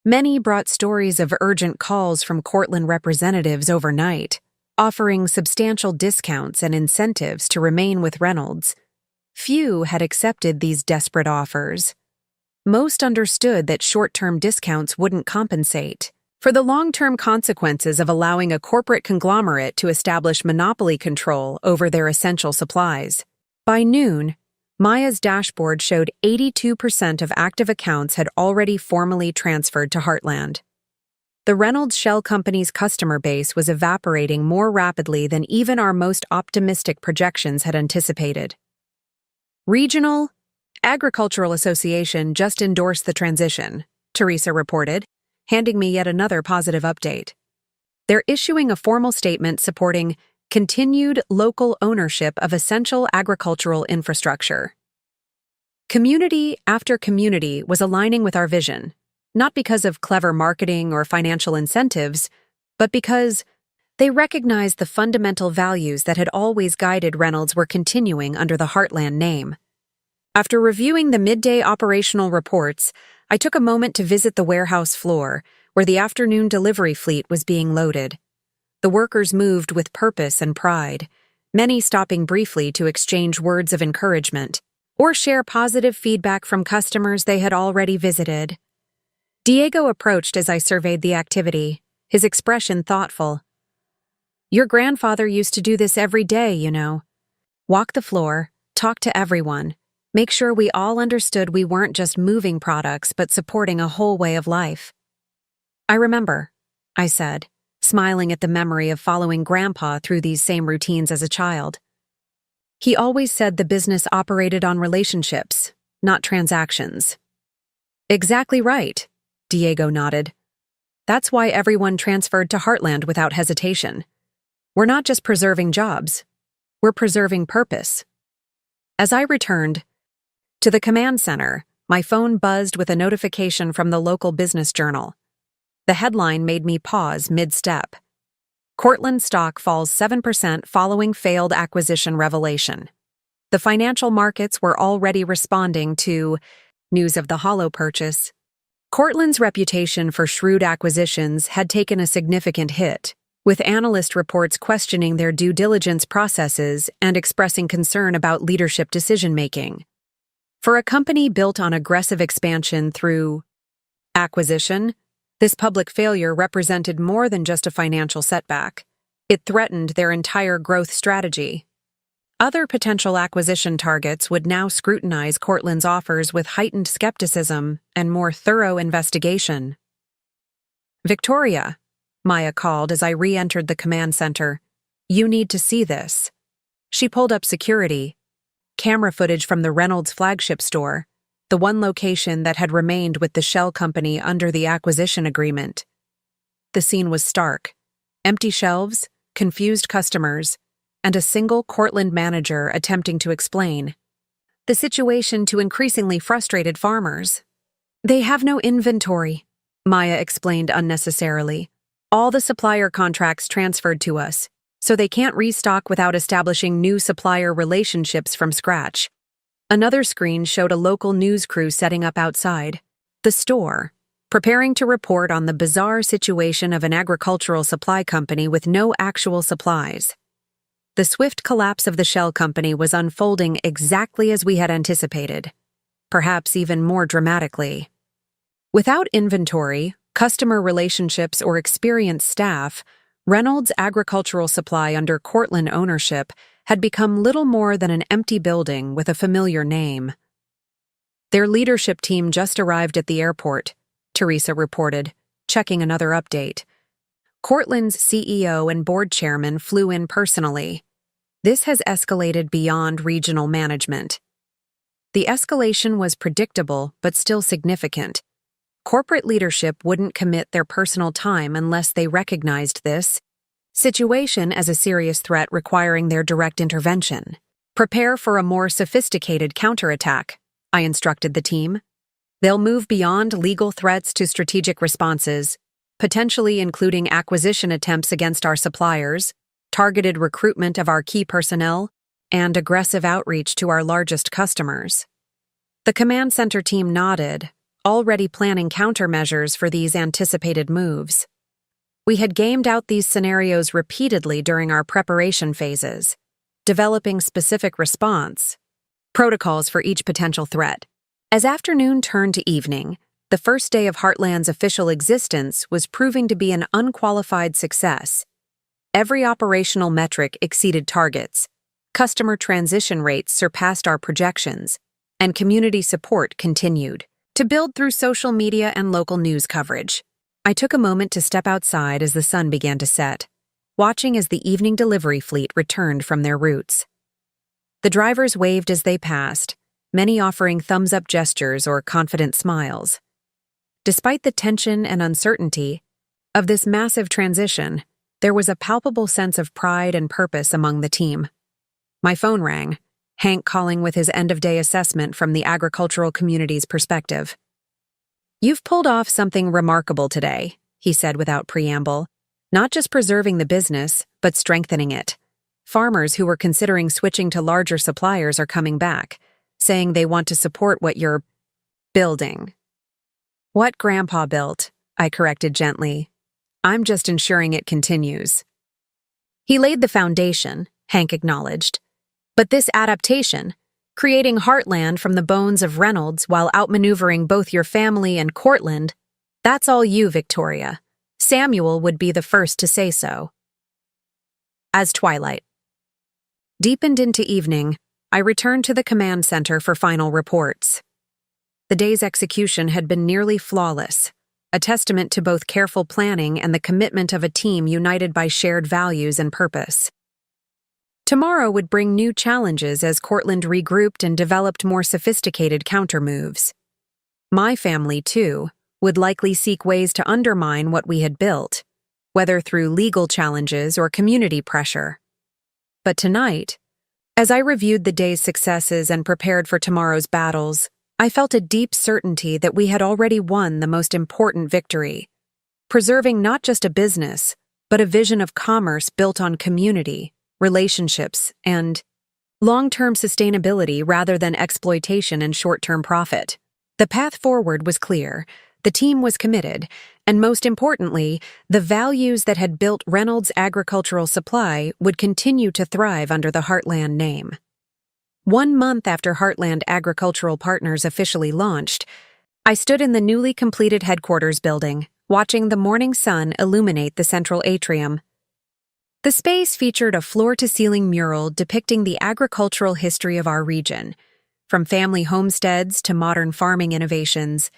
Many brought stories of urgent calls from Cortland representatives overnight, offering substantial discounts and incentives to remain with Reynolds. Few had accepted these desperate offers. Most understood that short-term discounts wouldn't compensate for the long-term consequences of allowing a corporate conglomerate to establish monopoly control over their essential supplies. By noon, Maya's dashboard showed 82% of active accounts had already formally transferred to Heartland. The Reynolds Shell Company's customer base was evaporating more rapidly than even our most optimistic projections had anticipated. Regional Agricultural Association just endorsed the transition, Teresa reported, handing me yet another positive update. They're issuing a formal statement supporting continued local ownership of essential agricultural infrastructure. Community after community was aligning with our vision, not because of clever marketing or financial incentives, but because they recognized the fundamental values that had always guided Reynolds were continuing under the Heartland name. After reviewing the midday operational reports, I took a moment to visit the warehouse floor, where the afternoon delivery fleet was being loaded. The workers moved with purpose and pride, many stopping briefly to exchange words of encouragement or share positive feedback from customers they had already visited. Diego approached as I surveyed the activity, his expression thoughtful. "Your grandfather used to do this every day, you know. Walk the floor, talk to everyone, make sure we all understood we weren't just moving products but supporting a whole way of life." "I remember," I said, smiling at the memory of following Grandpa through these same routines as a child. "He always said the business operated on relationships, not transactions." "Exactly right," Diego nodded. "That's why everyone transferred to Heartland without hesitation. We're not just preserving jobs, we're preserving purpose." As I returned to the command center, my phone buzzed with a notification from the local business journal. The headline made me pause mid-step. Cortland stock falls 7% following failed acquisition revelation. The financial markets were already responding to news of the hollow purchase. Cortland's reputation for shrewd acquisitions had taken a significant hit, with analyst reports questioning their due diligence processes and expressing concern about leadership decision-making. For a company built on aggressive expansion through acquisition, this public failure represented more than just a financial setback. It threatened their entire growth strategy. Other potential acquisition targets would now scrutinize Cortland's offers with heightened skepticism and more thorough investigation. "Victoria," Maya called as I re-entered the command center. "You need to see this." She pulled up security, camera footage from the Reynolds flagship store, the one location that had remained with the shell company under the acquisition agreement. The scene was stark. Empty shelves, confused customers, and a single Cortland manager attempting to explain the situation to increasingly frustrated farmers. "They have no inventory," Maya explained unnecessarily. "All the supplier contracts transferred to us, so they can't restock without establishing new supplier relationships from scratch." Another screen showed a local news crew setting up outside the store, preparing to report on the bizarre situation of an agricultural supply company with no actual supplies. The swift collapse of the shell company was unfolding exactly as we had anticipated, perhaps even more dramatically. Without inventory, customer relationships, or experienced staff, Reynolds' agricultural supply under Cortland ownership had become little more than an empty building with a familiar name. "Their leadership team just arrived at the airport," Teresa reported, checking another update. "Cortland's CEO and board chairman flew in personally. This has escalated beyond regional management." The escalation was predictable but still significant. Corporate leadership wouldn't commit their personal time unless they recognized this situation as a serious threat requiring their direct intervention. "Prepare for a more sophisticated counterattack," I instructed the team. "They'll move beyond legal threats to strategic responses, potentially including acquisition attempts against our suppliers, targeted recruitment of our key personnel, and aggressive outreach to our largest customers." The command center team nodded, already planning countermeasures for these anticipated moves. We had gamed out these scenarios repeatedly during our preparation phases, developing specific response protocols for each potential threat. As afternoon turned to evening, the first day of Heartland's official existence was proving to be an unqualified success. Every operational metric exceeded targets, customer transition rates surpassed our projections, and community support continued to build through social media and local news coverage. I took a moment to step outside as the sun began to set, watching as the evening delivery fleet returned from their routes. The drivers waved as they passed, many offering thumbs-up gestures or confident smiles. Despite the tension and uncertainty of this massive transition, there was a palpable sense of pride and purpose among the team. My phone rang, Hank calling with his end-of-day assessment from the agricultural community's perspective. "You've pulled off something remarkable today," he said without preamble. "Not just preserving the business, but strengthening it. Farmers who were considering switching to larger suppliers are coming back, saying they want to support what you're building." "What Grandpa built," I corrected gently. "I'm just ensuring it continues." "He laid the foundation," Hank acknowledged. "But this adaptation, creating Heartland from the bones of Reynolds while outmaneuvering both your family and Cortland, that's all you, Victoria. Samuel would be the first to say so." As twilight deepened into evening, I returned to the command center for final reports. The day's execution had been nearly flawless, a testament to both careful planning and the commitment of a team united by shared values and purpose. Tomorrow would bring new challenges as Cortland regrouped and developed more sophisticated countermoves. My family, too, would likely seek ways to undermine what we had built, whether through legal challenges or community pressure. But tonight, as I reviewed the day's successes and prepared for tomorrow's battles, I felt a deep certainty that we had already won the most important victory, preserving not just a business, but a vision of commerce built on community, relationships, and long-term sustainability rather than exploitation and short-term profit. The path forward was clear, the team was committed, and most importantly, the values that had built Reynolds Agricultural Supply would continue to thrive under the Heartland name. 1 month after Heartland Agricultural Partners officially launched, I stood in the newly completed headquarters building, watching the morning sun illuminate the central atrium. The space featured a floor-to-ceiling mural depicting the agricultural history of our region, from family homesteads to modern farming innovations,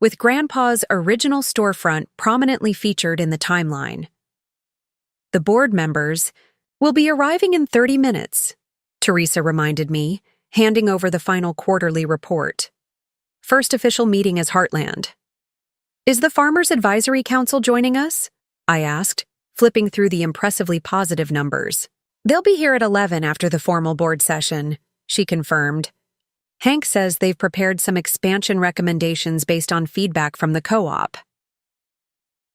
with Grandpa's original storefront prominently featured in the timeline. The board members will be arriving in 30 minutes, Teresa reminded me, handing over the final quarterly report. First official meeting as Heartland. Is the Farmers Advisory Council joining us? I asked, flipping through the impressively positive numbers. They'll be here at 11 after the formal board session, she confirmed. Hank says they've prepared some expansion recommendations based on feedback from the co-op.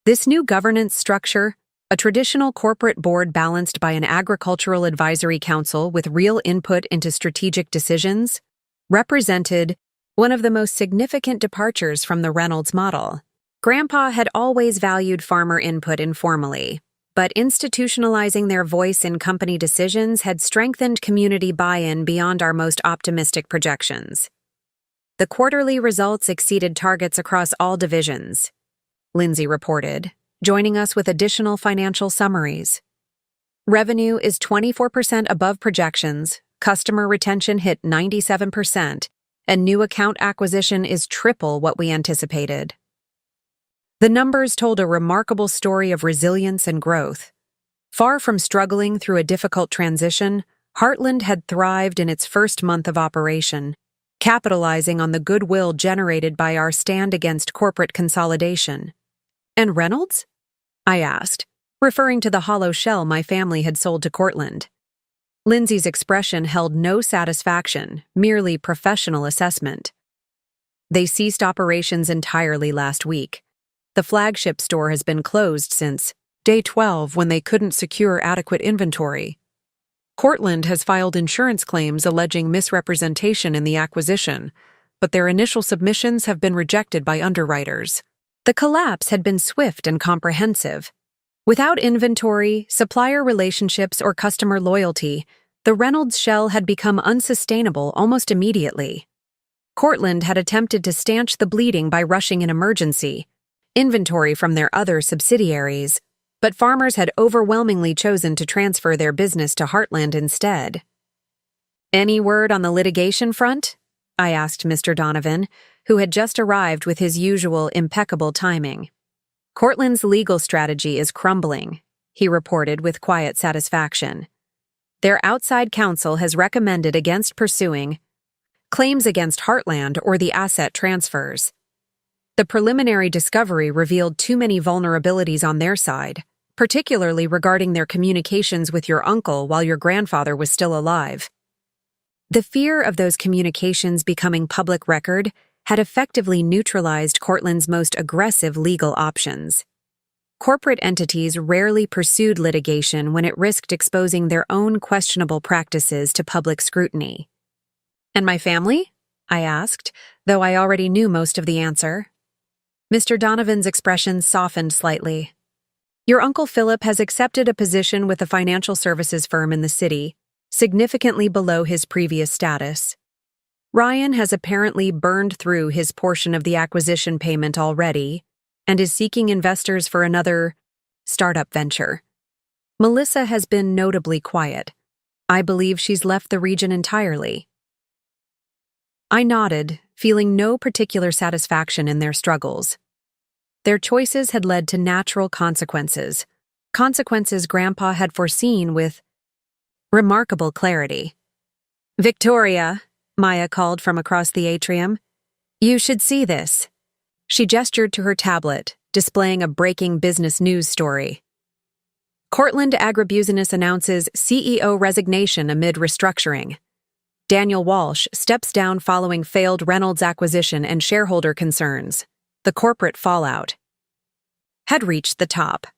This new governance structure, a traditional corporate board balanced by an agricultural advisory council with real input into strategic decisions, represented one of the most significant departures from the Reynolds model. Grandpa had always valued farmer input informally, but institutionalizing their voice in company decisions had strengthened community buy-in beyond our most optimistic projections. The quarterly results exceeded targets across all divisions, Lindsay reported, joining us with additional financial summaries. Revenue is 24% above projections, customer retention hit 97%, and new account acquisition is triple what we anticipated. The numbers told a remarkable story of resilience and growth. Far from struggling through a difficult transition, Heartland had thrived in its first month of operation, capitalizing on the goodwill generated by our stand against corporate consolidation. And Reynolds? I asked, referring to the hollow shell my family had sold to Cortland. Lindsay's expression held no satisfaction, merely professional assessment. They ceased operations entirely last week. The flagship store has been closed since day 12 when they couldn't secure adequate inventory. Cortland has filed insurance claims alleging misrepresentation in the acquisition, but their initial submissions have been rejected by underwriters. The collapse had been swift and comprehensive. Without inventory, supplier relationships, or customer loyalty, the Reynolds shell had become unsustainable almost immediately. Cortland had attempted to stanch the bleeding by rushing an emergency inventory from their other subsidiaries, but farmers had overwhelmingly chosen to transfer their business to Heartland instead. Any word on the litigation front? I asked Mr. Donovan, who had just arrived with his usual impeccable timing. Cortland's legal strategy is crumbling, he reported with quiet satisfaction. Their outside counsel has recommended against pursuing claims against Heartland or the asset transfers. The preliminary discovery revealed too many vulnerabilities on their side, particularly regarding their communications with your uncle while your grandfather was still alive. The fear of those communications becoming public record had effectively neutralized Cortland's most aggressive legal options. Corporate entities rarely pursued litigation when it risked exposing their own questionable practices to public scrutiny. And my family? I asked, though I already knew most of the answer. Mr. Donovan's expression softened slightly. Your Uncle Philip has accepted a position with a financial services firm in the city, significantly below his previous status. Ryan has apparently burned through his portion of the acquisition payment already and is seeking investors for another startup venture. Melissa has been notably quiet. I believe she's left the region entirely. I nodded, feeling no particular satisfaction in their struggles. Their choices had led to natural consequences Grandpa had foreseen with remarkable clarity. "Victoria," Maya called from across the atrium, "you should see this." She gestured to her tablet, displaying a breaking business news story. Cortland Agribusiness announces CEO resignation amid restructuring. Daniel Walsh steps down following failed Reynolds acquisition and shareholder concerns. The corporate fallout had reached the top.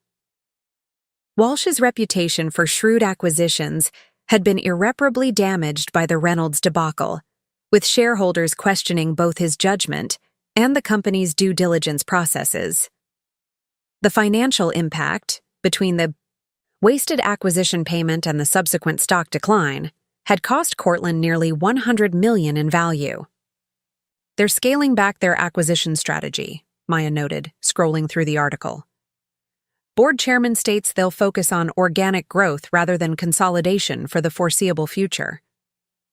Walsh's reputation for shrewd acquisitions had been irreparably damaged by the Reynolds debacle, with shareholders questioning both his judgment and the company's due diligence processes. The financial impact, between the wasted acquisition payment and the subsequent stock decline, had cost Cortland nearly $100 million in value. They're scaling back their acquisition strategy, Maya noted, scrolling through the article. Board chairman states they'll focus on organic growth rather than consolidation for the foreseeable future.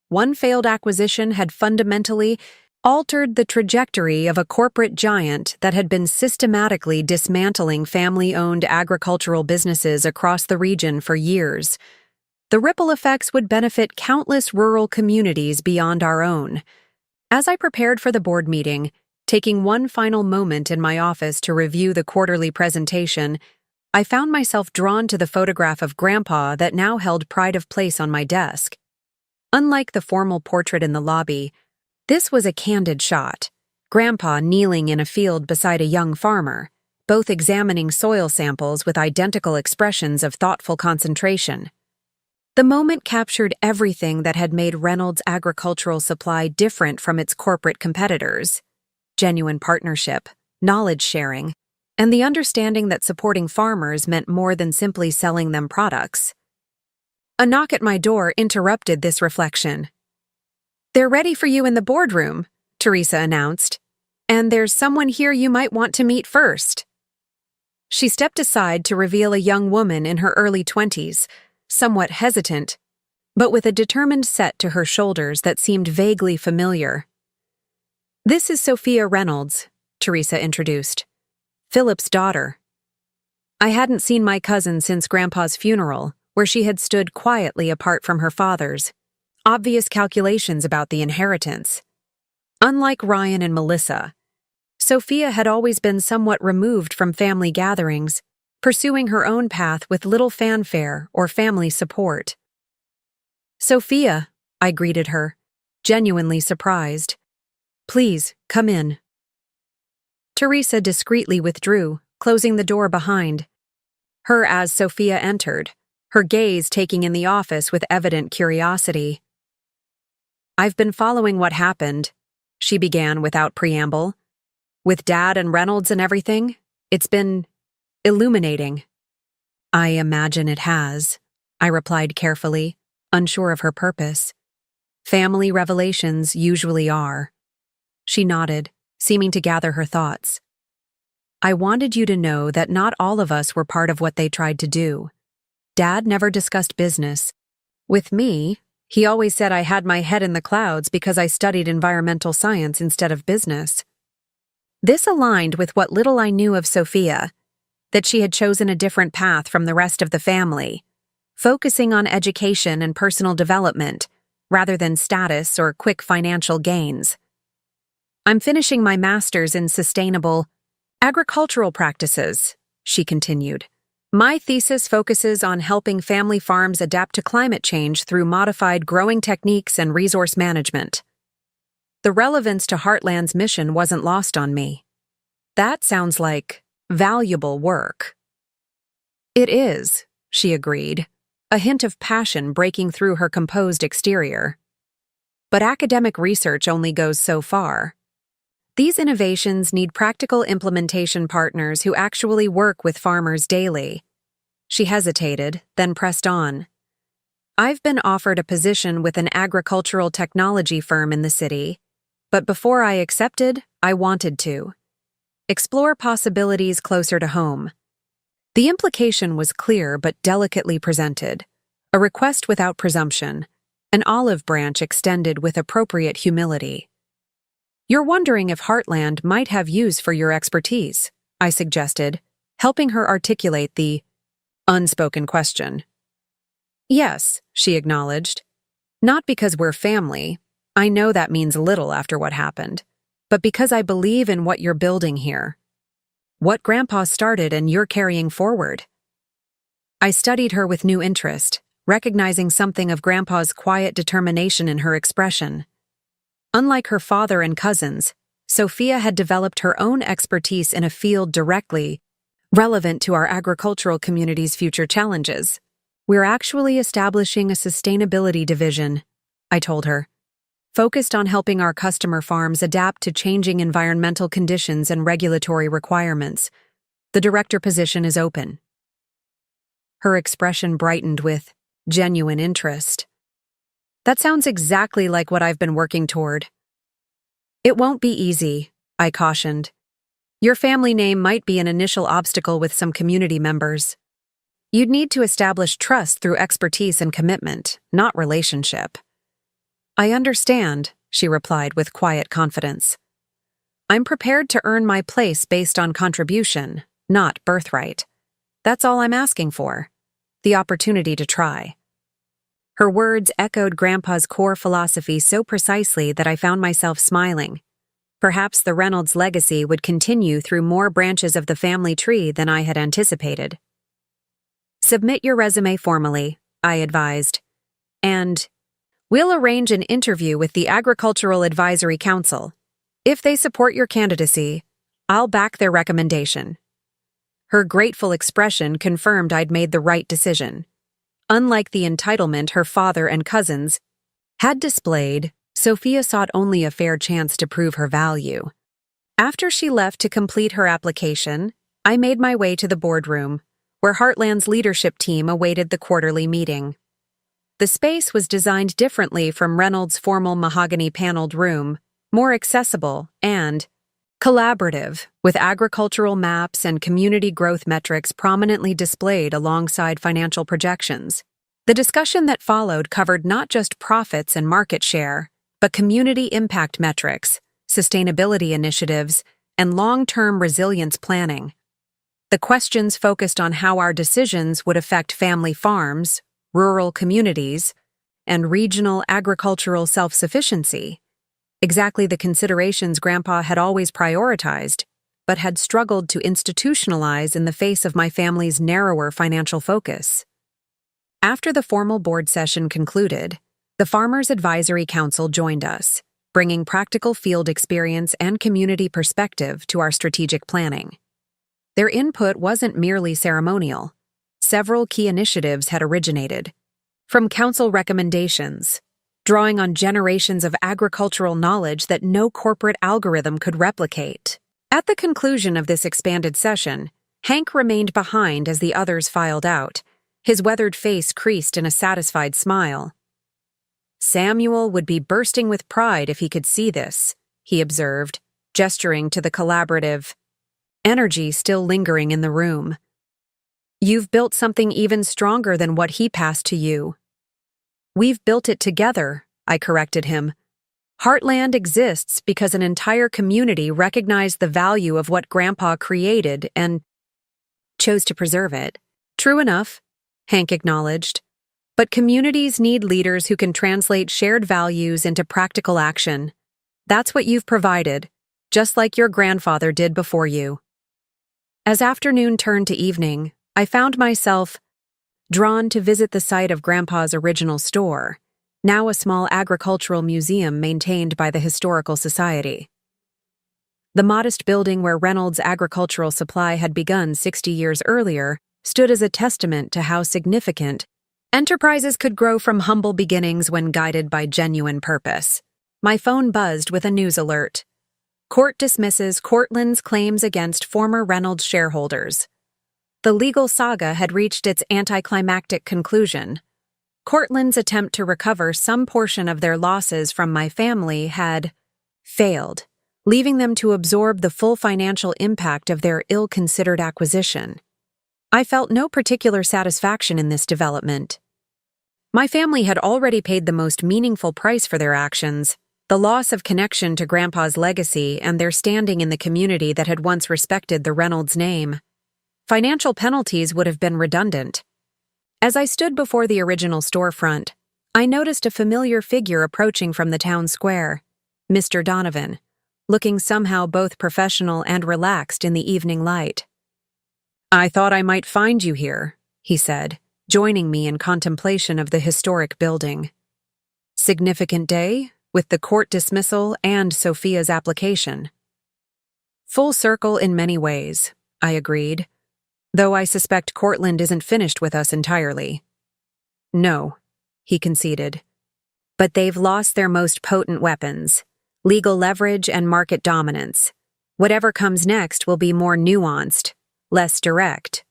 One failed acquisition had fundamentally altered the trajectory of a corporate giant that had been systematically dismantling family-owned agricultural businesses across the region for years. The ripple effects would benefit countless rural communities beyond our own. As I prepared for the board meeting, taking one final moment in my office to review the quarterly presentation, I found myself drawn to the photograph of Grandpa that now held pride of place on my desk. Unlike the formal portrait in the lobby, this was a candid shot, Grandpa kneeling in a field beside a young farmer, both examining soil samples with identical expressions of thoughtful concentration. The moment captured everything that had made Reynolds Agricultural Supply different from its corporate competitors: genuine partnership, knowledge sharing, and the understanding that supporting farmers meant more than simply selling them products. A knock at my door interrupted this reflection. "They're ready for you in the boardroom," Teresa announced, "and there's someone here you might want to meet first." She stepped aside to reveal a young woman in her early 20s, somewhat hesitant, but with a determined set to her shoulders that seemed vaguely familiar. "This is Sophia Reynolds," Teresa introduced, "Philip's daughter." I hadn't seen my cousin since Grandpa's funeral, where she had stood quietly apart from her father's. Obvious calculations about the inheritance. Unlike Ryan and Melissa, Sophia had always been somewhat removed from family gatherings, pursuing her own path with little fanfare or family support. "Sophia," I greeted her, genuinely surprised. "Please, come in." Teresa discreetly withdrew, closing the door behind her as Sophia entered, her gaze taking in the office with evident curiosity. "I've been following what happened," she began without preamble. "With Dad and Reynolds and everything, it's been illuminating." "I imagine it has," I replied carefully, unsure of her purpose. "Family revelations usually are." She nodded, seeming to gather her thoughts. "I wanted you to know that not all of us were part of what they tried to do. Dad never discussed business. With me, he always said I had my head in the clouds because I studied environmental science instead of business." This aligned with what little I knew of Sophia, that she had chosen a different path from the rest of the family, focusing on education and personal development rather than status or quick financial gains. "I'm finishing my master's in sustainable agricultural practices," she continued. "My thesis focuses on helping family farms adapt to climate change through modified growing techniques and resource management." The relevance to Heartland's mission wasn't lost on me. "That sounds like valuable work." "It is," she agreed, a hint of passion breaking through her composed exterior. "But academic research only goes so far. These innovations need practical implementation partners who actually work with farmers daily." She hesitated, then pressed on. "I've been offered a position with an agricultural technology firm in the city, but before I accepted, I wanted to explore possibilities closer to home." The implication was clear but delicately presented, a request without presumption, an olive branch extended with appropriate humility. "You're wondering if Heartland might have use for your expertise," I suggested, helping her articulate the unspoken question. "Yes," she acknowledged. "Not because we're family. I know that means little after what happened, but because I believe in what you're building here. What Grandpa started and you're carrying forward." I studied her with new interest, recognizing something of Grandpa's quiet determination in her expression. Unlike her father and cousins, Sophia had developed her own expertise in a field directly relevant to our agricultural community's future challenges. "We're actually establishing a sustainability division," I told her. focused on helping our customer farms adapt to changing environmental conditions and regulatory requirements. The director position is open." Her expression brightened with genuine interest. "That sounds exactly like what I've been working toward." "It won't be easy," I cautioned. "Your family name might be an initial obstacle with some community members. You'd need to establish trust through expertise and commitment, not relationship." "I understand," she replied with quiet confidence. "I'm prepared to earn my place based on contribution, not birthright. That's all I'm asking for. The opportunity to try." Her words echoed Grandpa's core philosophy so precisely that I found myself smiling. Perhaps the Reynolds legacy would continue through more branches of the family tree than I had anticipated. "Submit your resume formally," I advised. "And we'll arrange an interview with the Agricultural Advisory Council. If they support your candidacy, I'll back their recommendation." Her grateful expression confirmed I'd made the right decision. Unlike the entitlement her father and cousins had displayed, Sophia sought only a fair chance to prove her value. After she left to complete her application, I made my way to the boardroom, where Heartland's leadership team awaited the quarterly meeting. The space was designed differently from Reynolds' formal mahogany-paneled room, more accessible and collaborative, with agricultural maps and community growth metrics prominently displayed alongside financial projections. The discussion that followed covered not just profits and market share, but community impact metrics, sustainability initiatives, and long-term resilience planning. The questions focused on how our decisions would affect family farms, rural communities, and regional agricultural self-sufficiency, exactly the considerations Grandpa had always prioritized, but had struggled to institutionalize in the face of my family's narrower financial focus. After the formal board session concluded, the Farmers Advisory Council joined us, bringing practical field experience and community perspective to our strategic planning. Their input wasn't merely ceremonial. Several key initiatives had originated. From council recommendations, drawing on generations of agricultural knowledge that no corporate algorithm could replicate. At the conclusion of this expanded session, Hank remained behind as the others filed out, his weathered face creased in a satisfied smile. "Samuel would be bursting with pride if he could see this," he observed, gesturing to the collaborative energy still lingering in the room. "You've built something even stronger than what he passed to you." "We've built it together," I corrected him. "Heartland exists because an entire community recognized the value of what Grandpa created and chose to preserve it." "True enough," Hank acknowledged. "But communities need leaders who can translate shared values into practical action. That's what you've provided, just like your grandfather did before you." As afternoon turned to evening, I found myself drawn to visit the site of Grandpa's original store, now a small agricultural museum maintained by the Historical Society. The modest building where Reynolds Agricultural Supply had begun 60 years earlier stood as a testament to how significant enterprises could grow from humble beginnings when guided by genuine purpose. My phone buzzed with a news alert. Court dismisses Cortland's claims against former Reynolds shareholders. The legal saga had reached its anticlimactic conclusion. Cortland's attempt to recover some portion of their losses from my family had failed, leaving them to absorb the full financial impact of their ill-considered acquisition. I felt no particular satisfaction in this development. My family had already paid the most meaningful price for their actions, the loss of connection to Grandpa's legacy and their standing in the community that had once respected the Reynolds name. Financial penalties would have been redundant. As I stood before the original storefront, I noticed a familiar figure approaching from the town square, Mr. Donovan, looking somehow both professional and relaxed in the evening light. "I thought I might find you here," he said, joining me in contemplation of the historic building. "Significant day, with the court dismissal and Sophia's application." "Full circle in many ways," I agreed, "though I suspect Cortland isn't finished with us entirely." "No," he conceded. But they've lost their most potent weapons: legal leverage and market dominance. Whatever comes next will be more nuanced, less direct.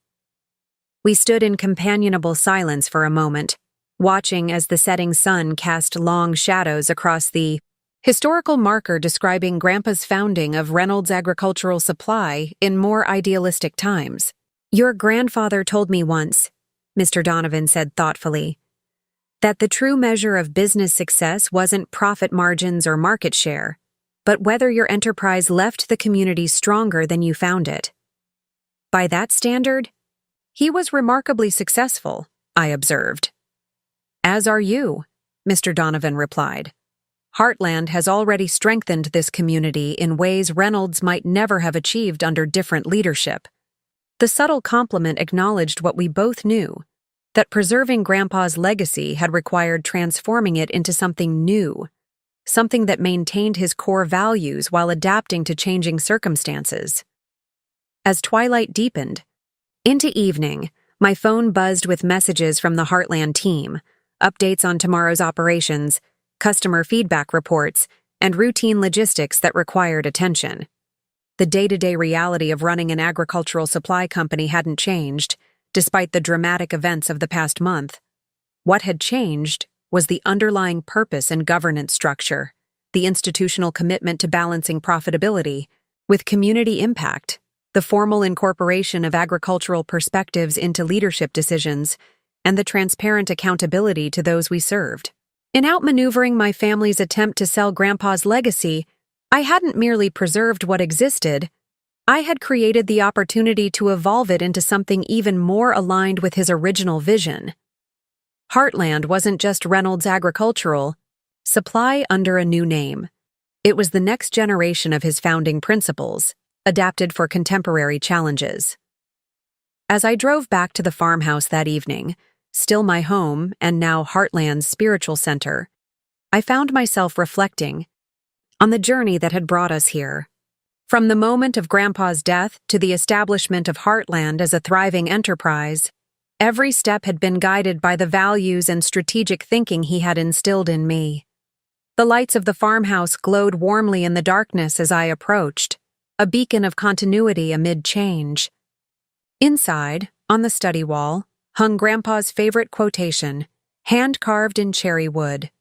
We stood in companionable silence for a moment, watching as the setting sun cast long shadows across the historical marker describing Grandpa's founding of Reynolds Agricultural Supply in more idealistic times. "Your grandfather told me once," Mr. Donovan said thoughtfully, "that the true measure of business success wasn't profit margins or market share, but whether your enterprise left the community stronger than you found it." By that standard, he was remarkably successful, I observed. "As are you," Mr. Donovan replied. "Heartland has already strengthened this community in ways Reynolds might never have achieved under different leadership." The subtle compliment acknowledged what we both knew, that preserving Grandpa's legacy had required transforming it into something new, something that maintained his core values while adapting to changing circumstances. As twilight deepened into evening, my phone buzzed with messages from the Heartland team, updates on tomorrow's operations, customer feedback reports, and routine logistics that required attention. The day-to-day reality of running an agricultural supply company hadn't changed, despite the dramatic events of the past month. What had changed was the underlying purpose and governance structure, the institutional commitment to balancing profitability with community impact, the formal incorporation of agricultural perspectives into leadership decisions, and the transparent accountability to those we served. In outmaneuvering my family's attempt to sell Grandpa's legacy, I hadn't merely preserved what existed, I had created the opportunity to evolve it into something even more aligned with his original vision. Heartland wasn't just Reynolds Agricultural Supply under a new name. It was the next generation of his founding principles, adapted for contemporary challenges. As I drove back to the farmhouse that evening, still my home and now Heartland's spiritual center, I found myself reflecting on the journey that had brought us here. From the moment of Grandpa's death to the establishment of Heartland as a thriving enterprise, every step had been guided by the values and strategic thinking he had instilled in me. The lights of the farmhouse glowed warmly in the darkness as I approached, a beacon of continuity amid change. Inside, on the study wall, hung Grandpa's favorite quotation, hand-carved in cherry wood.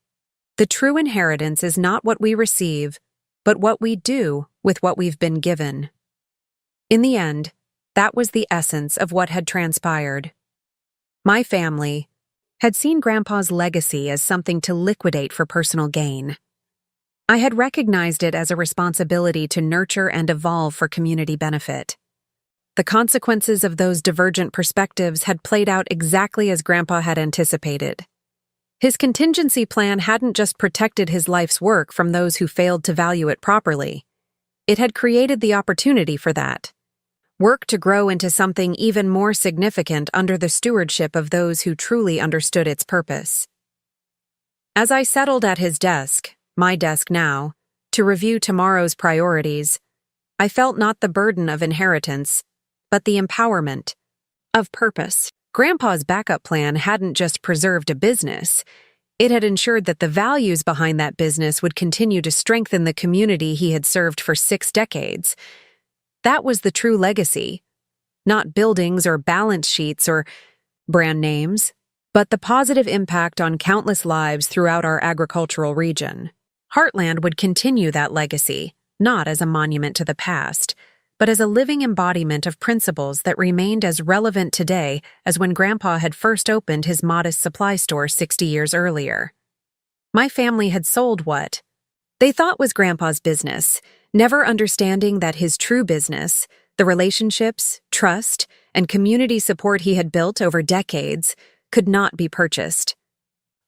"The true inheritance is not what we receive, but what we do with what we've been given." In the end, that was the essence of what had transpired. My family had seen Grandpa's legacy as something to liquidate for personal gain. I had recognized it as a responsibility to nurture and evolve for community benefit. The consequences of those divergent perspectives had played out exactly as Grandpa had anticipated. His contingency plan hadn't just protected his life's work from those who failed to value it properly. It had created the opportunity for that work to grow into something even more significant under the stewardship of those who truly understood its purpose. As I settled at his desk, my desk now, to review tomorrow's priorities, I felt not the burden of inheritance, but the empowerment of purpose. Grandpa's backup plan hadn't just preserved a business, it had ensured that the values behind that business would continue to strengthen the community he had served for 6 decades. That was the true legacy. Not buildings or balance sheets or brand names, but the positive impact on countless lives throughout our agricultural region. Heartland would continue that legacy, not as a monument to the past, but as a living embodiment of principles that remained as relevant today as when Grandpa had first opened his modest supply store 60 years earlier. My family had sold what they thought was Grandpa's business, never understanding that his true business, the relationships, trust, and community support he had built over decades, could not be purchased.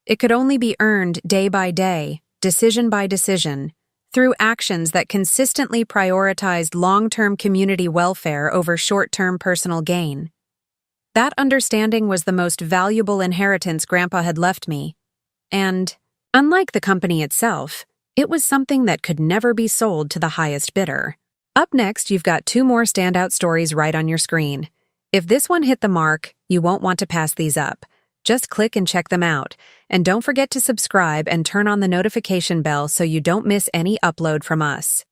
It could only be earned day by day, decision by decision, through actions that consistently prioritized long-term community welfare over short-term personal gain. That understanding was the most valuable inheritance Grandpa had left me, and, unlike the company itself, it was something that could never be sold to the highest bidder. Up next, you've got 2 more standout stories right on your screen. If this one hit the mark, you won't want to pass these up. Just click and check them out. And don't forget to subscribe and turn on the notification bell so you don't miss any upload from us.